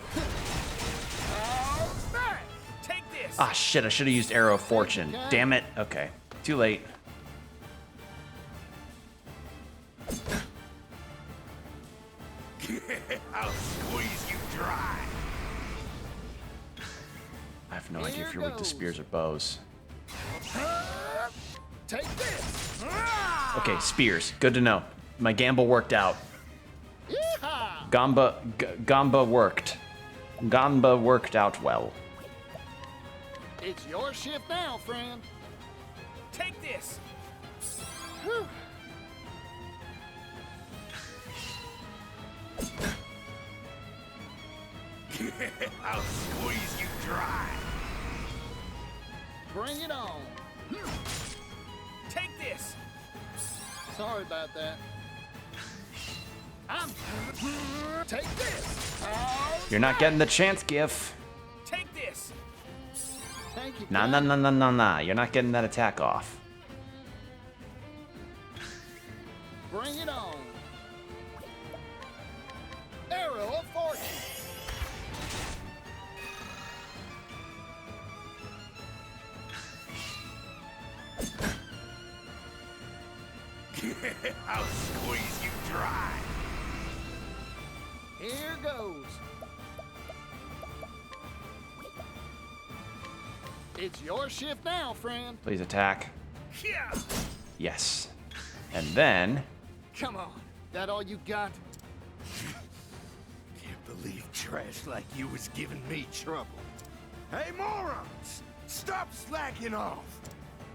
All right. Take this. Ah, shit, I should have used Arrow of Fortune. Damn it. Okay, too late. I'll squeeze you dry. I have no idea Here if you're weak to goes. spears or bows. Take this. Okay, spears. Good to know. My gamble worked out. Yeehaw! Gamba worked. Gamba worked out well. It's your shift now, friend. Take this. Whew. I'll squeeze you dry. Bring it on. Take this. Sorry about that. I'm. Take this. All You're not getting the chance, GIF. Take this. Thank you. Nah, nah, nah, nah, nah, nah. You're not getting that attack off. Bring it on. Arrow of Fortune. I'll squeeze you dry. Here goes. It's your shift now, friend. Please attack. Yeah. Yes. And then... Come on. That all you got? Can't believe trash like you was giving me trouble. Hey, morons! Stop slacking off!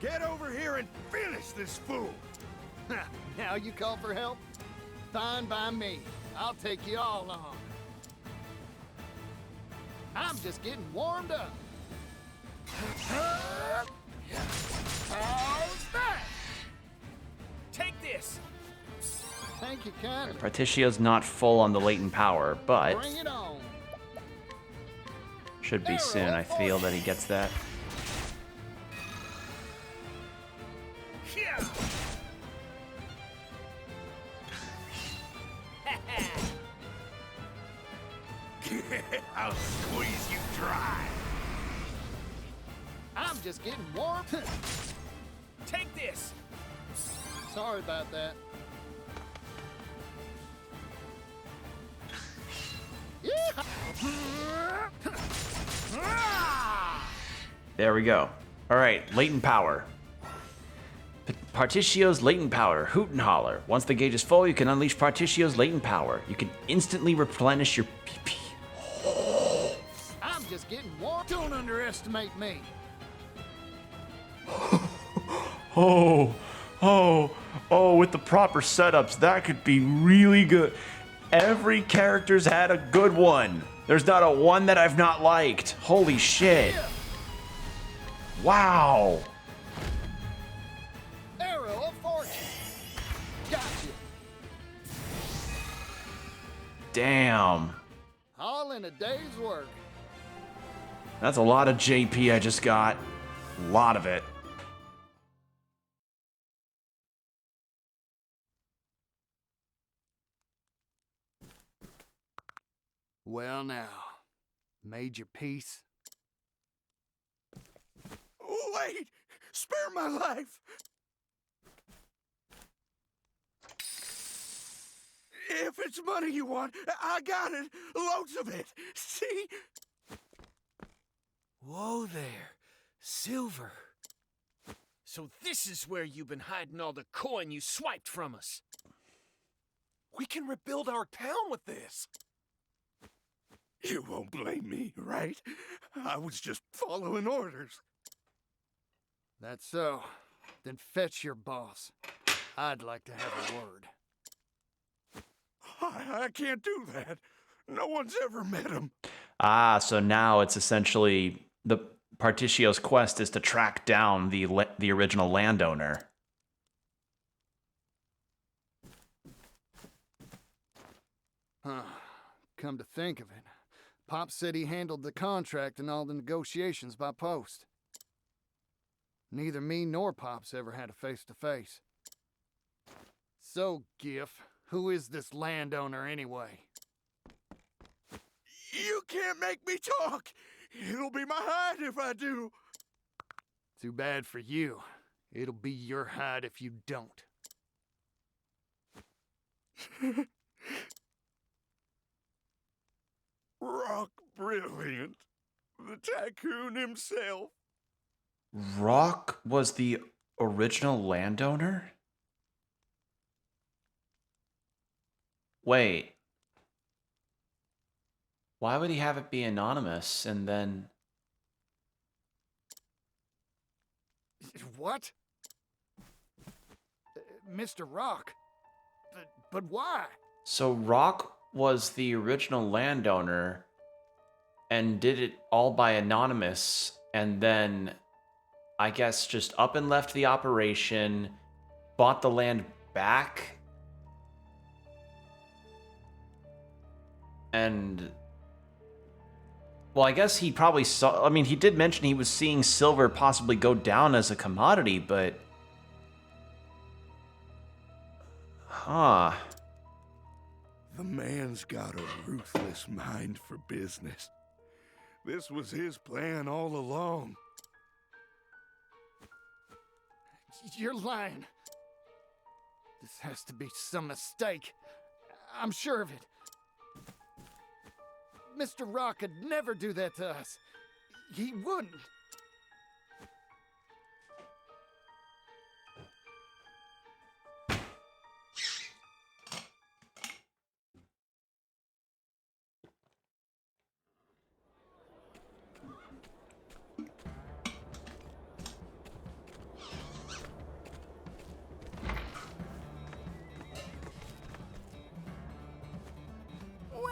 Get over here and finish this fool! Now you call for help? Fine by me. I'll take you all on. I'm just getting warmed up. How's that? Take this. Thank you kindly. Particio's not full on the latent power, but Bring it on. should be soon. I feel that he gets that. Yeah. I'll squeeze you dry. I'm just getting warm. Take this. Sorry about that. There we go. All right, latent power. Particio's latent power, Hoot and Holler. Once the gauge is full, you can unleash Particio's latent power. You can instantly replenish your PP. I'm just getting warm. Don't underestimate me. Oh, with the proper setups, that could be really good. Every character's had a good one. There's not a one that I've not liked. Holy shit. Wow. Arrow of Fortune. Gotcha. Damn. All in a day's work. That's a lot of JP I just got. A lot of it. Well now, made your peace? Wait! Spare my life! If it's money you want, I got it. Loads of it. See? Whoa there. Silver. So this is where you've been hiding all the coin you swiped from us. We can rebuild our town with this. You won't blame me, right? I was just following orders. That's so. Then fetch your boss. I'd like to have a word. I can't do that. No one's ever met him. Ah, so now it's essentially the Particcio's quest is to track down the original landowner. Huh. Come to think of it, Pop said he handled the contract and all the negotiations by post. Neither me nor Pop's ever had a face-to-face. So, Giff, who is this landowner anyway? You can't make me talk. It'll be my hide if I do. Too bad for you. It'll be your hide if you don't. Rock Brilliant. The tycoon himself. Rock was the original landowner? Wait. Why would he have it be anonymous and then... What? Mr. Rock? But why? So Rock was the original landowner and did it all by anonymous, and then I guess just up and left the operation, bought the land back, and well, I guess he probably saw, I mean, he did mention he was seeing silver possibly go down as a commodity, but huh. The man's got a ruthless mind for business. This was his plan all along. You're lying. This has to be some mistake. I'm sure of it. Mr. Rock could never do that to us. He wouldn't.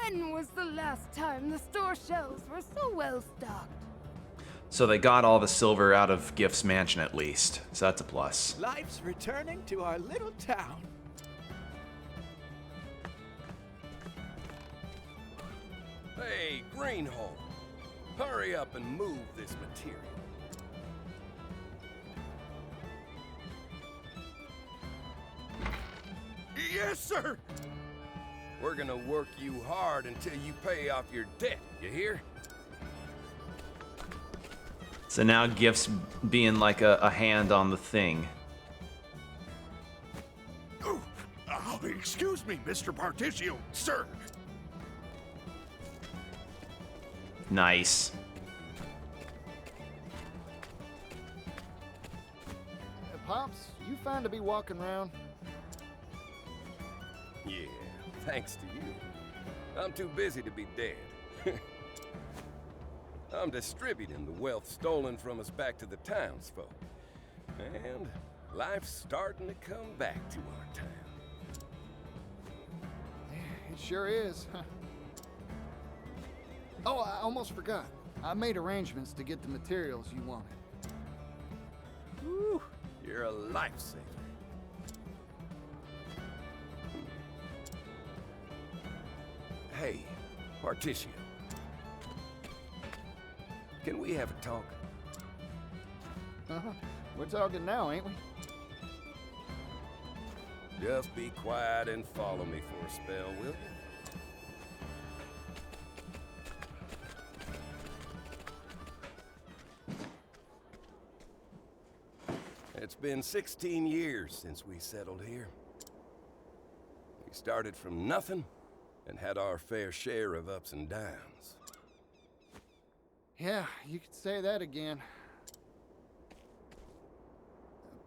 When was the last time the store shelves were so well stocked? So they got all the silver out of Giff's mansion at least, so that's a plus. Life's returning to our little town. Hey, Greenhole, hurry up and move this material. Yes, sir. We're gonna work you hard until you pay off your debt, you hear? So now Giff's being like a hand on the thing. Oh, excuse me, Mr. Particio, sir. Nice. Pops, you fine to be walking around? Yeah, thanks to you. I'm too busy to be dead. I'm distributing the wealth stolen from us back to the townsfolk. And life's starting to come back to our town. It sure is. Oh, I almost forgot. I made arrangements to get the materials you wanted. Whew, you're a lifesaver. Hey, Particio. Can we have a talk? We're talking now, ain't we? Just be quiet and follow me for a spell, will you? It's been 16 years since we settled here. We started from nothing and had our fair share of ups and downs. Yeah, you could say that again.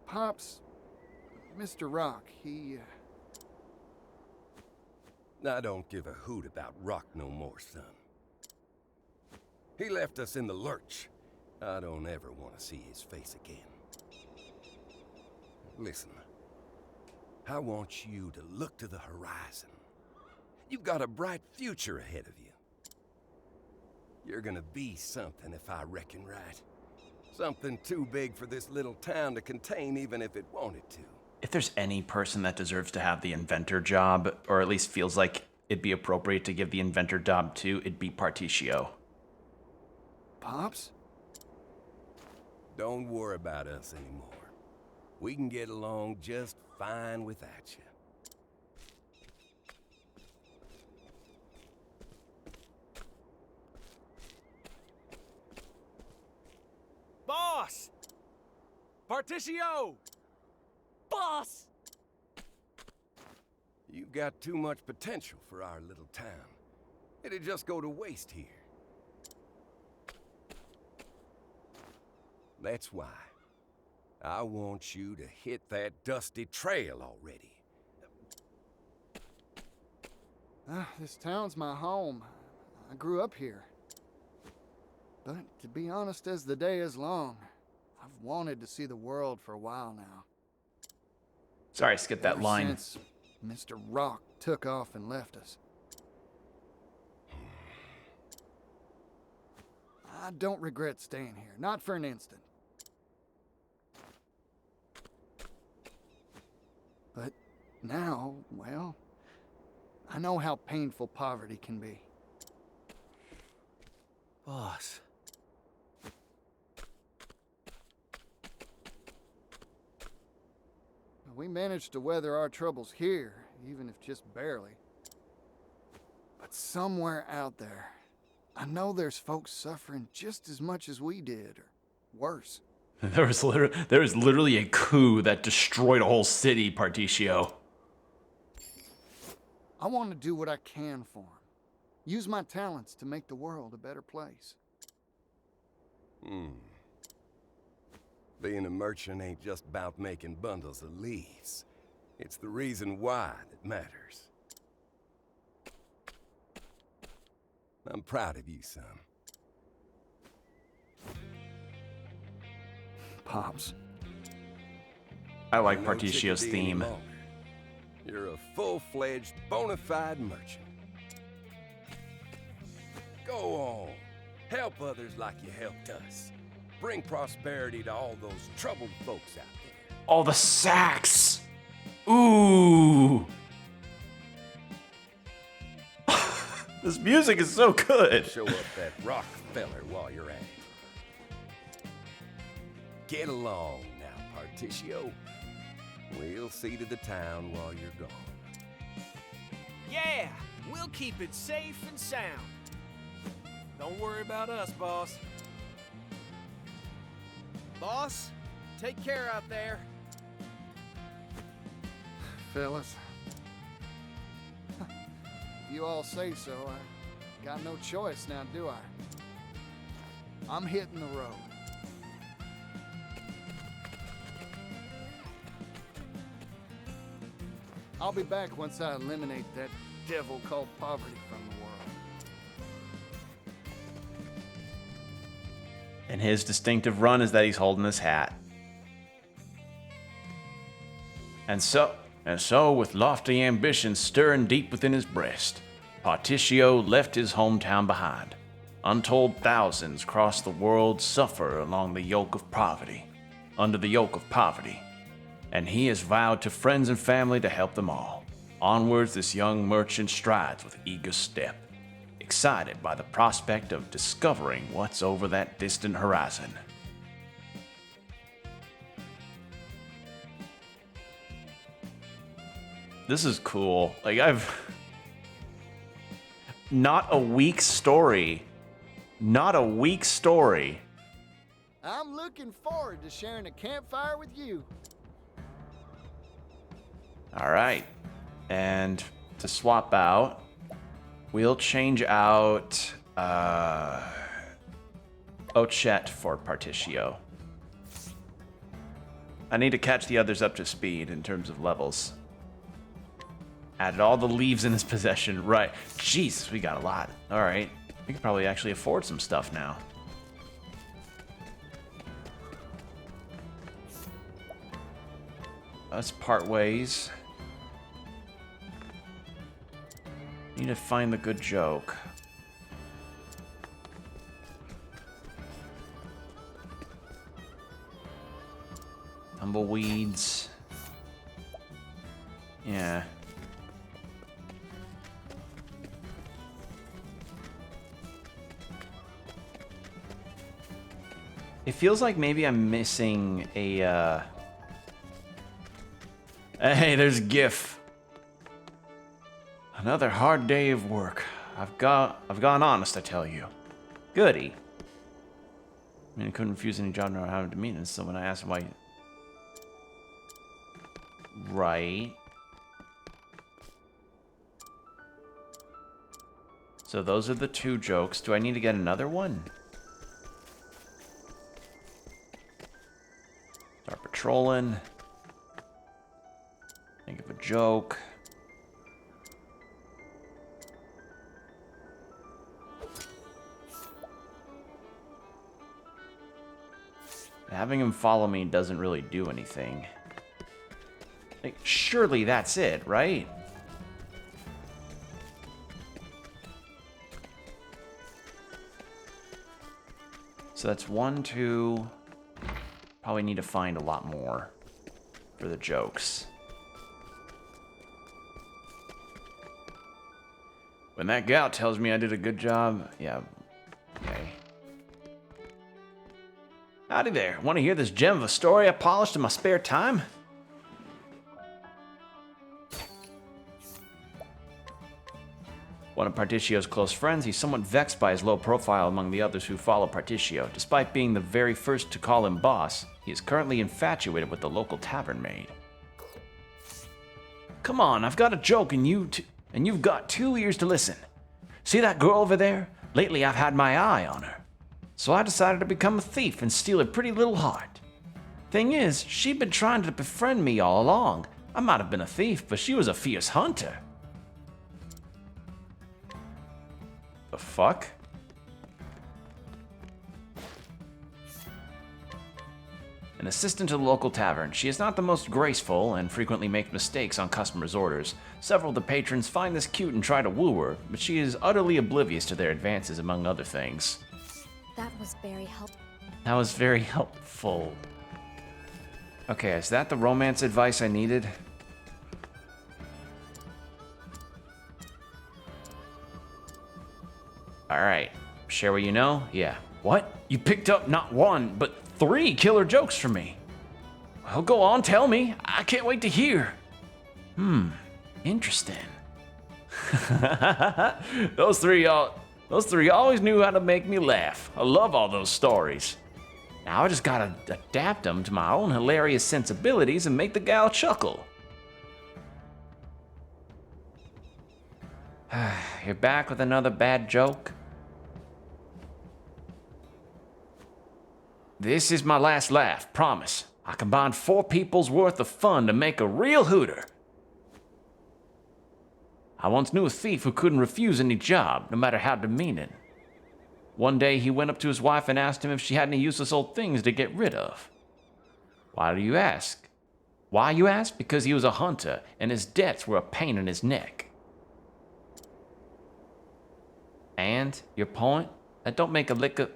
Pops, Mr. Rock, I don't give a hoot about Rock no more, son. He left us in the lurch. I don't ever want to see his face again. Listen, I want you to look to the horizon. You've got a bright future ahead of you. You're gonna be something, if I reckon right. Something too big for this little town to contain, even if it wanted to. If there's any person that deserves to have the inventor job, or at least feels like it'd be appropriate to give the inventor job to, it'd be Particio. Pops? Don't worry about us anymore. We can get along just fine without you. Boss! Particio! Boss! You've got too much potential for our little town. It'd just go to waste here. That's why I want you to hit that dusty trail already. This town's my home. I grew up here. But to be honest, as the day is long, I've wanted to see the world for a while now. Sorry, skip that Ever line. Since Mr. Rock took off and left us. I don't regret staying here, not for an instant. But now, well, I know how painful poverty can be. Boss. We managed to weather our troubles here, even if just barely. But somewhere out there, I know there's folks suffering just as much as we did, or worse. There was literally a coup that destroyed a whole city, Particio. I want to do what I can for them. Use my talents to make the world a better place. Being a merchant ain't just about making bundles of leaves. It's the reason why that matters. I'm proud of you, son. Pops. I like You're no Particio's chickadee any theme. longer. You're a full-fledged, bona fide merchant. Go on. Help others like you helped us. Bring prosperity to all those troubled folks out there. All the sacks! Ooh! This music is so good! Show up that Rockefeller while you're at it. Get along now, Particio. We'll see to the town while you're gone. Yeah, we'll keep it safe and sound. Don't worry about us, boss. Boss, take care out there. Fellas. If you all say so, I got no choice now, do I? I'm hitting the road. I'll be back once I eliminate that devil called poverty from the world. And his distinctive run is that he's holding his hat. And so, with lofty ambitions stirring deep within his breast, Particio left his hometown behind. Untold thousands across the world suffer along the yoke of poverty, under the yoke of poverty, and he has vowed to friends and family to help them all. Onwards, this young merchant strides with eager step, excited by the prospect of discovering what's over that distant horizon. This is cool. Like, not a weak story. Not a weak story. I'm looking forward to sharing a campfire with you. All right. And to swap out. We'll change out Ochette for Partitio. I need to catch the others up to speed in terms of levels. Added all the leaves in his possession. Right. Jesus, we got a lot. All right. We could probably actually afford some stuff now. Let's part ways. Need to find the good joke. Tumbleweeds. Yeah. It feels like maybe I'm missing a, Hey, there's a GIF. Another hard day of work. I've gone honest, I tell you. Goody. I mean, I couldn't refuse any job nor have a demeanor, so when I asked him why... Right. So those are the two jokes. Do I need to get another one? Start patrolling. Think of a joke. Having him follow me doesn't really do anything. Like, surely that's it, right? So that's 1, 2. Probably need to find a lot more for the jokes. When that gal tells me I did a good job, yeah, okay. Howdy there. Want to hear this gem of a story I polished in my spare time? One of Partitio's close friends, he's somewhat vexed by his low profile among the others who follow Partitio. Despite being the very first to call him boss, he is currently infatuated with the local tavern maid. Come on, I've got a joke and you've got 2 ears to listen. See that girl over there? Lately I've had my eye on her. So I decided to become a thief and steal her pretty little heart. Thing is, she'd been trying to befriend me all along. I might have been a thief, but she was a fierce hunter. The fuck? An assistant to the local tavern, she is not the most graceful and frequently makes mistakes on customers' orders. Several of the patrons find this cute and try to woo her, but she is utterly oblivious to their advances, among other things. That was very helpful. That was very helpful. Okay, is that the romance advice I needed? Alright, share what you know? Yeah. What? You picked up not 1, but 3 killer jokes from me. Well, go on, tell me. I can't wait to hear. Interesting. Those three always knew how to make me laugh. I love all those stories. Now I just gotta adapt them to my own hilarious sensibilities and make the gal chuckle. You're back with another bad joke? This is my last laugh, promise. I combined 4 people's worth of fun to make a real hooter. I once knew a thief who couldn't refuse any job, no matter how demeaning. One day he went up to his wife and asked him if she had any useless old things to get rid of. Why do you ask? Why, you ask? Because he was a hunter, and his debts were a pain in his neck. And, your point? That don't make a lick of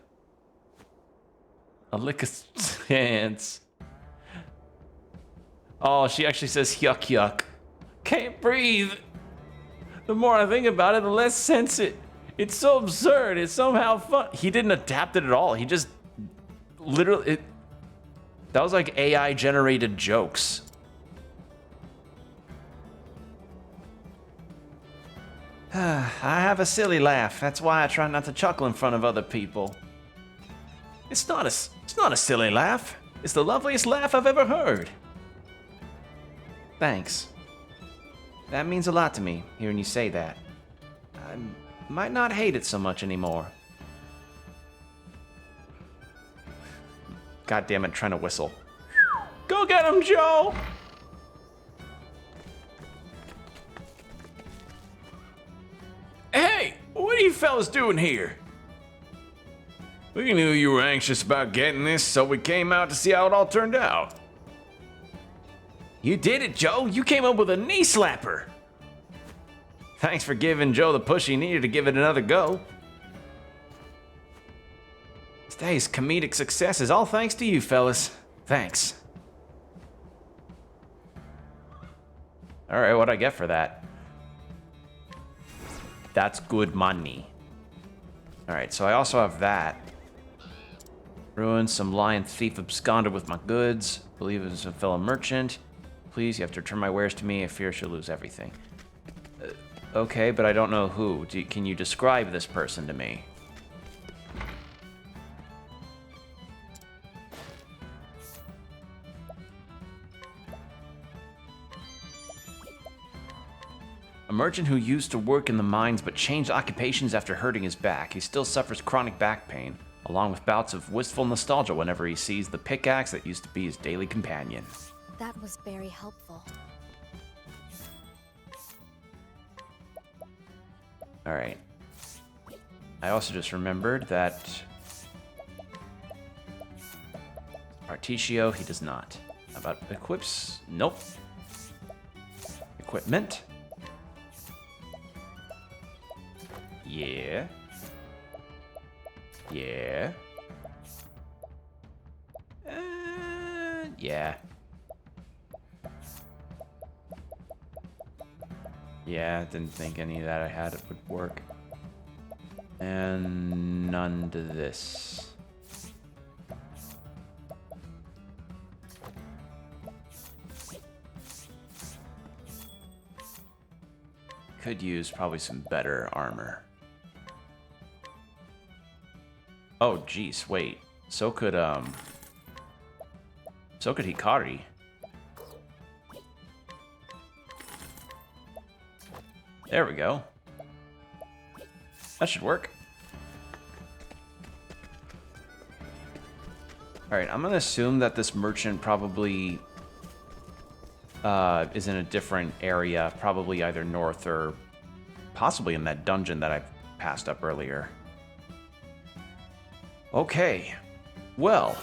sense. Oh, she actually says yuck yuck. Can't breathe. The more I think about it, the less sense it's so absurd. It's somehow fun. He didn't adapt it at all. He just literally that was like AI generated jokes. I have a silly laugh. That's why I try not to chuckle in front of other people. It's not a silly laugh. It's the loveliest laugh I've ever heard. Thanks. That means a lot to me, hearing you say that. I might not hate it so much anymore. God damn it, trying to whistle. Go get him, Joe! Hey, what are you fellas doing here? We knew you were anxious about getting this, so we came out to see how it all turned out. You did it, Joe. You came up with a knee slapper. Thanks for giving Joe the push he needed to give it another go. Today's comedic success is all thanks to you, fellas. Thanks. Alright, what'd I get for that? That's good money. Alright, so I also have that. Ruined some lion thief absconded with my goods. Believe it was a fellow merchant. Please, you have to return my wares to me. I fear she'll lose everything. Okay, but I don't know who. Can you describe this person to me? A merchant who used to work in the mines but changed occupations after hurting his back. He still suffers chronic back pain, along with bouts of wistful nostalgia whenever he sees the pickaxe that used to be his daily companion. That was very helpful. Alright. I also just remembered that Articio, he does not. How about equips? Nope. Equipment? Yeah. Yeah. Yeah. Yeah, didn't think any of that I had would work. And none to this. Could use probably some better armor. Oh, jeez, wait. So could Hikari. There we go. That should work. Alright, I'm gonna assume that this merchant probably is in a different area, probably either north or possibly in that dungeon that I passed up earlier. Okay, well,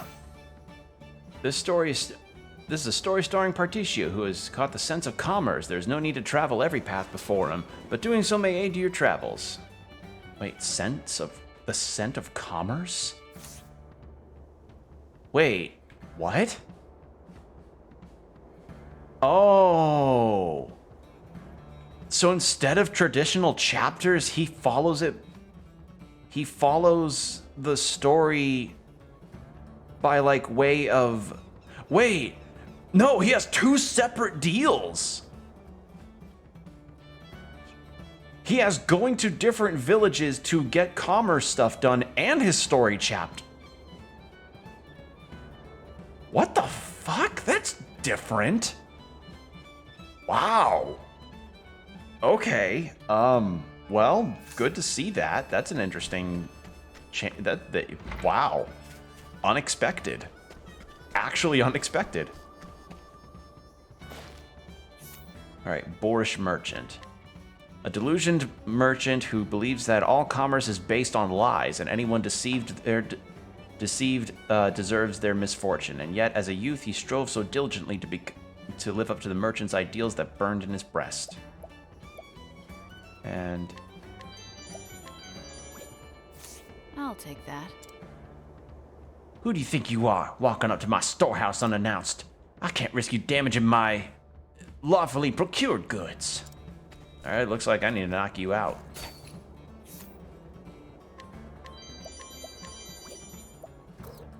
this is a story starring Particio, who has caught the sense of commerce. There's no need to travel every path before him, but doing so may aid your travels. Wait, the scent of commerce? Wait, what? Oh. So instead of traditional chapters, he follows the story by like way of... Wait, no, he has two separate deals. He has going to different villages to get commerce stuff done and his story chapter. What the fuck? That's different. Wow. Okay. Well, good to see that. That's an interesting wow. Unexpected. Actually unexpected. Alright, boorish merchant. A delusioned merchant who believes that all commerce is based on lies and anyone deceived deserves their misfortune. And yet, as a youth, he strove so diligently to live up to the merchant's ideals that burned in his breast. And... I'll take that. Who do you think you are, walking up to my storehouse unannounced? I can't risk you damaging my lawfully procured goods. Alright, looks like I need to knock you out.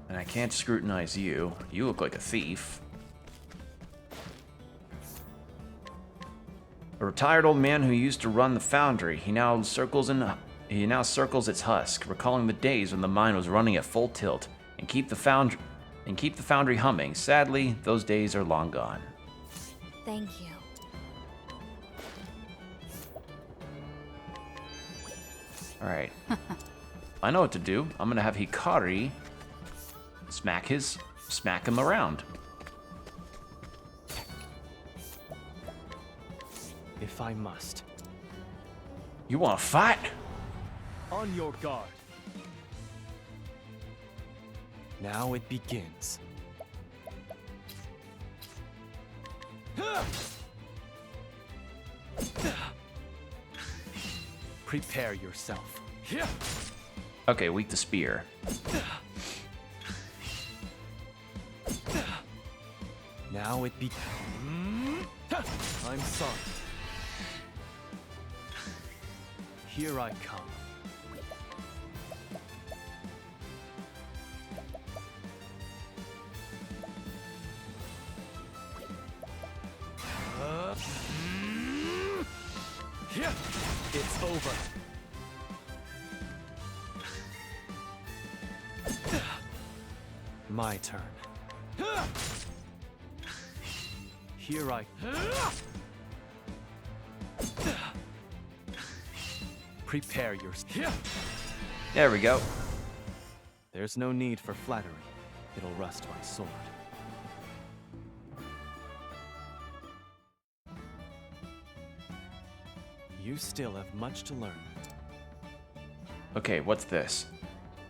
And I can't scrutinize you. You look like a thief. A retired old man who used to run the foundry. He now circles its husk, recalling the days when the mine was running at full tilt, and keep the foundry humming. Sadly, those days are long gone. Thank you. Alright. I know what to do. I'm gonna have Hikari smack him around. If I must. You wanna fight? On your guard. Now it begins. Prepare yourself. Okay, weak to spear. Now it begins. I'm sorry. Here I come. It's over. My turn. Here I... Prepare yourself. There we go. There's no need for flattery. It'll rust my sword. You still have much to learn. Okay, what's this?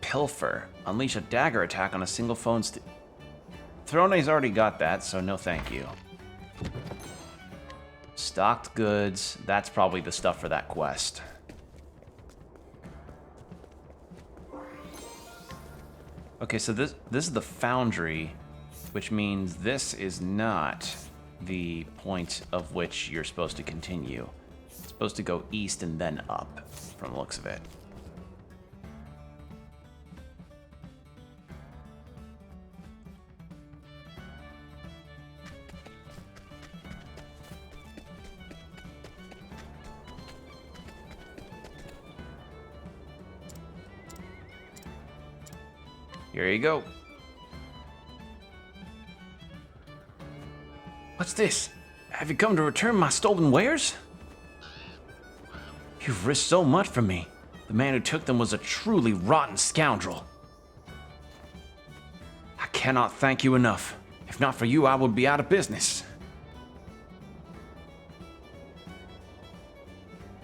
Pilfer. Unleash a dagger attack on a single phone Throne's already got that, so no thank you. Stocked goods. That's probably the stuff for that quest. Okay, so this is the foundry, which means this is not the point of which you're supposed to continue. It's supposed to go east and then up, from the looks of it. Here you go. What's this? Have you come to return my stolen wares? You've risked so much from me. The man who took them was a truly rotten scoundrel. I cannot thank you enough. If not for you, I would be out of business.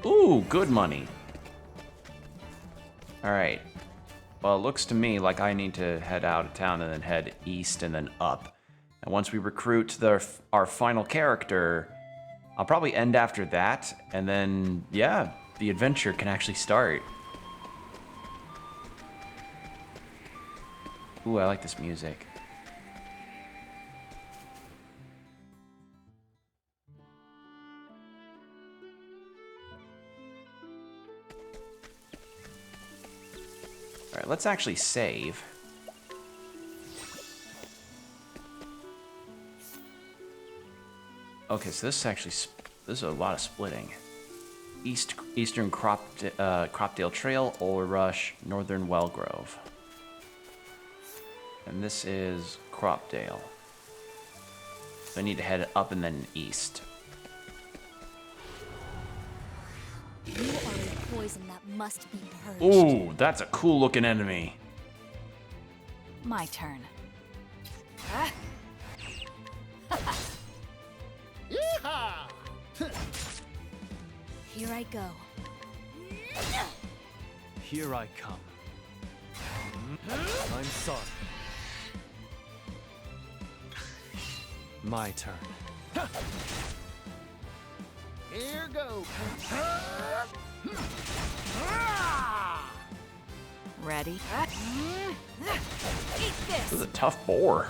Ooh, good money. Alright. Well, it looks to me like I need to head out of town and then head east and then up. And once we recruit our final character, I'll probably end after that, and then, yeah, the adventure can actually start. Ooh, I like this music. Alright, let's actually save. Okay, so this is a lot of splitting. Eastern Cropdale Trail, Ore Rush, Northern Wellgrove. And this is Cropdale. So I need to head up and then east. You are a poison that must be purged. Ooh, that's a cool looking enemy. My turn. Yeehaw! Here I go. Here I come. I'm sorry. My turn. Here goes. Ready? Eat This is this. a tough boar.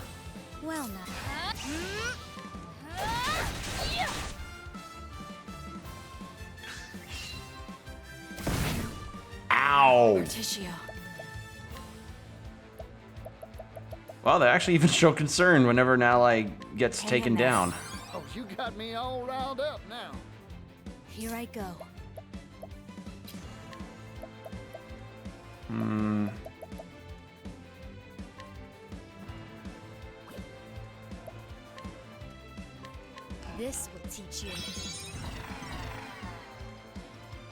Well now. Ow! Berticio. Well, they actually even show concern whenever an ally gets Hang taken in there. down. Oh, you got me all riled up now. Here I go. This will teach you.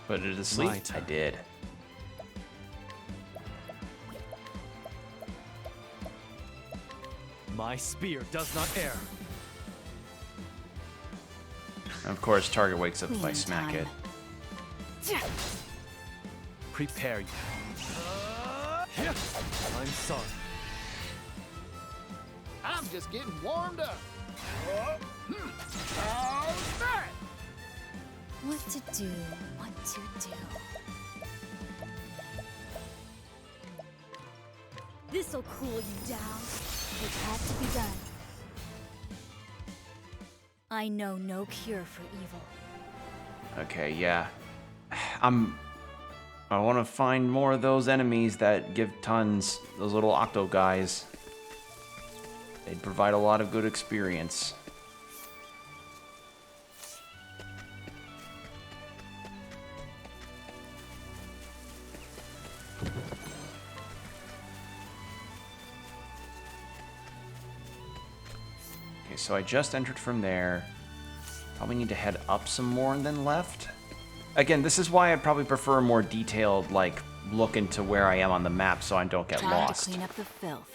Put it to sleep. My turn. I did. My spear does not err. And of course, target wakes up if I smack it. Prepare you. I'm sorry. I'm just getting warmed up. How's that? What to do, what to do. This'll cool you down. It had to be done. I know no cure for evil. Okay, yeah. I want to find more of those enemies that give tons, those little octo guys. They'd provide a lot of good experience. Okay, so I just entered from there. Probably need to head up some more and then left. Again, this is why I'd probably prefer a more detailed, like, look into where I am on the map so I don't get Time lost. to clean up the filth.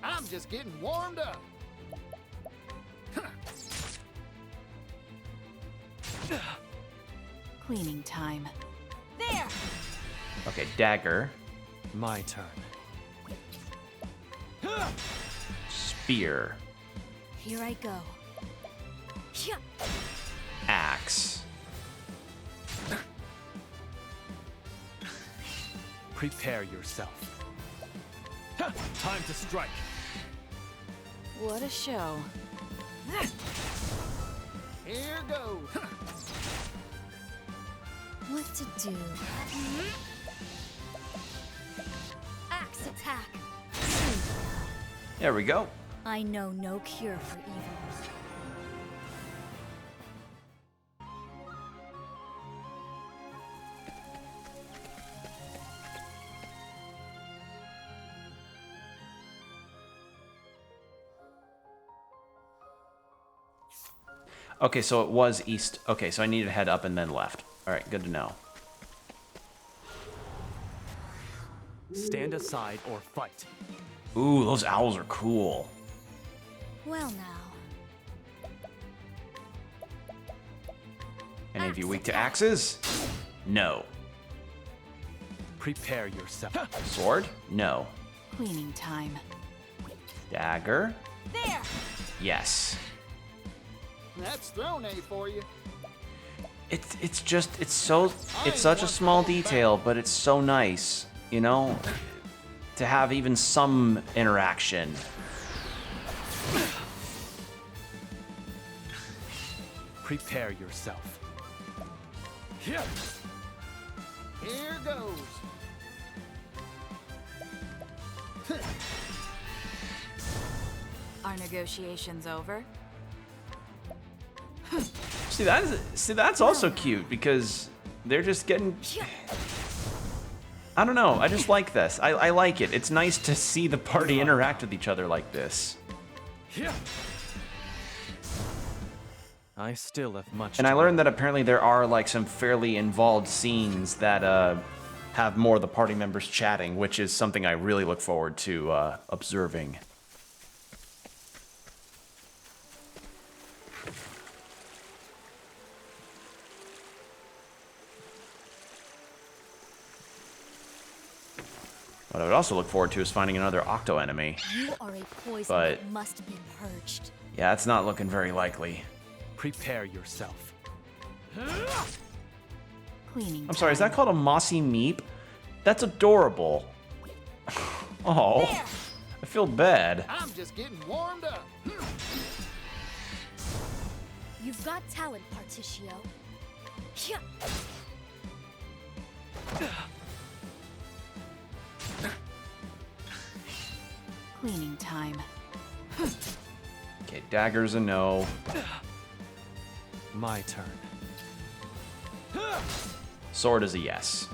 I'm just getting warmed up. Cleaning time. There! Okay, dagger. My turn. Spear. Here I go. Axe. Prepare yourself. Time to strike. What a show. Here goes. What to do? Axe attack. There we go. I know no cure for evil. Okay, so it was east. Okay, so I need to head up and then left. All right, good to know. Stand aside or fight. Ooh, those owls are cool. Well now. Any of you weak to axes? No. Prepare yourself. Sword? No. Cleaning time. Dagger? There! Yes. That's throne A for you. It's such a small detail, but it's so nice, you know, to have even some interaction. Prepare yourself. Here goes. Are negotiations over? See that's also cute because they're just getting. I don't know. I just like this. I like it. It's nice to see the party interact with each other like this. I still have much. And I learned that apparently there are like some fairly involved scenes that have more of the party members chatting, which is something I really look forward to observing. What I would also look forward to is finding another Octo enemy. You are a poison But that must be purged. yeah, it's not looking very likely. Prepare yourself. Cleaning I'm sorry, is that called a mossy meep? That's adorable. Oh, I feel bad. I'm just getting warmed up. You've got talent, Particio. Cleaning time. Okay, dagger's a no. My turn. Sword is a yes.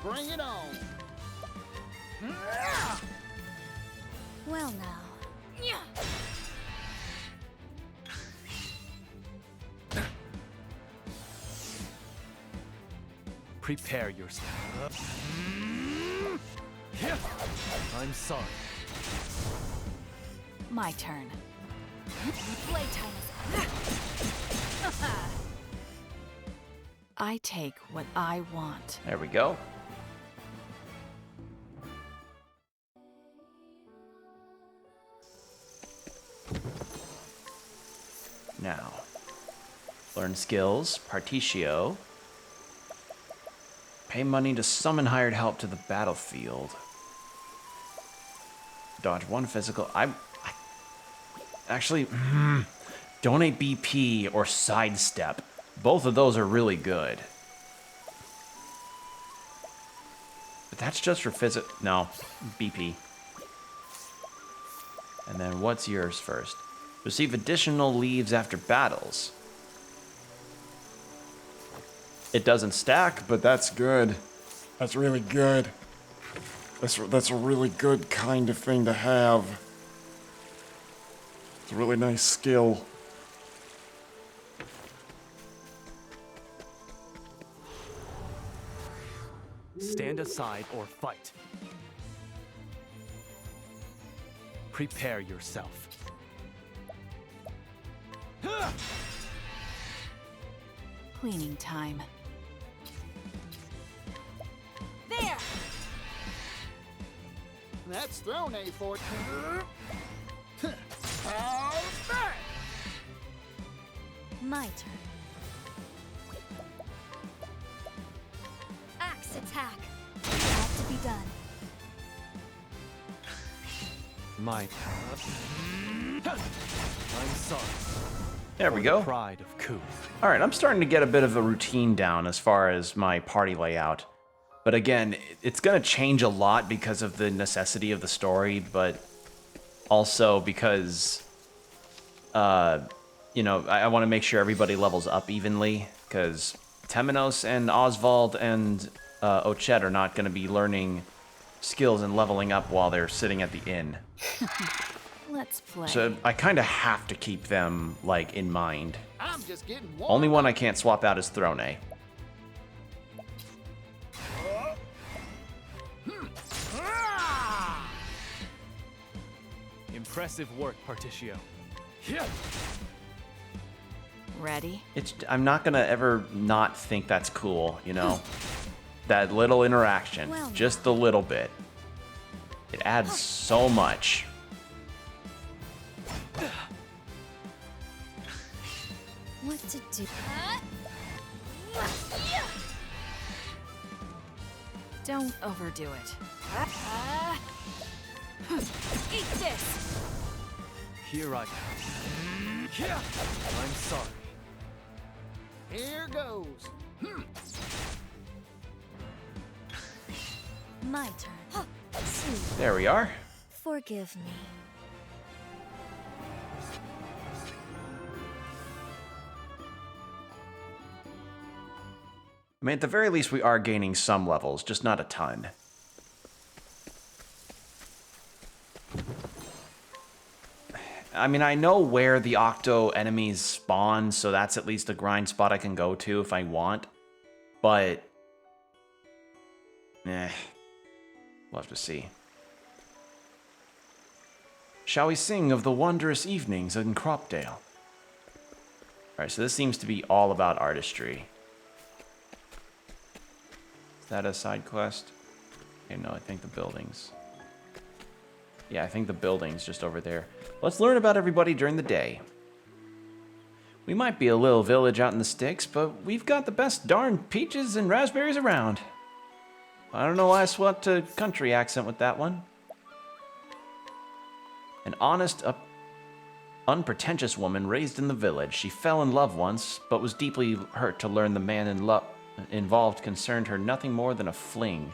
Bring it on. Well now. Prepare yourself. I'm sorry. My turn. Playtime is I take what I want. There we go. Now, learn skills, Partitio. Pay money to summon hired help to the battlefield. Dodge one physical. Actually, donate BP or sidestep. Both of those are really good. But that's just for no, BP. And then what's yours first? Receive additional leaves after battles. It doesn't stack, but that's good. That's really good. That's a really good kind of thing to have. It's a really nice skill. Stand aside or fight. Prepare yourself. Cleaning time. There! That's thrown A for How's that? My turn. Axe attack. Has to be done. My I'm sorry. There we go. Pride of Coup. All right, I'm starting to get a bit of a routine down as far as my party layout. But again, it's going to change a lot because of the necessity of the story, but also because, you know, I want to make sure everybody levels up evenly, because Temenos and Oswald and Ochet are not going to be learning skills and leveling up while they're sitting at the inn. Let's play. So I kind of have to keep them, like, in mind. I'm just getting Only one I can't swap out is Throne. Impressive work, Partitio. Ready? I'm not gonna ever not think that's cool, you know? That little interaction, Well, just a little bit. It adds so much. What to do? Don't overdo it. Eat this! Here I am. I'm sorry. Here goes. My turn. Sleep. There we are. Forgive me. I mean, at the very least, we are gaining some levels, just not a ton. I mean, I know where the Octo enemies spawn, so that's at least a grind spot I can go to if I want. But, we'll have to see. Shall we sing of the wondrous evenings in Cropdale? Alright, so this seems to be all about artistry. Is that a side quest? Okay, no, I think the buildings. Yeah, I think the building's just over there. Let's learn about everybody during the day. We might be a little village out in the sticks, but we've got the best darn peaches and raspberries around. I don't know why I swapped a country accent with that one. An honest, unpretentious woman raised in the village. She fell in love once, but was deeply hurt to learn the man involved concerned her nothing more than a fling.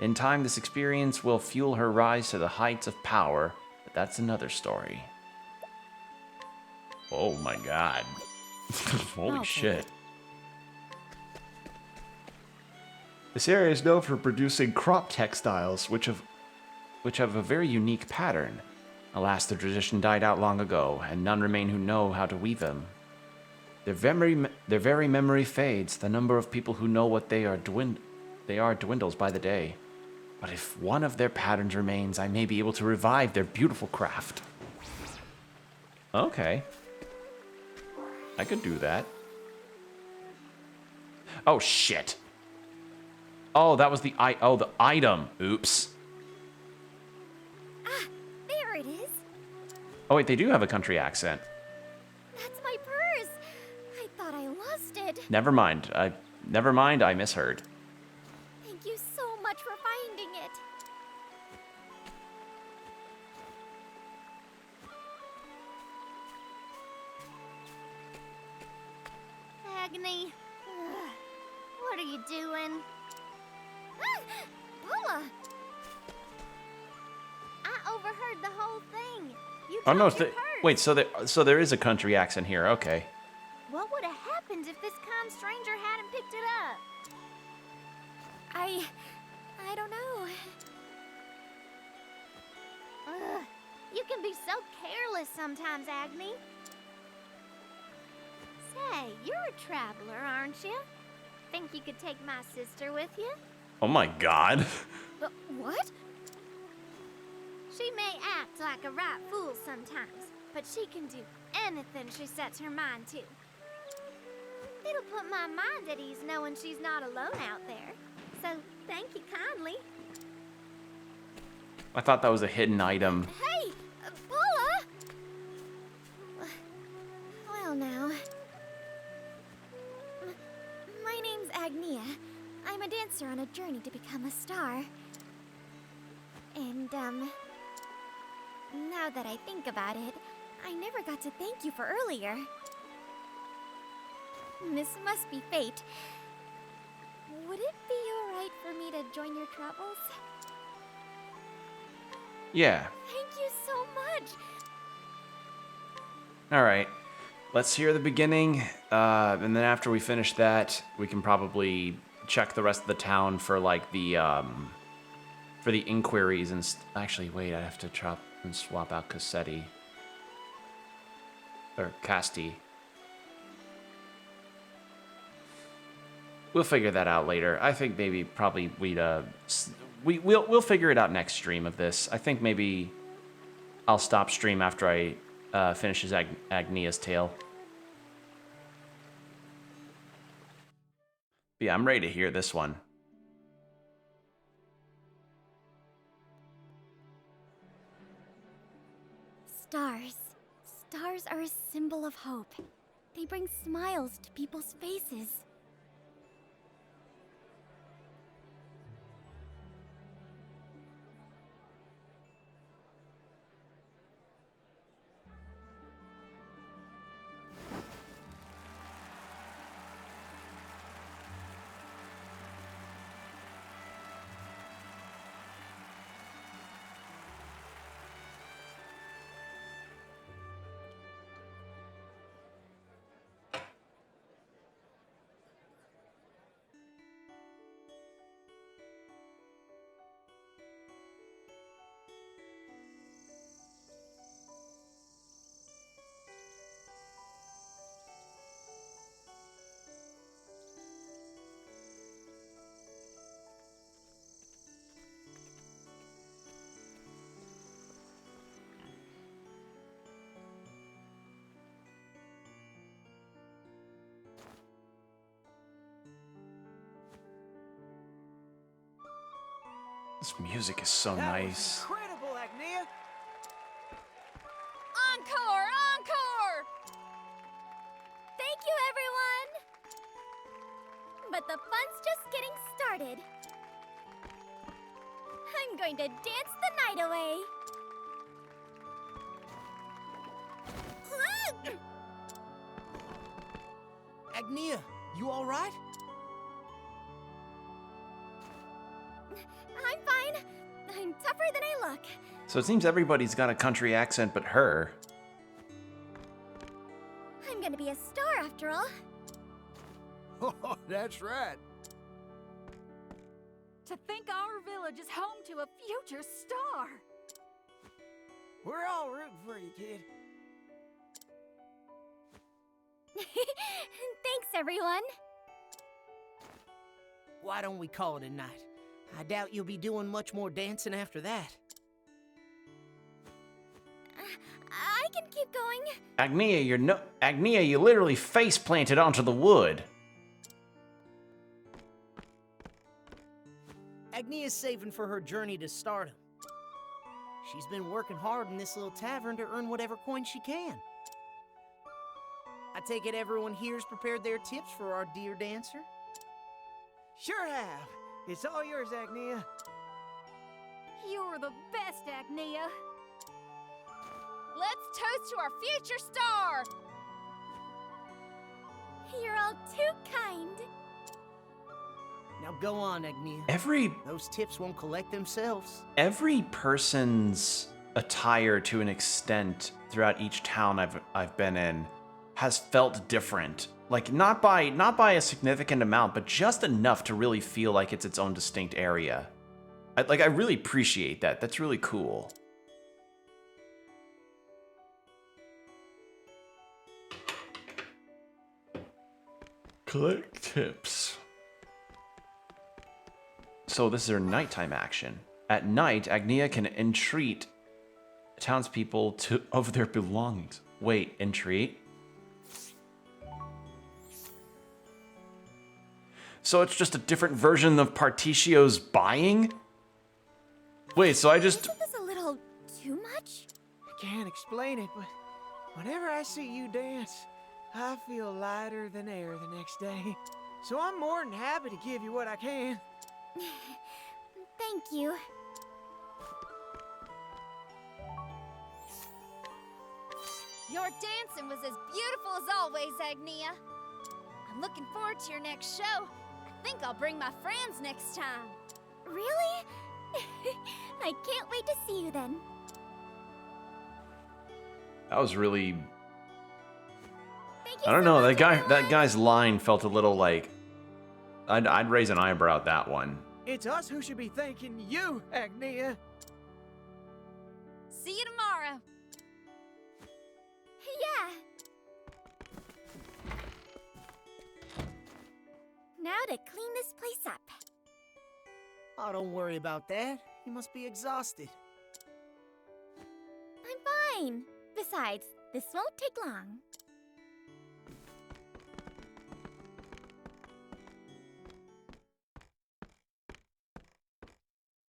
In time, this experience will fuel her rise to the heights of power, but that's another story. Oh my god. Holy shit. This area is known for producing crop textiles, which have a very unique pattern. Alas, the tradition died out long ago, and none remain who know how to weave them. Their very memory fades. The number of people who know what they are they are dwindles by the day. But if one of their patterns remains, I may be able to revive their beautiful craft. Okay. I could do that. Oh, shit. Oh, that was the the item. Oops. Ah, there it is. Oh, wait, they do have a country accent. That's my purse. I thought I lost it. Never mind. I misheard. Thank you so much for finding it. Agni, what are you doing? Paula! I overheard the whole thing. You Oh no! dropped your purse. Wait, so there is a country accent here. Okay. What would have happened if this kind stranger hadn't picked it up? I don't know. Ugh, you can be so careless sometimes, Agni. Say, you're a traveler, aren't you? Think you could take my sister with you? Oh my God. What? She may act like a right fool sometimes, but she can do anything she sets her mind to. It'll put my mind at ease knowing she's not alone out there. So, thank you kindly. I thought that was a hidden item. Hey, Paula! Well now. My name's Agnia. I'm a dancer on a journey to become a star. And, now that I think about it, I never got to thank you for earlier. This must be fate. Would it be alright for me to join your travels? Yeah. Thank you so much! All right. Let's hear the beginning, and then after we finish that, we can probably check the rest of the town for like the for the inquiries and actually wait, I have to chop and swap out Cassetti or Casti. We'll figure that out later. I think maybe probably we'll figure it out next stream of this. I think maybe I'll stop stream after I finishes Agnia's tale. But yeah, I'm ready to hear this one. Stars. Stars are a symbol of hope. They bring smiles to people's faces. This music is so nice. Incredible, Agnia! Encore! Encore! Thank you, everyone! But the fun's just getting started. I'm going to dance the night away. Agnia, you all right? I'm fine. I'm tougher than I look. So it seems everybody's got a country accent but her. I'm gonna be a star after all. Oh, that's right. To think our village is home to a future star. We're all rooting for you, kid. Thanks, everyone. why don't we call it a night? I doubt you'll be doing much more dancing after that. I can keep going. Agnea, you literally face planted onto the wood. Agnia's saving for her journey to stardom. She's been working hard in this little tavern to earn whatever coin she can. I take it everyone here's prepared their tips for our dear dancer? Sure have. It's all yours, Agnia. You're the best, Agnea. Let's toast to our future star! You're all too kind. Now go on, Agnea. Those tips won't collect themselves. Every person's attire, to an extent, throughout each town I've been in, has felt different. Like not by a significant amount, but just enough to really feel like it's its own distinct area. I really appreciate that. That's really cool. Collect tips. So this is our nighttime action. At night, Agnea can entreat townspeople of their belongings. Wait, entreat? So it's just a different version of Partitio's buying? Wait, so I just... Isn't this a little too much? I can't explain it, but whenever I see you dance, I feel lighter than air the next day. So I'm more than happy to give you what I can. Thank you. Your dancing was as beautiful as always, Agnea. I'm looking forward to your next show. I think I'll bring my friends next time. Really? I can't wait to see you then. That was really... Thank you I don't so know, much, that guy's line felt a little like... I'd raise an eyebrow at that one. It's us who should be thanking you, Agnea. See you tomorrow. Yeah. Now to clean this place up. Oh, don't worry about that. You must be exhausted. I'm fine. Besides, this won't take long.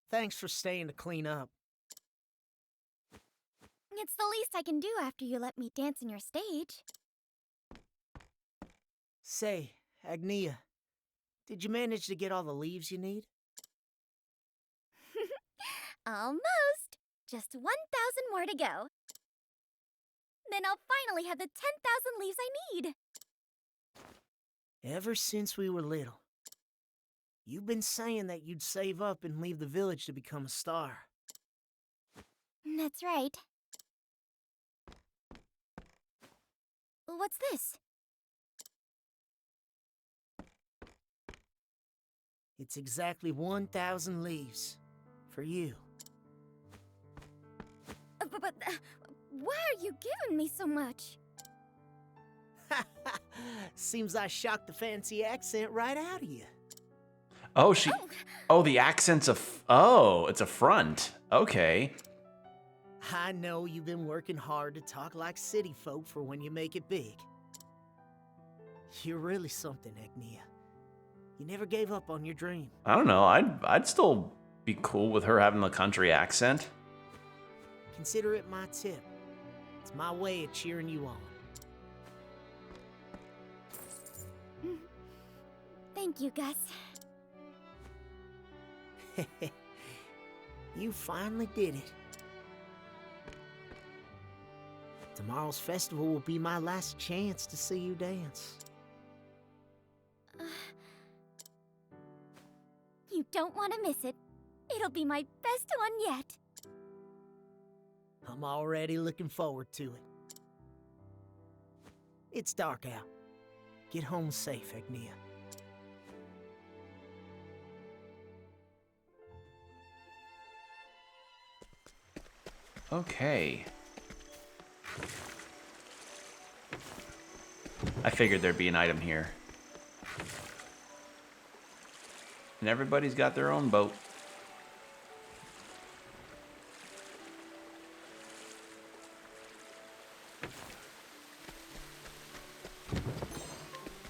Thanks for staying to clean up. It's the least I can do after you let me dance in your stage. Say, Agnea, did you manage to get all the leaves you need? Almost. Just 1,000 more to go. Then I'll finally have the 10,000 leaves I need. Ever since we were little, you've been saying that you'd save up and leave the village to become a star. That's right. What's this? It's exactly 1,000 leaves. For you. But why are you giving me so much? Seems I shocked the fancy accent right out of you. Oh, Oh, the accent's it's a front. Okay. I know you've been working hard to talk like city folk for when you make it big. You're really something, Agnea. You never gave up on your dream. I don't know. I'd still be cool with her having the country accent. Consider it my tip. It's my way of cheering you on. Thank you, Gus. You finally did it. Tomorrow's festival will be my last chance to see you dance. You don't want to miss it. It'll be my best one yet. I'm already looking forward to it. It's dark out. Get home safe, Agnea. Okay. I figured there'd be an item here. And everybody's got their own boat.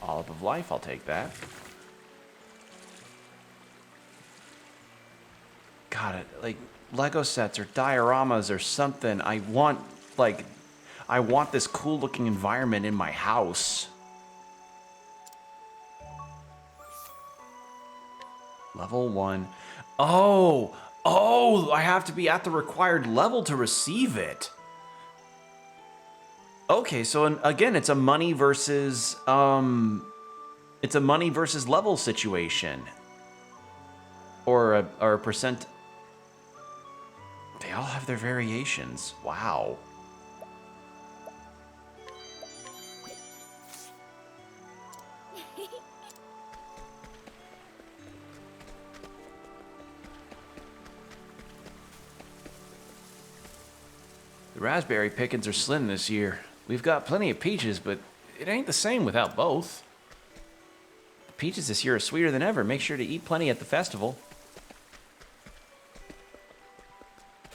Olive of Life, I'll take that. God, like Lego sets or dioramas or something. I want this cool looking environment in my house. Level 1. Oh, I have to be at the required level to receive it. Okay, so again, it's a money versus level situation. Or a percent. They all have their variations. Wow. The raspberry pickings are slim this year. We've got plenty of peaches, but it ain't the same without both. The peaches this year are sweeter than ever. Make sure to eat plenty at the festival.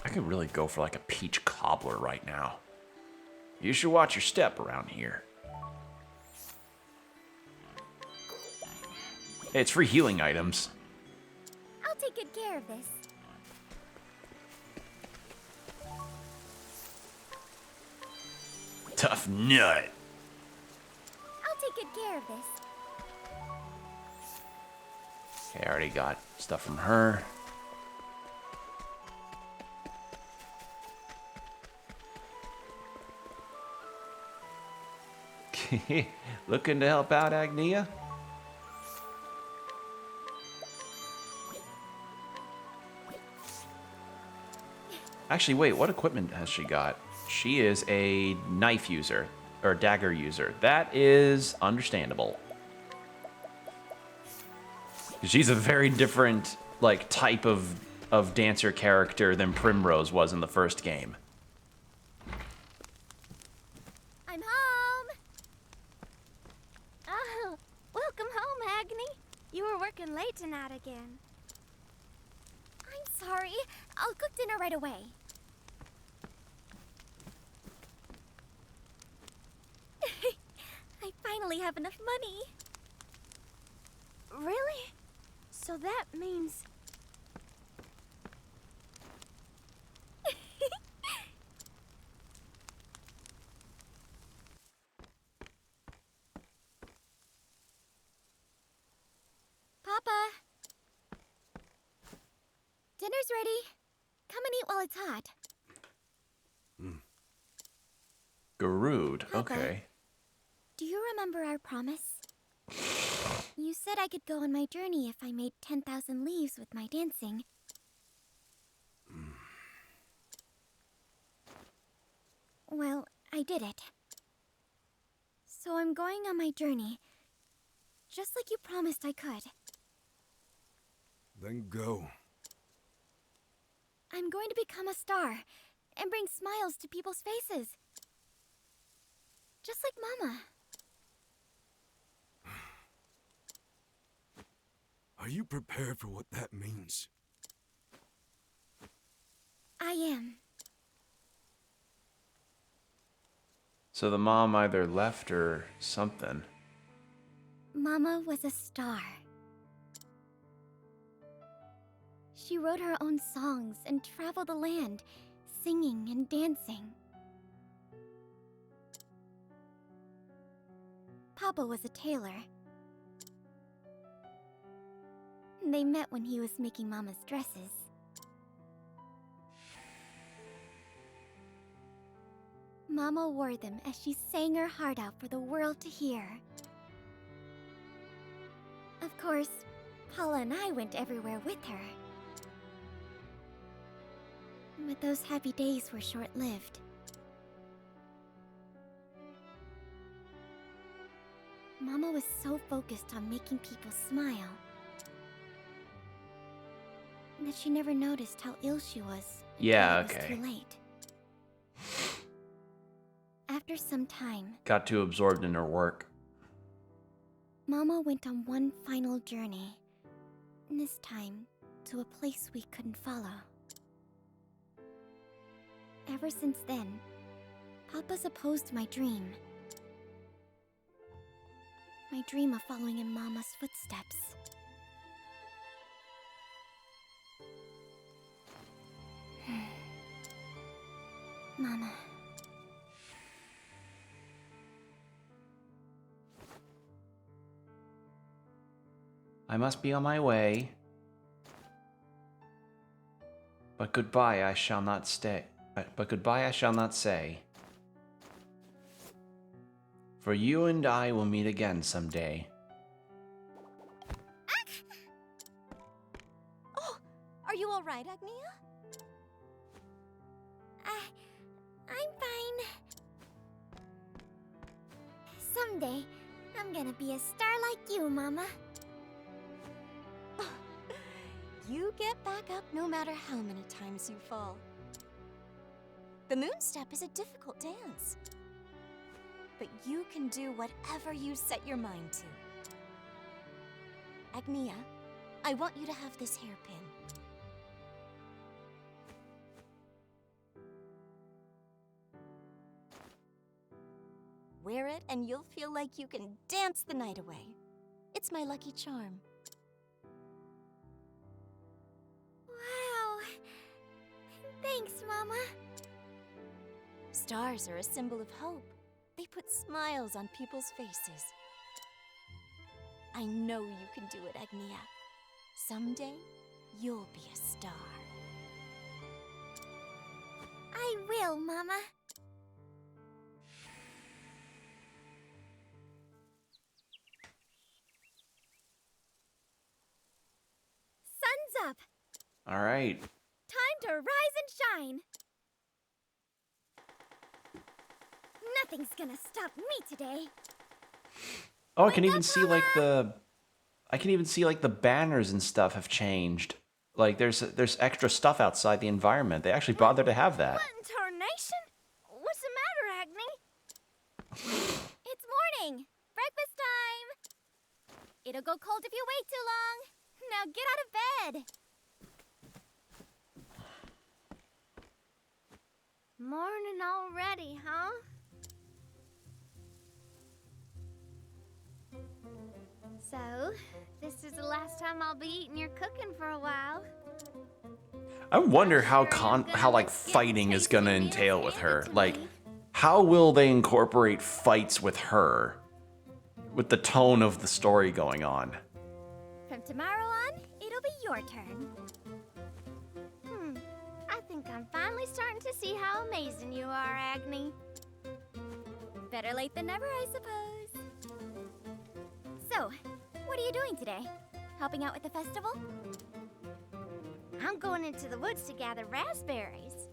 I could really go for like a peach cobbler right now. You should watch your step around here. Hey, it's free healing items. I'll take good care of this. Tough nut. I'll take good care of this. Okay, I already got stuff from her. Looking to help out, Agnia? Actually, wait, what equipment has she got? She is a knife user, or dagger user. That is understandable. She's a very different, like, type of dancer character than Primrose was in the first game. I'm home! Oh, welcome home, Agni. You were working late tonight again. I'm sorry. I'll cook dinner right away. I finally have enough money. Really? So that means... Papa! Dinner's ready. Come and eat while it's hot. Garud, Papa, okay. do you remember our promise? You said I could go on my journey if I made 10,000 leaves with my dancing. Well, I did it. So I'm going on my journey, just like you promised I could. Then go. I'm going to become a star and bring smiles to people's faces. Just like Mama. Are you prepared for what that means? I am. So the mom either left or something. Mama was a star. She wrote her own songs and traveled the land, singing and dancing. Papa was a tailor. They met when he was making Mama's dresses. Mama wore them as she sang her heart out for the world to hear. Of course, Paula and I went everywhere with her. But those happy days were short-lived. Mama was so focused on making people smile that she never noticed how ill she was. Yeah, until okay. It was too late. After some time, Got too absorbed in her work. Mama went on one final journey, And this time, to a place we couldn't follow. Ever since then, Papa's opposed my dream. My dream of following in Mama's footsteps. Mama. I must be on my way. But goodbye I shall not stay. But goodbye I shall not say. For you and I will meet again someday. Oh, are you all right, Agnia? I'm fine. Someday, I'm gonna be a star like you, Mama. You get back up no matter how many times you fall. The moon step is a difficult dance. But you can do whatever you set your mind to. Agnia, I want you to have this hairpin. Wear it and you'll feel like you can dance the night away. It's my lucky charm. Wow. Thanks, Mama. Stars are a symbol of hope. They put smiles on people's faces. I know you can do it, Agnia. Someday, you'll be a star. I will, Mama. Sun's up. All right. Time to rise and shine. Nothing's gonna stop me today. Oh, I can even see like the banners and stuff have changed. Like there's extra stuff outside the environment. They actually bothered to have that. What in tarnation? What's the matter, Agni? It's morning. Breakfast time. It'll go cold if you wait too long. Now get out of bed. Morning already, huh? So, this is the last time I'll be eating your cooking for a while. I wonder how like fighting is gonna entail with her. Like, how will they incorporate fights with her? With the tone of the story going on. From tomorrow on, it'll be your turn. I think I'm finally starting to see how amazing you are, Agni. Better late than never, I suppose. So, what are you doing today? Helping out with the festival? I'm going into the woods to gather raspberries.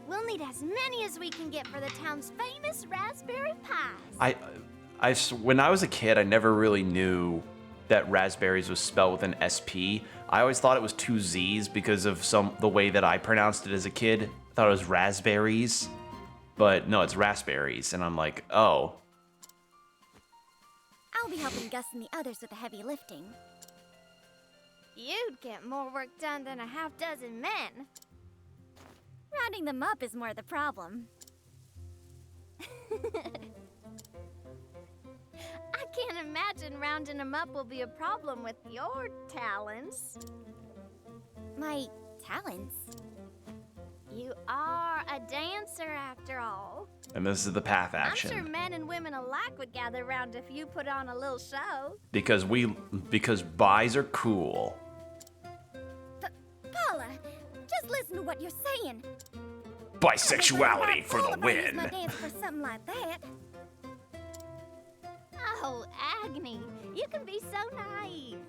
We'll need as many as we can get for the town's famous raspberry pies. When I was a kid, I never really knew that raspberries was spelled with an SP. I always thought it was two Z's because of the way that I pronounced it as a kid. I thought it was raspberries, but no, it's raspberries, and I'm like, oh. I'll be helping Gus and the others with the heavy lifting. You'd get more work done than a half dozen men. Rounding them up is more the problem. I can't imagine rounding them up will be a problem with your talents. My talents? You are a dancer after all. And this is the path action. I'm sure men and women alike would gather around if you put on a little show. Because buys are cool. Paula, just listen to what you're saying. Bisexuality for the win. My dance for something like that. Oh, Agni, you can be so naive.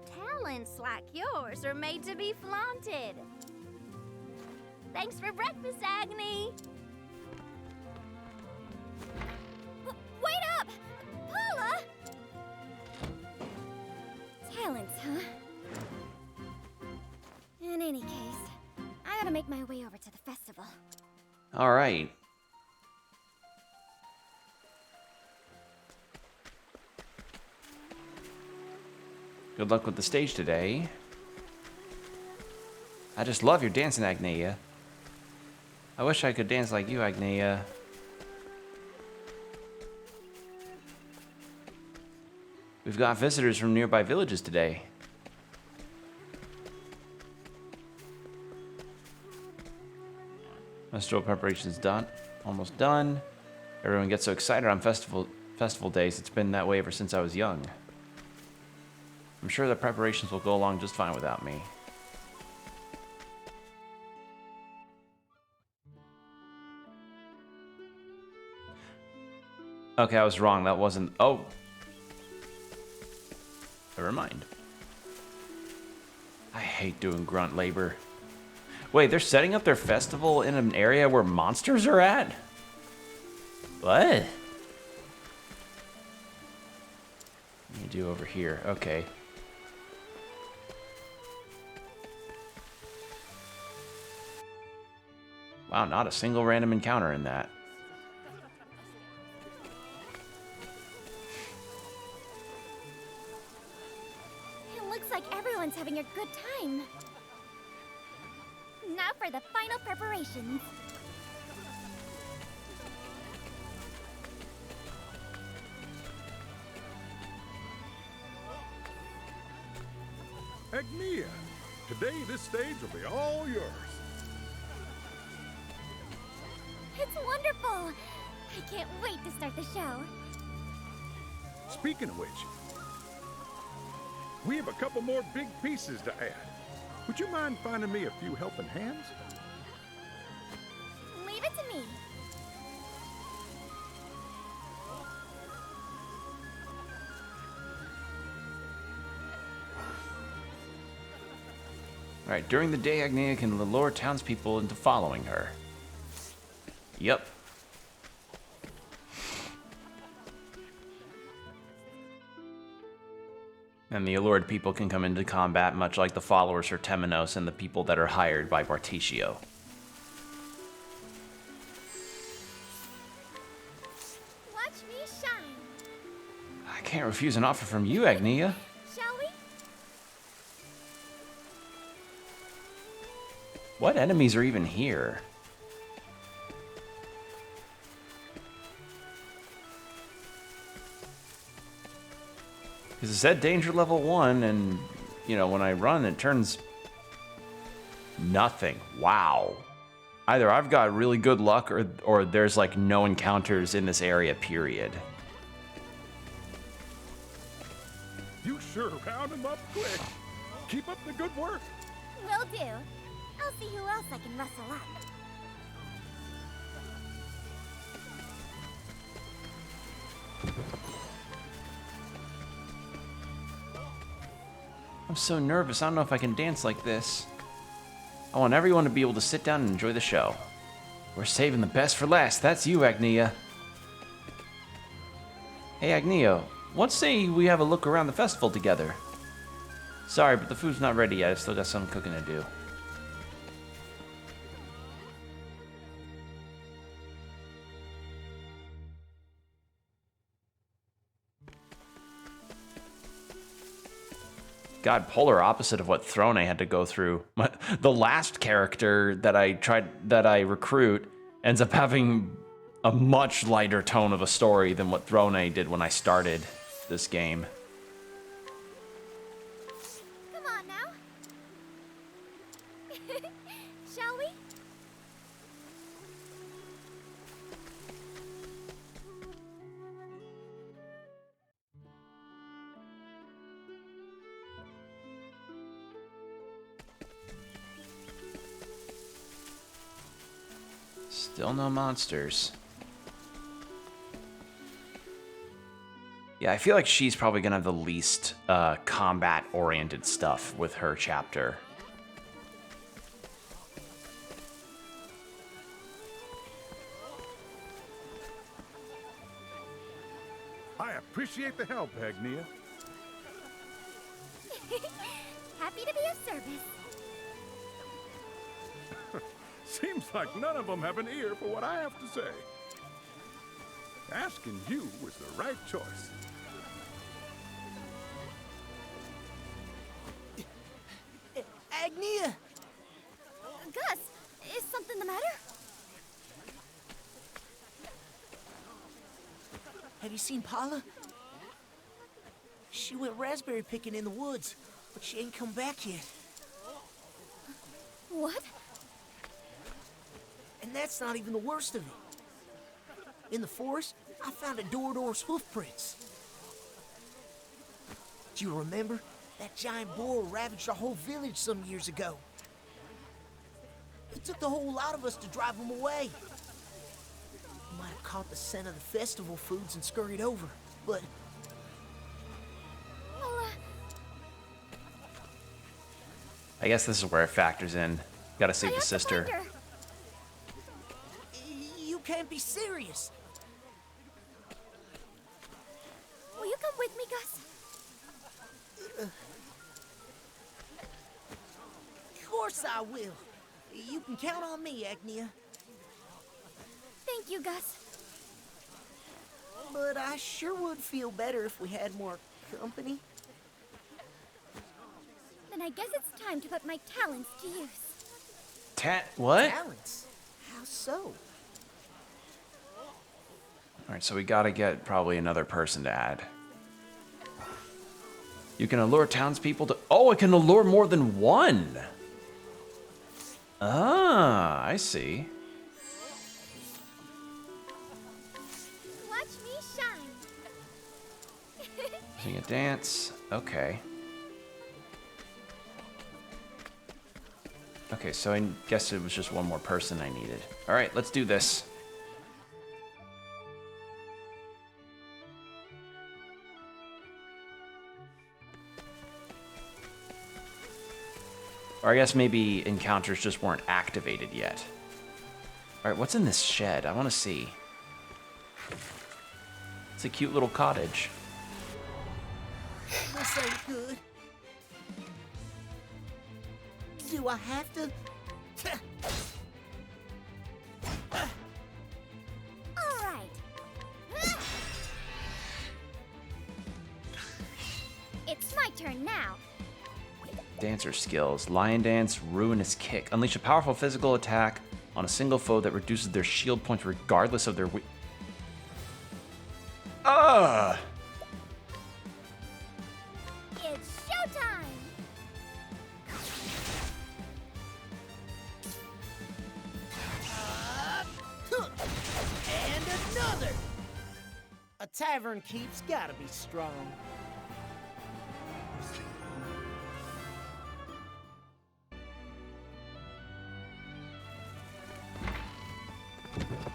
Talents like yours are made to be flaunted. Thanks for breakfast, Agni. Wait up! Paula! Talents, huh? In any case, I gotta make my way over to the festival. All right. Good luck with the stage today. I just love your dancing, Agnia. I wish I could dance like you, Agnia. We've got visitors from nearby villages today. Festival preparations done. Almost done. Everyone gets so excited on festival days. It's been that way ever since I was young. I'm sure the preparations will go along just fine without me. Okay, I was wrong. That wasn't... Oh. Never mind. I hate doing grunt labor. Wait, they're setting up their festival in an area where monsters are at? What? What do you do over here? Okay. Wow, not a single random encounter in that. It looks like everyone's having a good time. Now for the final preparations. Agnia, today this stage will be all yours. It's wonderful! I can't wait to start the show. Speaking of which, we have a couple more big pieces to add. Would you mind finding me a few helping hands? Leave it to me. Alright, during the day, Agnia can lure townspeople into following her. Yep. And the allured people can come into combat, much like the followers for Temenos and the people that are hired by Barticio. Watch me shine. I can't refuse an offer from you, Agnia. Shall we? What enemies are even here? Because it said danger level 1, and, you know, when I run, it turns nothing. Wow. Either I've got really good luck, or there's, like, no encounters in this area, period. You sure round them up quick. Keep up the good work. Will do. I'll see who else I can rustle up. I'm so nervous, I don't know if I can dance like this. I want everyone to be able to sit down and enjoy the show. We're saving the best for last, that's you, Agnia. Hey, Agnia, let's say we have a look around the festival together. Sorry, but the food's not ready yet, I've still got some cooking to do. God, polar opposite of what Throne had to go through. The last character that I recruit ends up having a much lighter tone of a story than what Throne did when I started this game. Come on now. Shall we? Still no monsters. Yeah, I feel like she's probably gonna have the least combat-oriented stuff with her chapter. I appreciate the help, Agnia. Happy to be of service. Seems like none of them have an ear for what I have to say. Asking you was the right choice. Agnia! Gus, is something the matter? Have you seen Paula? She went raspberry picking in the woods, but she ain't come back yet. What? And that's not even the worst of it. In the forest, I found a Dorador's hoof prints. Do you remember? That giant boar ravaged our whole village some years ago. It took the whole lot of us to drive him away. He might have caught the scent of the festival foods and scurried over, but... Well, I guess this is where it factors in. Gotta save the sister. You can't be serious. Will you come with me, Gus? Of course I will. You can count on me, Agnia. Thank you, Gus. But I sure would feel better if we had more company. Then I guess it's time to put my talents to use. What? Talents? How so? Alright, so we gotta get probably another person to add. You can allure townspeople to... Oh, I can allure more than one! Ah, I see. Watch me shine. Sing a dance. Okay. Okay, so I guess it was just one more person I needed. Alright, let's do this. Or I guess maybe encounters just weren't activated yet. Alright, what's in this shed? I want to see. It's a cute little cottage. This ain't good. Do I have to? All right. It's my turn now. Dancer skills. Lion Dance, Ruinous Kick. Unleash a powerful physical attack on a single foe that reduces their shield points regardless of their It's showtime! And another! A tavern keep's gotta be strong.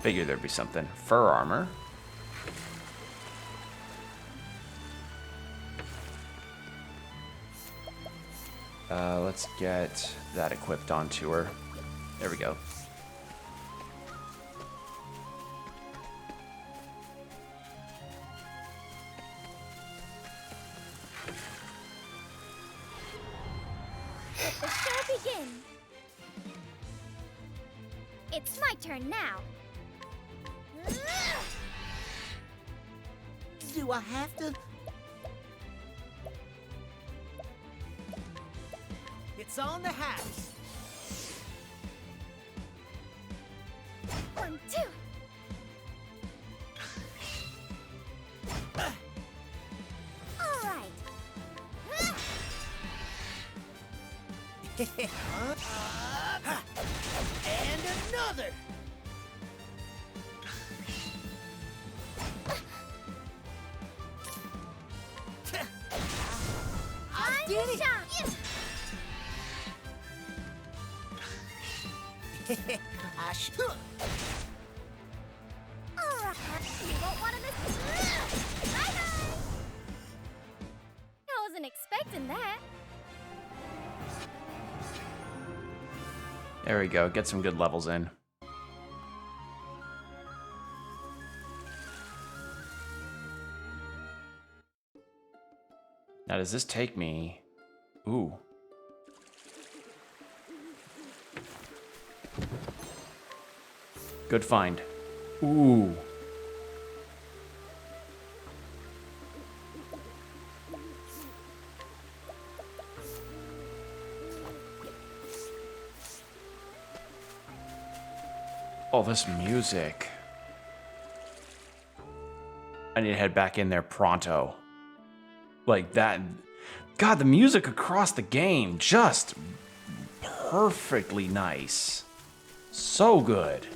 Figure there'd be something. Fur armor. Let's get that equipped onto her. There we go. Let the show begin. It's my turn now. Do I have to? It's on the house. 1, 2. All right. And another. I did it. I should. All right. You won't want to miss. Bye-bye. I wasn't expecting that. There we go. Get some good levels in. Now, does this take me... Ooh. Good find. Ooh. Oh, this music. I need to head back in there pronto. Like that. God, the music across the game, just perfectly nice. So good.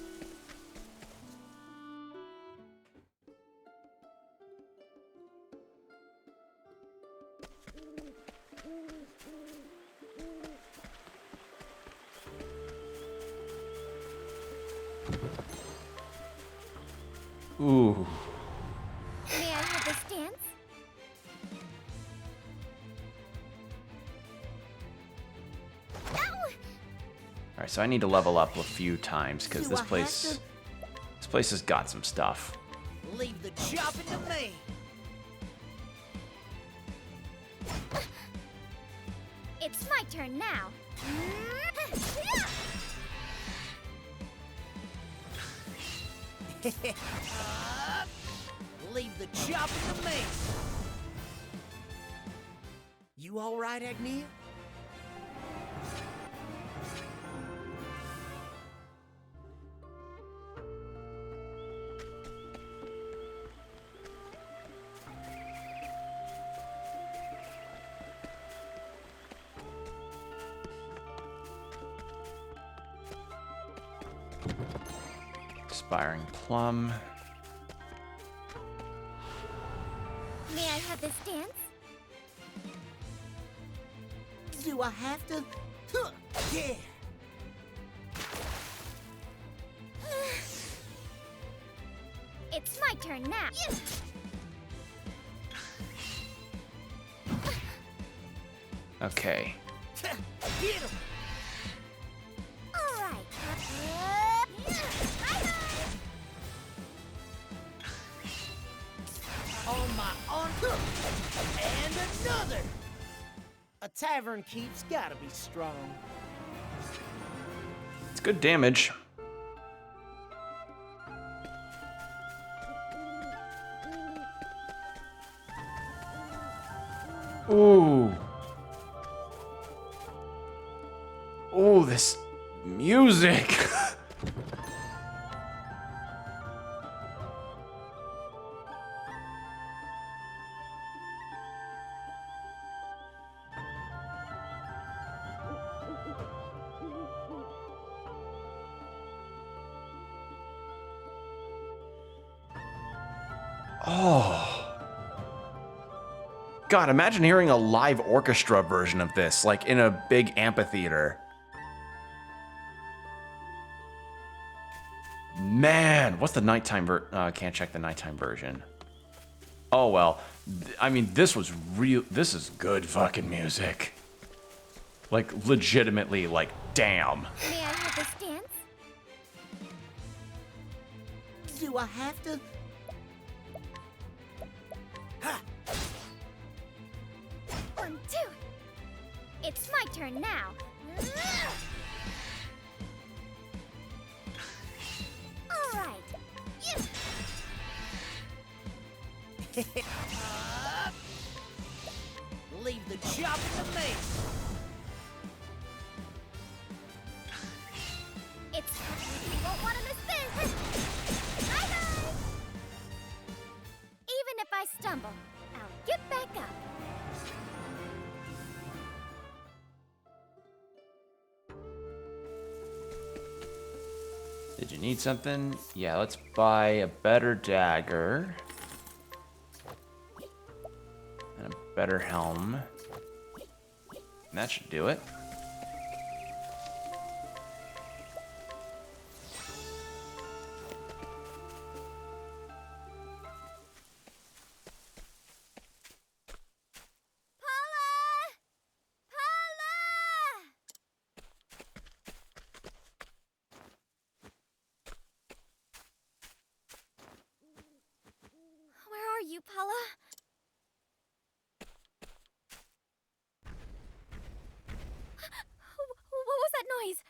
Ooh. May I have this dance? All right, so I need to level up a few times because this place has got some stuff. Leave the chopping to me. It's my turn now. Leave the chopping to me. You all right, Agnia? Expiring plum. May I have this dance? Do I have to? Huh, yeah. It's my turn now. Okay. Get him. All right. On my on and another. A tavern keep's gotta be strong. It's good damage. Ooh. Oh, this music. Oh. God, imagine hearing a live orchestra version of this, like in a big amphitheater. Man, what's the nighttime I can't check the nighttime version. Oh well, I mean, this was real. This is good fucking music. Like, legitimately, like, damn. May I have this dance? Do I have to? Ha! 1, 2. It's my turn now. All right. Leave the chopping to me. It's you won't want to miss this. Bye-bye. Even if I stumble, I'll get back up. Did you need something? Yeah, let's buy a better dagger. And a better helm. And that should do it. Where are you, Paula? What was that noise?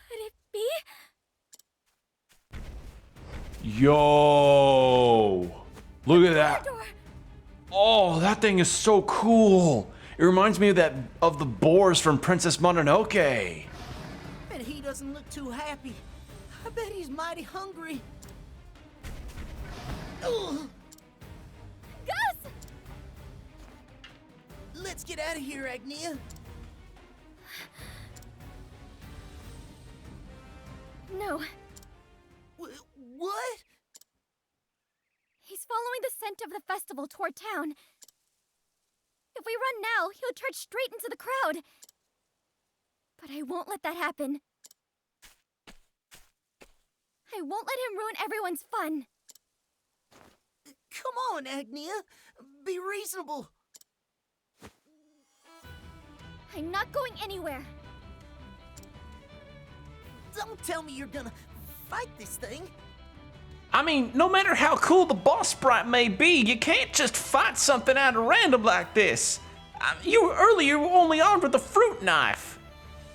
Could it be? Yo! Look at that. Oh, that thing is so cool. It reminds me of the boars from Princess Mononoke. And he he doesn't look too happy. I bet he's mighty hungry. Ugh. Gus! Let's get out of here, Agnia. No. What? He's following the scent of the festival toward town. If we run now, he'll charge straight into the crowd. But I won't let that happen. I won't let him ruin everyone's fun. Come on, Agnia. Be reasonable. I'm not going anywhere. Don't tell me you're gonna fight this thing. I mean, no matter how cool the boss sprite may be, you can't just fight something at random like this. You were only armed with a fruit knife.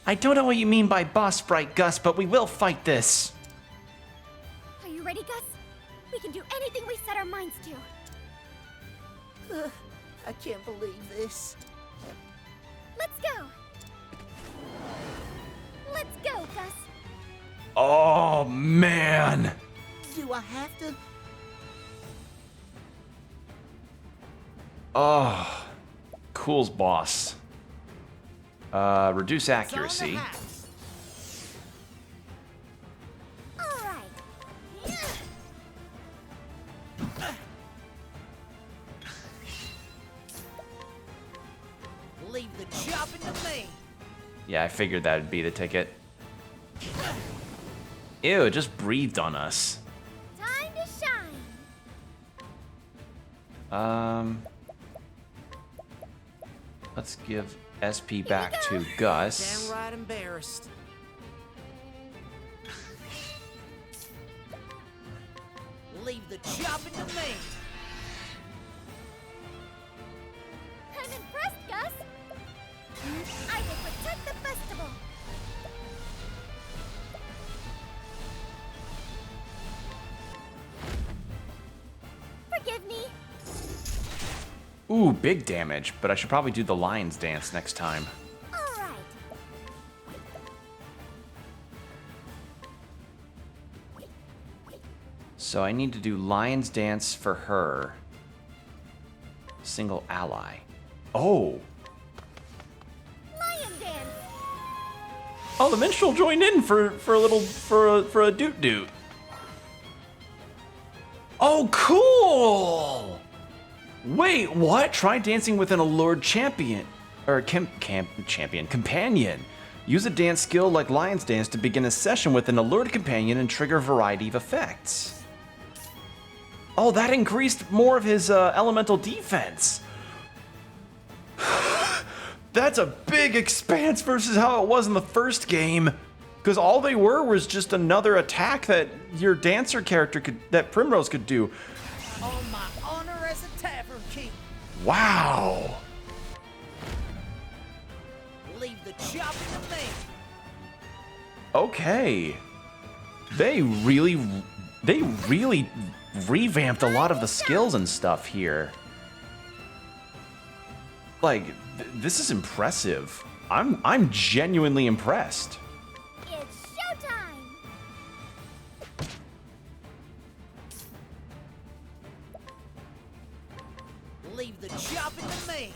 I don't know what you mean by boss sprite, Gus, but we will fight this. Are you ready, Gus? We can do anything we set our minds to. I can't believe this. Let's go. Let's go, Gus. Oh, man. Do I have to? Oh, cool's boss. Reduce accuracy. All right. Leave the chopping to me. Yeah, I figured that'd be the ticket. Ew, it just breathed on us. Time to shine. Let's give SP back to Gus. Downright embarrassed. Leave the chopping to me. I'm impressed, Gus. I will protect the festival. Forgive me. Ooh, big damage, but I should probably do the lion's dance next time. All right. So I need to do lion's dance for her. Single ally. Oh. Lion dance. Oh, the minstrel joined in for a doot doot. Oh, cool! Wait, what? Try dancing with an allured champion. Or companion. Use a dance skill like Lion's Dance to begin a session with an allured companion and trigger a variety of effects. Oh, that increased more of his elemental defense. That's a big expanse versus how it was in the first game. Because all they were was just another attack that your dancer character that Primrose could do. On my honor as a tavern king. Wow. Leave the chopping to me. Okay. They really revamped a lot of the skills and stuff here. Like, this is impressive. I'm genuinely impressed. It's showtime. Leave the chopping to me.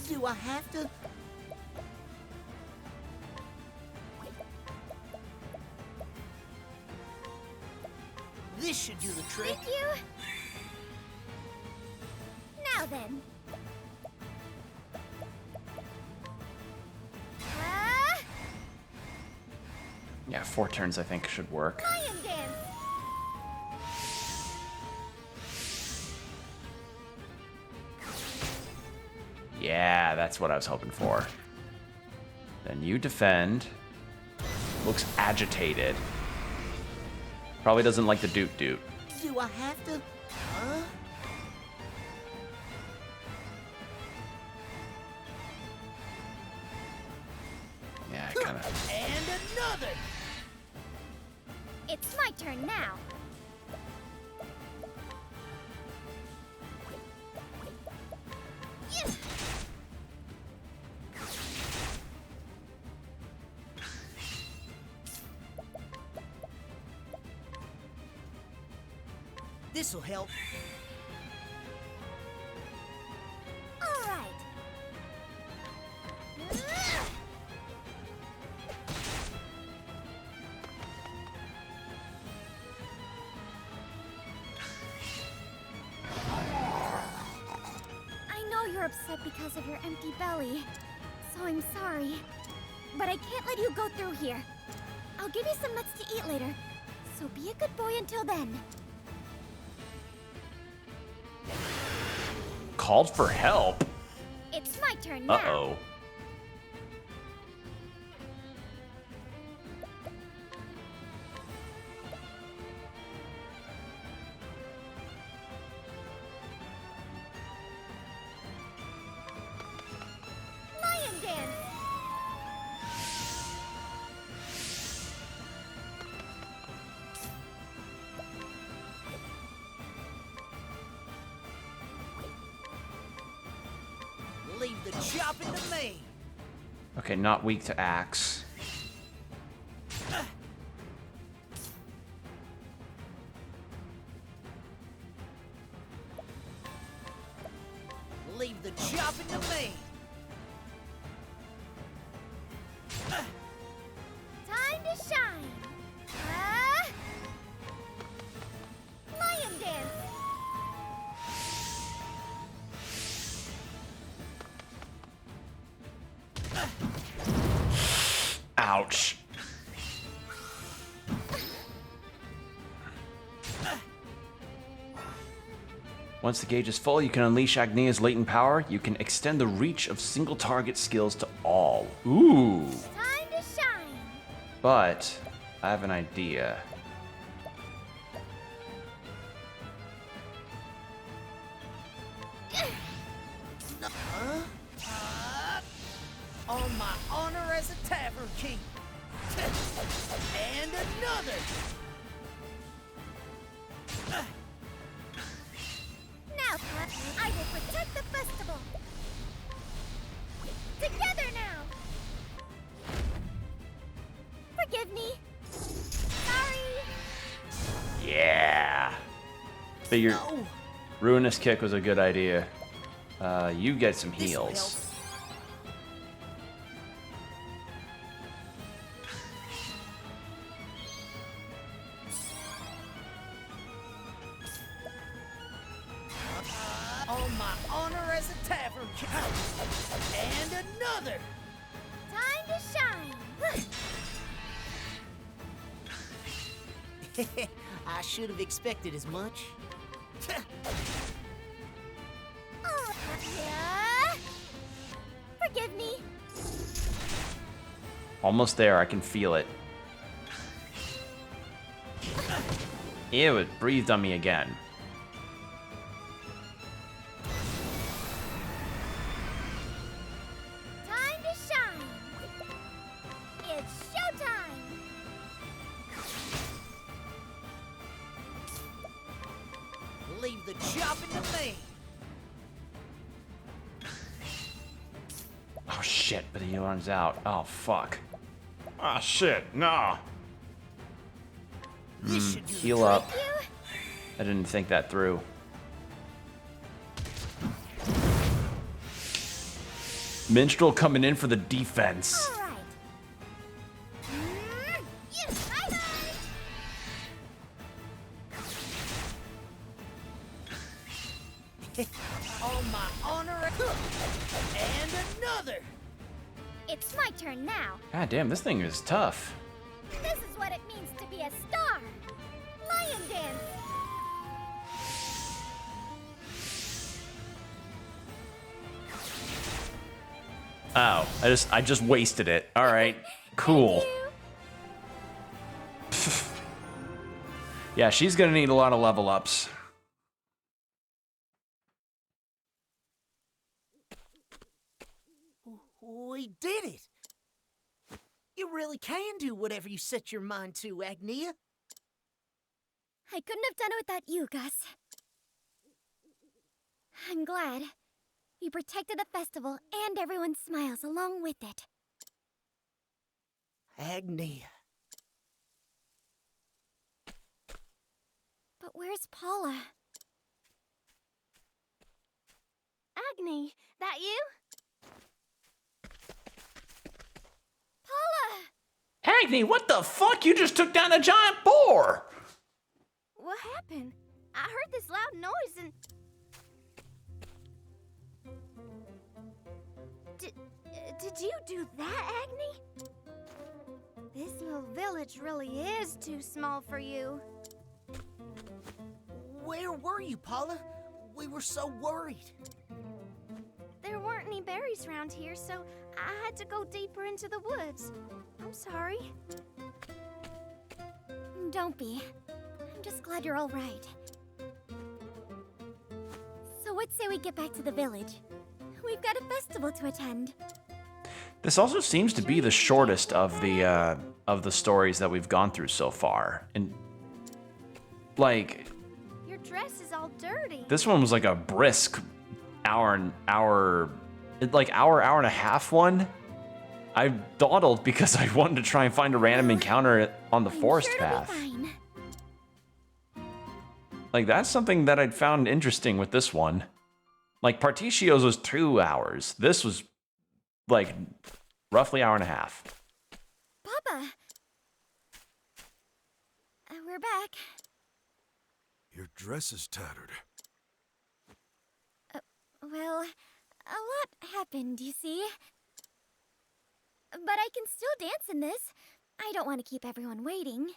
Do I have to? This should do the trick. Thank you. Now then. Yeah, 4 turns I think should work. Lion dance. Yeah, that's what I was hoping for. Then you defend. Looks agitated. Probably doesn't like the doot doot. Do I have to? Huh? Yeah, kind of. And another. It's my turn now. This'll help. All right. I know you're upset because of your empty belly, so I'm sorry. But I can't let you go through here. I'll give you some nuts to eat later, so be a good boy until then. Called for help? It's my turn now. Uh-oh. Lion dance. Leave the chopping to me. Okay, not weak to axe. Leave the chopping to me. Time to shine. Lion dance. Ouch. Once the gauge is full, you can unleash Agnia's latent power. You can extend the reach of single target skills to all. Ooh. Time to shine. But I have an idea. On my honor as a tavern king. And another. Now, I will protect the festival. Together now. Forgive me. Sorry. Yeah. Figured Ruinous Kick was a good idea. You get some heals. On my honor as a tavern king. And another. Time to shine. I should have expected as much. Oh, yeah. Forgive me. Almost there, I can feel it. Ew, it breathed on me again. Time to shine. It's showtime. Leave the chopping to me. Oh shit, but he runs out. Oh fuck. Ah shit, nah. Heal up. I didn't think that through. Minstrel coming in for the defense. All right. Yes, bye-bye. On my honor and another. It's my turn now. God damn, this thing is tough. This is what it means to be a star. Lion dance. Oh, I just wasted it. All right, cool. Yeah, she's gonna need a lot of level ups. We did it. You really can do whatever you set your mind to, Agnia. I couldn't have done it without you, Gus. I'm glad. You protected the festival and everyone's smiles along with it. Agnia. But where's Paula? Agni, that you? Paula! Agni, what the fuck? You just took down a giant boar! What happened? I heard this loud noise and... Did you do that, Agni? This little village really is too small for you. Where were you, Paula? We were so worried. There weren't any berries around here, so I had to go deeper into the woods. I'm sorry. Don't be. I'm just glad you're all right. So what say we get back to the village? We've got a festival to attend. This also seems to be the shortest of the stories that we've gone through so far. And like, Your dress is all dirty. this one was like a brisk hour and a half one. I dawdled because I wanted to try and find a random encounter on the forest path. Like, that's something that I'd found interesting with this one. Like, Partitio's was 2 hours. This was like roughly hour and a half. Papa! We're back. Your dress is tattered. Well, a lot happened, you see. But I can still dance in this. I don't want to keep everyone waiting.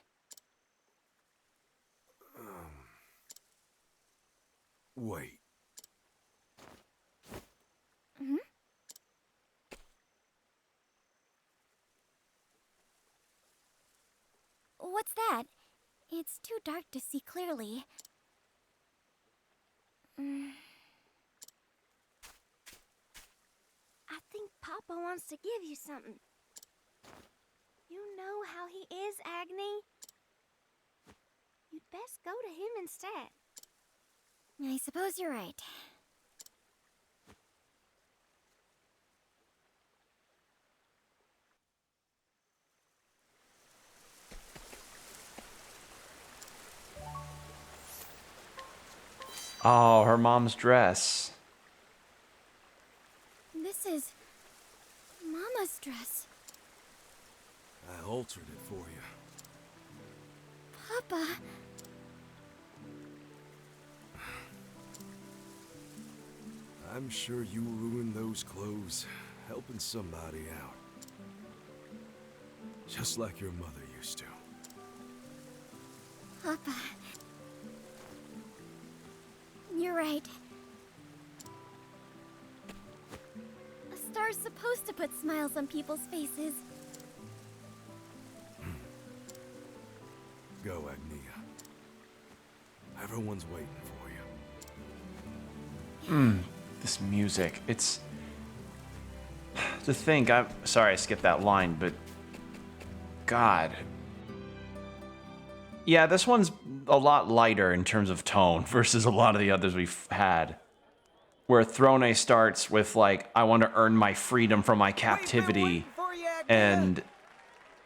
Wait. Hmm? What's that? It's too dark to see clearly. I think Papa wants to give you something. You know how he is, Agni. You'd best go to him instead. I suppose you're right. Oh, her mom's dress. This is Mama's dress. I altered it for you. Papa. I'm sure you ruined those clothes, helping somebody out. Just like your mother used to. Papa. You're right. A star's supposed to put smiles on people's faces. Go, Agnia. Everyone's waiting for you. This music. It's... To think, I'm sorry I skipped that line, but... God. Yeah, this one's a lot lighter in terms of tone versus a lot of the others we've had. Where Throne starts with, like, I want to earn my freedom from my captivity. And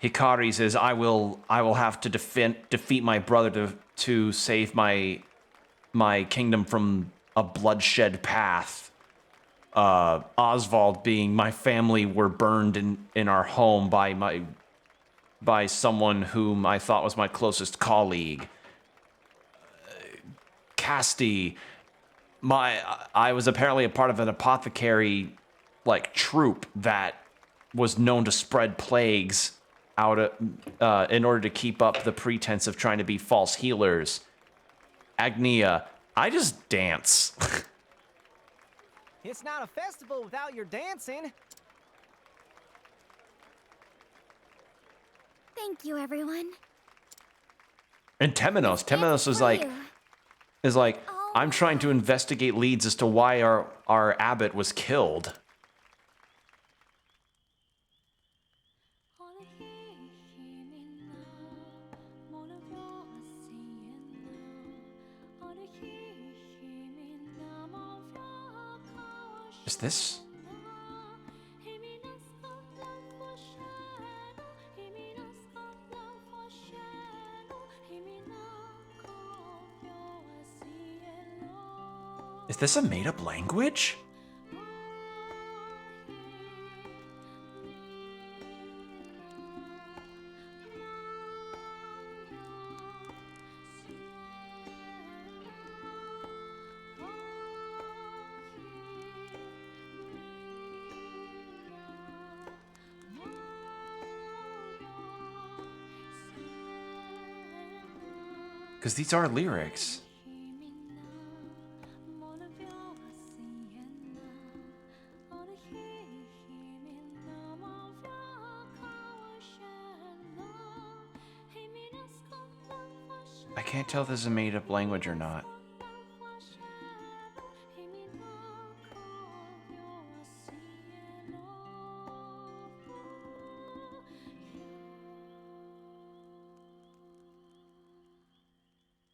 Hikari says, I will have to defeat my brother to save my kingdom from a bloodshed path. Oswald being, my family were burned in our home by someone whom I thought was my closest colleague. Casti, I was apparently a part of an apothecary like troupe that was known to spread plagues out in order to keep up the pretense of trying to be false healers. Agnia, I just dance. It's not a festival without your dancing. Thank you, everyone. And Temenos is like, I'm trying to investigate leads as to why our abbot was killed. Is this? Is this a made-up language? Because these are lyrics. I can't tell if this is a made-up language or not.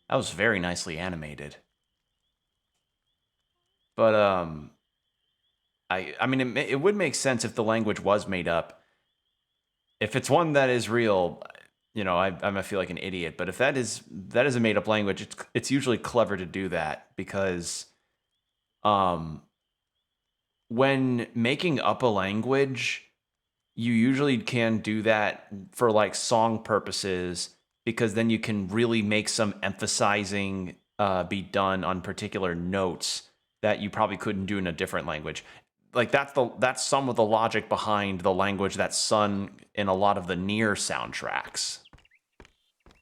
That was very nicely animated. But I mean it would make sense if the language was made up. If it's one that is real, you know, I'm gonna feel like an idiot. But if that is a made up language, it's usually clever to do that because when making up a language, you usually can do that for like song purposes because then you can really make some emphasizing be done on particular notes that you probably couldn't do in a different language. Like that's some of the logic behind the language that's sung in a lot of the Nier soundtracks.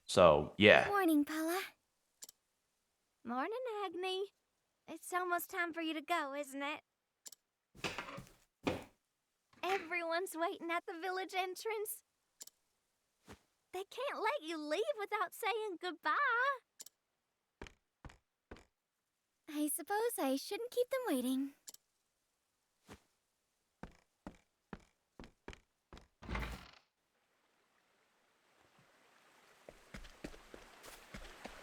So yeah. Morning, Paula. Morning, Agni. It's almost time for you to go, isn't it? Everyone's waiting at the village entrance. They can't let you leave without saying goodbye. I suppose I shouldn't keep them waiting.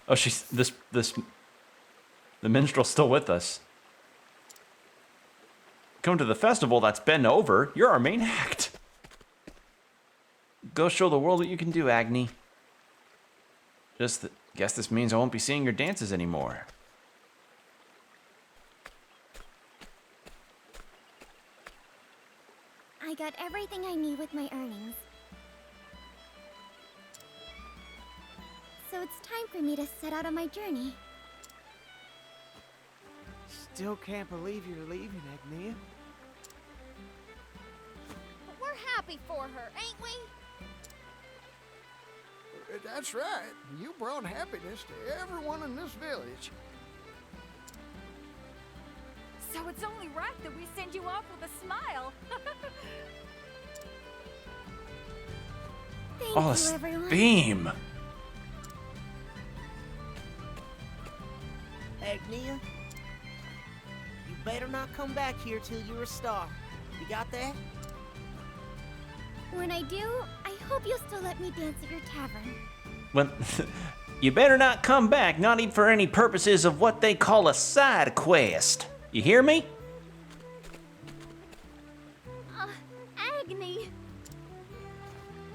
Oh, she's the minstrel's still with us. Come to the festival that's been over. You're our main act. Go show the world what you can do, Agni. Guess this means I won't be seeing your dances anymore. I got everything I need with my earnings. So it's time for me to set out on my journey. Still can't believe you're leaving, Agnia. But we're happy for her, ain't we? That's right. You brought happiness to everyone in this village. So it's only right that we send you off with a smile. Thank Oh, you, this everyone. theme. Agnia, you better not come back here till you're a star. You got that? When I do, I hope you'll still let me dance at your tavern. Well, you better not come back, not even for any purposes of what they call a side quest. You hear me? Agni!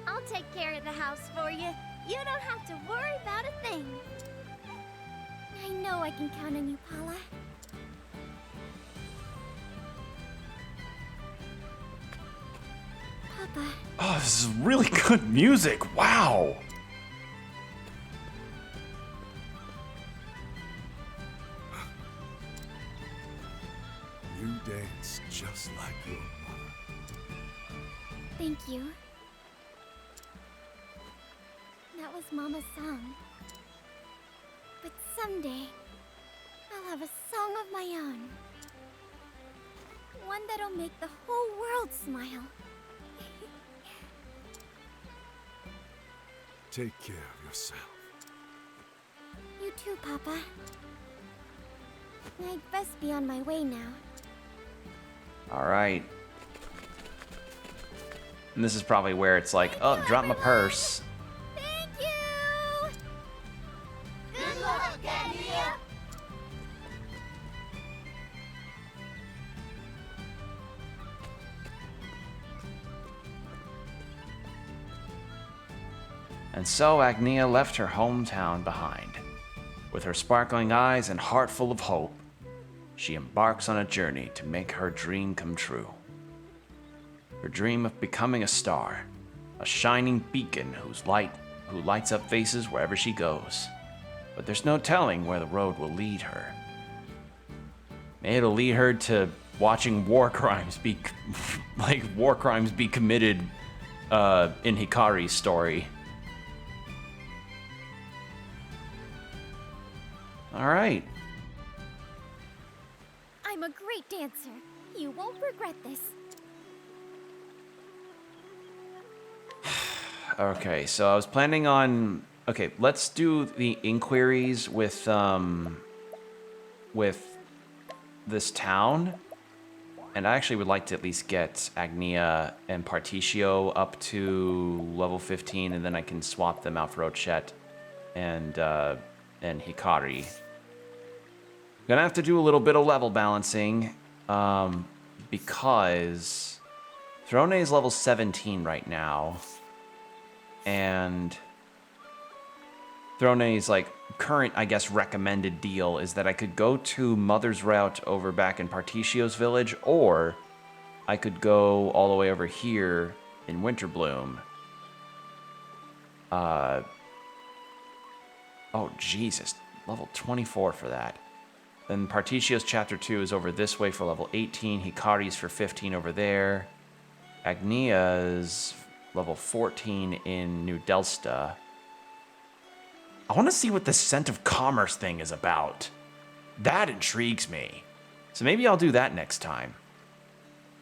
I'll take care of the house for you. You don't have to worry about a thing. I know I can count on you, Paula. Papa. Oh, this is really good music. Wow. You dance just like your mother. Thank you. That was Mama's song. But someday, I'll have a song of my own. One that'll make the whole world smile. Take care of yourself. You too, Papa. I'd best be on my way now. All right. And this is probably where it's like, oh, drop my purse. Thank you! Good luck, Agnia! And so Agnia left her hometown behind, with her sparkling eyes and heart full of hope. she embarks on a journey to make her dream come true. Her dream of becoming a star, a shining beacon who lights up faces wherever she goes. But there's no telling where the road will lead her. Maybe it'll lead her to watching war crimes be committed in Hikari's story. All right. I'm a great dancer. You won't regret this. Okay, so I was planning on... Okay, let's do the inquiries with this town. And I actually would like to at least get Agnia and Partitio up to level 15, and then I can swap them out for Ochette and Hikari. Gonna have to do a little bit of level balancing, because Throne is level 17 right now. And Throne's like current, I guess, recommended deal is that I could go to Mother's Route over back in Partitio's village, or I could go all the way over here in Winterbloom. Oh, Jesus. Level 24 for that. Then Partitio's Chapter 2 is over this way for level 18. Hikari's for 15 over there. Agnia's level 14 in New Delsta. I want to see what this Scent of Commerce thing is about. That intrigues me. So maybe I'll do that next time.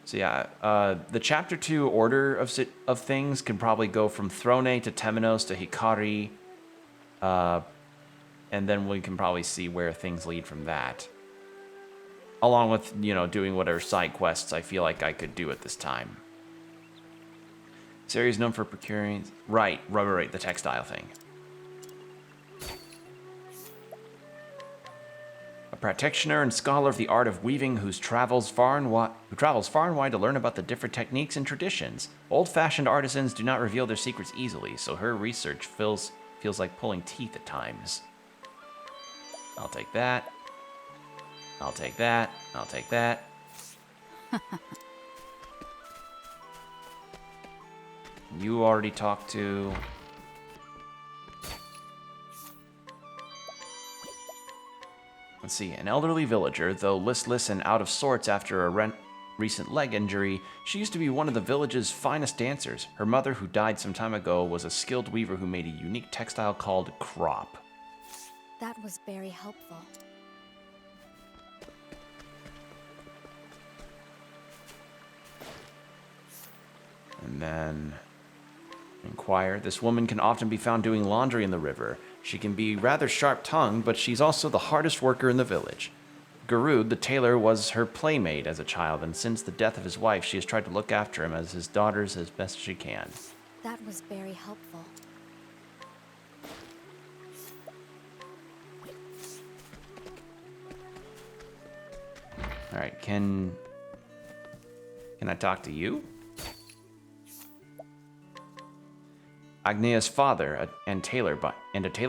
So yeah, the Chapter 2 order of things can probably go from Throne to Temenos to Hikari. And then we can probably see where things lead from that. Along with, you know, doing whatever side quests I feel like I could do at this time. This area is known for procuring... Right, the textile thing. A practitioner and scholar of the art of weaving who travels far and wide to learn about the different techniques and traditions. Old-fashioned artisans do not reveal their secrets easily, so her research feels like pulling teeth at times. I'll take that. I'll take that. I'll take that. You already talked to... Let's see. An elderly villager, though listless and out of sorts after a recent leg injury, she used to be one of the village's finest dancers. Her mother, who died some time ago, was a skilled weaver who made a unique textile called crop. That was very helpful. And then... Inquire. This woman can often be found doing laundry in the river. She can be rather sharp-tongued, but she's also the hardest worker in the village. Garud, the tailor, was her playmate as a child, and since the death of his wife, she has tried to look after him as his daughters as best she can. That was very helpful. All right, can I talk to you? Agnia's father, a tailor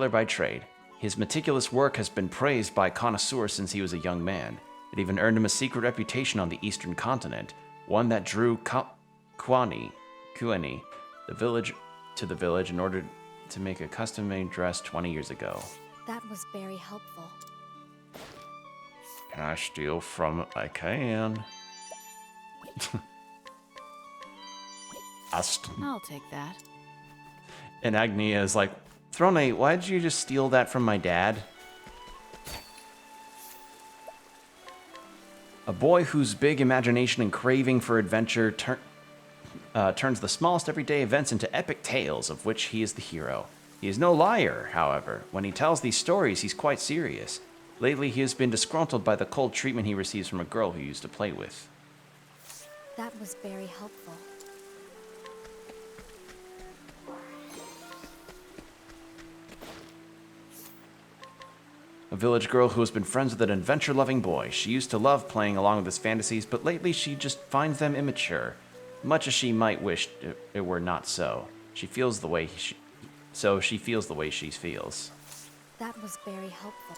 by trade. His meticulous work has been praised by connoisseurs since he was a young man. It even earned him a secret reputation on the eastern continent, one that drew Kuani, the village in order to make a custom-made dress 20 years ago. That was very helpful. Can I steal from it? I can. I'll take that. And Agnia is like, Throne, why did you just steal that from my dad? A boy whose big imagination and craving for adventure turns the smallest everyday events into epic tales of which he is the hero. He is no liar, however. When he tells these stories, he's quite serious. Lately, he has been disgruntled by the cold treatment he receives from a girl he used to play with. That was very helpful. A village girl who has been friends with an adventure-loving boy. She used to love playing along with his fantasies, but lately she just finds them immature. Much as she might wish it were not so. She feels the way she feels. That was very helpful.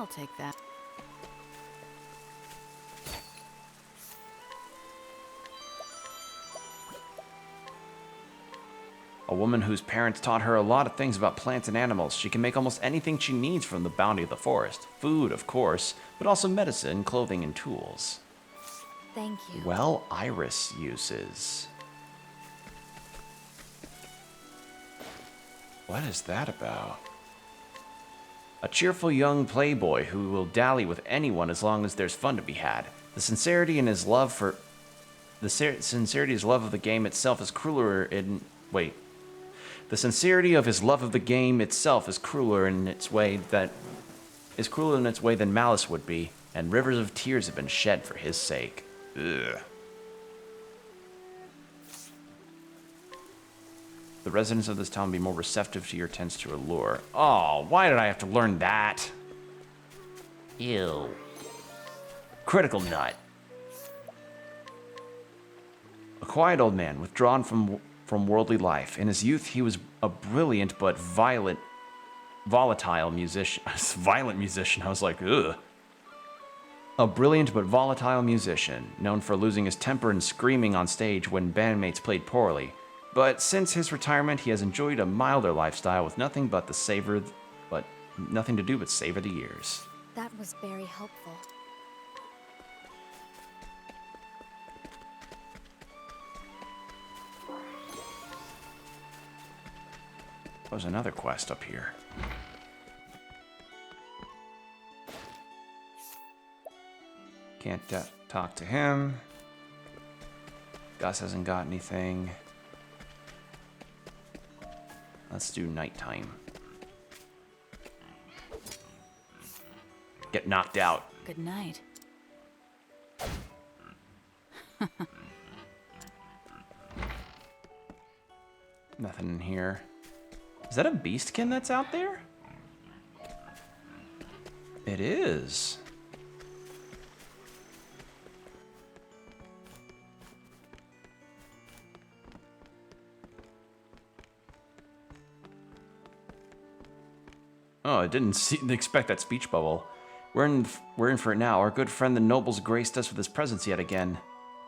I'll take that. A woman whose parents taught her a lot of things about plants and animals. She can make almost anything she needs from the bounty of the forest. Food, of course, but also medicine, clothing, and tools. Thank you. Well, Iris uses. What is that about? A cheerful young playboy who will dally with anyone as long as there's fun to be had. The sincerity of his love of the game itself is crueler in... Wait. The sincerity of his love of the game itself is crueler in its way than malice would be, and rivers of tears have been shed for his sake. Ugh. The residents of this town will be more receptive to your attempts to allure. Oh, why did I have to learn that? Ew. Critical nut. A quiet old man, withdrawn from worldly life. In his youth, he was a brilliant but volatile musician. Violent musician. I was like, ugh. A brilliant but volatile musician, known for losing his temper and screaming on stage when bandmates played poorly. But since his retirement, he has enjoyed a milder lifestyle with nothing to do but savor the years. That was very helpful. There's another quest up here. Can't talk to him. Gus hasn't got anything. Let's do nighttime. Get knocked out. Good night. Nothing in here. Is that a beastkin that's out there? It is. Oh, I didn't expect that speech bubble. We're in for it now. Our good friend the Noble's graced us with his presence yet again.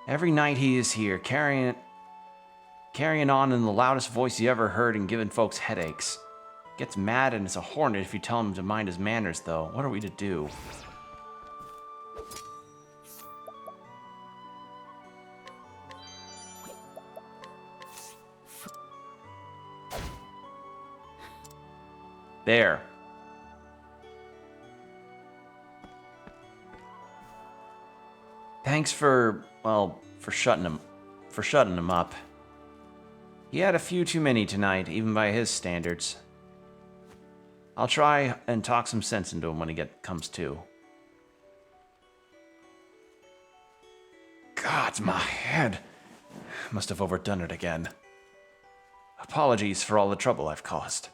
Every night he is here, carrying on in the loudest voice you ever heard and giving folks headaches. Gets mad and is a hornet if you tell him to mind his manners, though. What are we to do? There. Thanks for shutting him up. He had a few too many tonight, even by his standards. I'll try and talk some sense into him when he comes to. God, my head. Must have overdone it again. Apologies for all the trouble I've caused.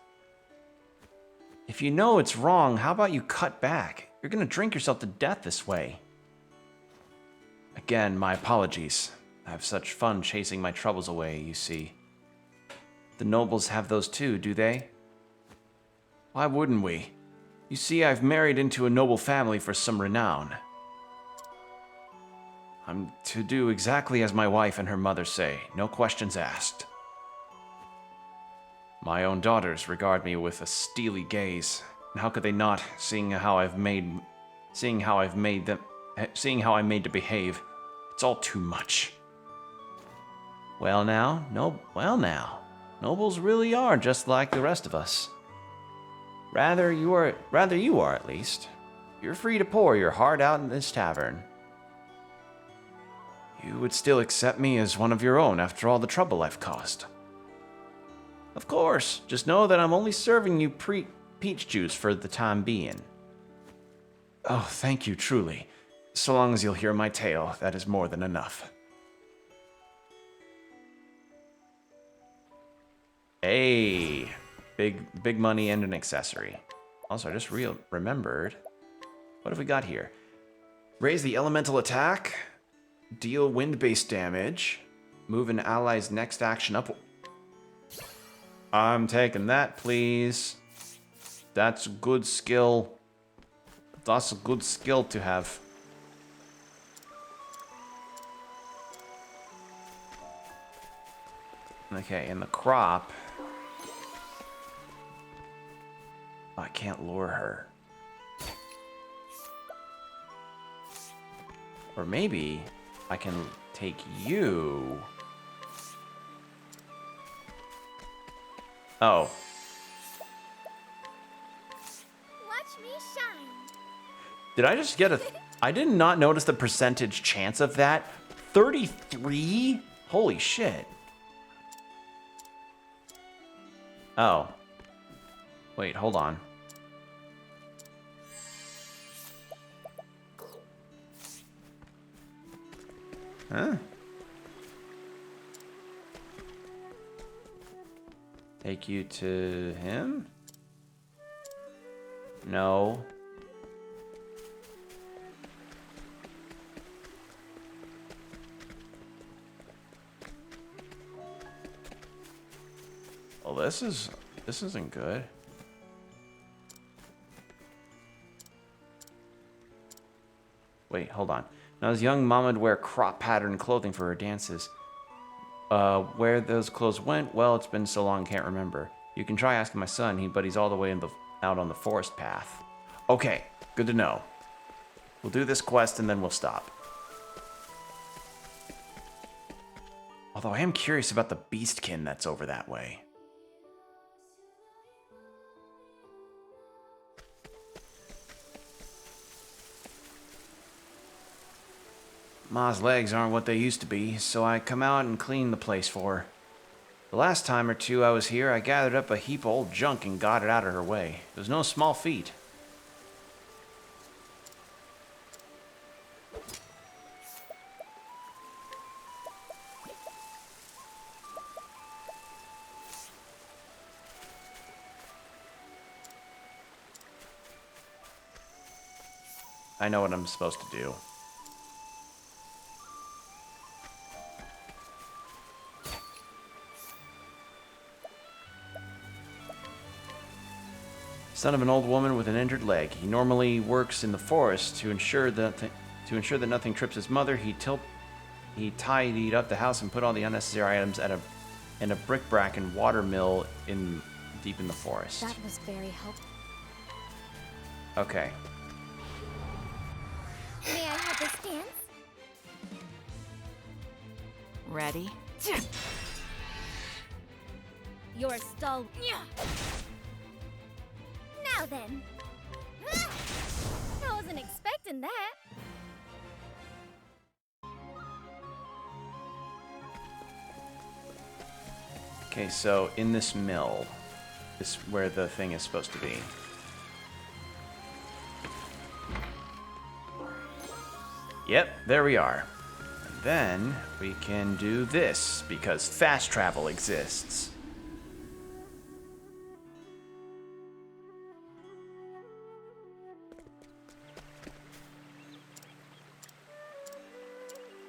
If you know it's wrong, how about you cut back? You're gonna drink yourself to death this way. Again, my apologies. I have such fun chasing my troubles away, you see. The nobles have those too, do they? Why wouldn't we? You see, I've married into a noble family for some renown. I'm to do exactly as my wife and her mother say, no questions asked. My own daughters regard me with a steely gaze, and how could they not, seeing how I made to behave? It's all too much. Well now, nobles really are just like the rest of us. Rather you are at least. You're free to pour your heart out in this tavern. You would still accept me as one of your own after all the trouble I've caused. Of course, just know that I'm only serving you peach juice for the time being. Oh, thank you, truly. So long as you'll hear my tale, that is more than enough. Hey, big money and an accessory. Also, I just remembered. What have we got here? Raise the elemental attack. Deal wind-based damage. Move an ally's next action up. I'm taking that, please. That's a good skill. That's a good skill to have. Okay, and the crop. Oh, I can't lure her. Or maybe I can take you. Oh. Watch me shine. Did I just get a... I did not notice the percentage chance of that. 33? Holy shit. Oh. Wait, hold on. Huh? Take you to him? No. Well, this isn't good. Wait, hold on. Now, as young mama would wear crop pattern clothing for her dances. Where those clothes went, well, it's been so long, can't remember. You can try asking my son, but he's all the way out on the forest path. Okay, good to know. We'll do this quest and then we'll stop. Although I am curious about the beastkin that's over that way. Ma's legs aren't what they used to be, so I come out and clean the place for her. The last time or two I was here, I gathered up a heap of old junk and got it out of her way. It was no small feat. I know what I'm supposed to do. Son of an old woman with an injured leg. He normally works in the forest to ensure that nothing trips his mother. He tidied up the house and put all the unnecessary items in a brick-brack and water mill deep in the forest. That was very helpful. Okay. May I have this dance? Ready? You're stall. Now then. I wasn't expecting that. Okay, so in this mill is where the thing is supposed to be. Yep, there we are. And then we can do this because fast travel exists.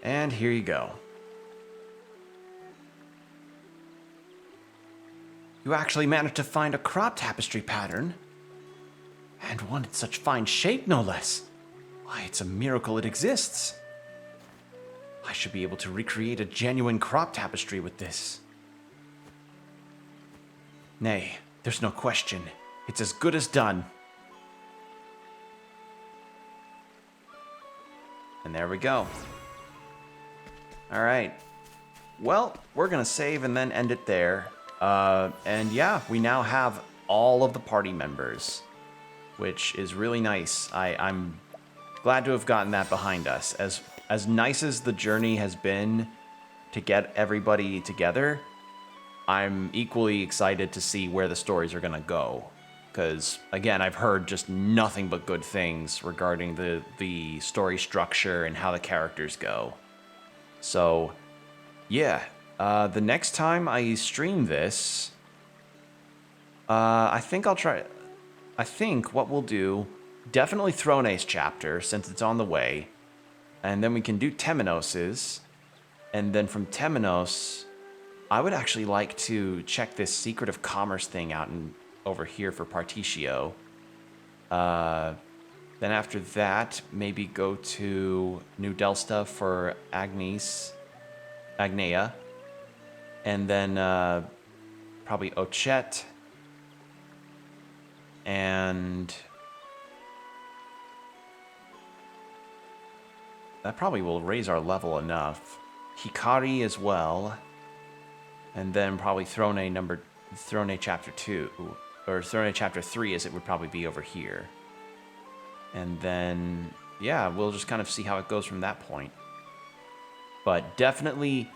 And here you go. You actually managed to find a crop tapestry pattern. And one in such fine shape, no less. Why, it's a miracle it exists. I should be able to recreate a genuine crop tapestry with this. Nay, there's no question. It's as good as done. And there we go. All right. Well, we're going to save and then end it there. And yeah, we now have all of the party members, which is really nice. I'm glad to have gotten that behind us. As nice as the journey has been to get everybody together, I'm equally excited to see where the stories are going to go. Because, again, I've heard just nothing but good things regarding the story structure and how the characters go. So, yeah. The next time I stream this, I think what we'll do, definitely Throne's chapter, since it's on the way. And then we can do Temenos's. And then from Temenos, I would actually like to check this Secret of Commerce thing out over here for Partitio. Then after that, maybe go to New Delsta for Agnea. And then probably Ochette. And that probably will raise our level enough. Hikari as well. And then probably Throne Chapter 2. Or Throne Chapter 3 as it would probably be over here. And then, yeah, we'll just kind of see how it goes from that point. But definitely,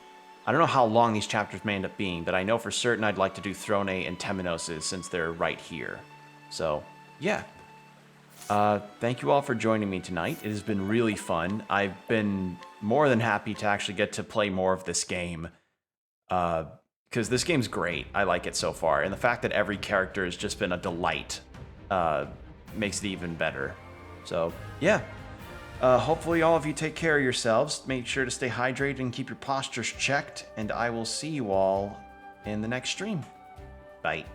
I don't know how long these chapters may end up being, but I know for certain I'd like to do Throne and Temenos since they're right here. So, yeah. Thank you all for joining me tonight. It has been really fun. I've been more than happy to actually get to play more of this game. Because this game's great. I like it so far. And the fact that every character has just been a delight makes it even better. So, yeah. Hopefully all of you take care of yourselves. Make sure to stay hydrated and keep your postures checked. And I will see you all in the next stream. Bye.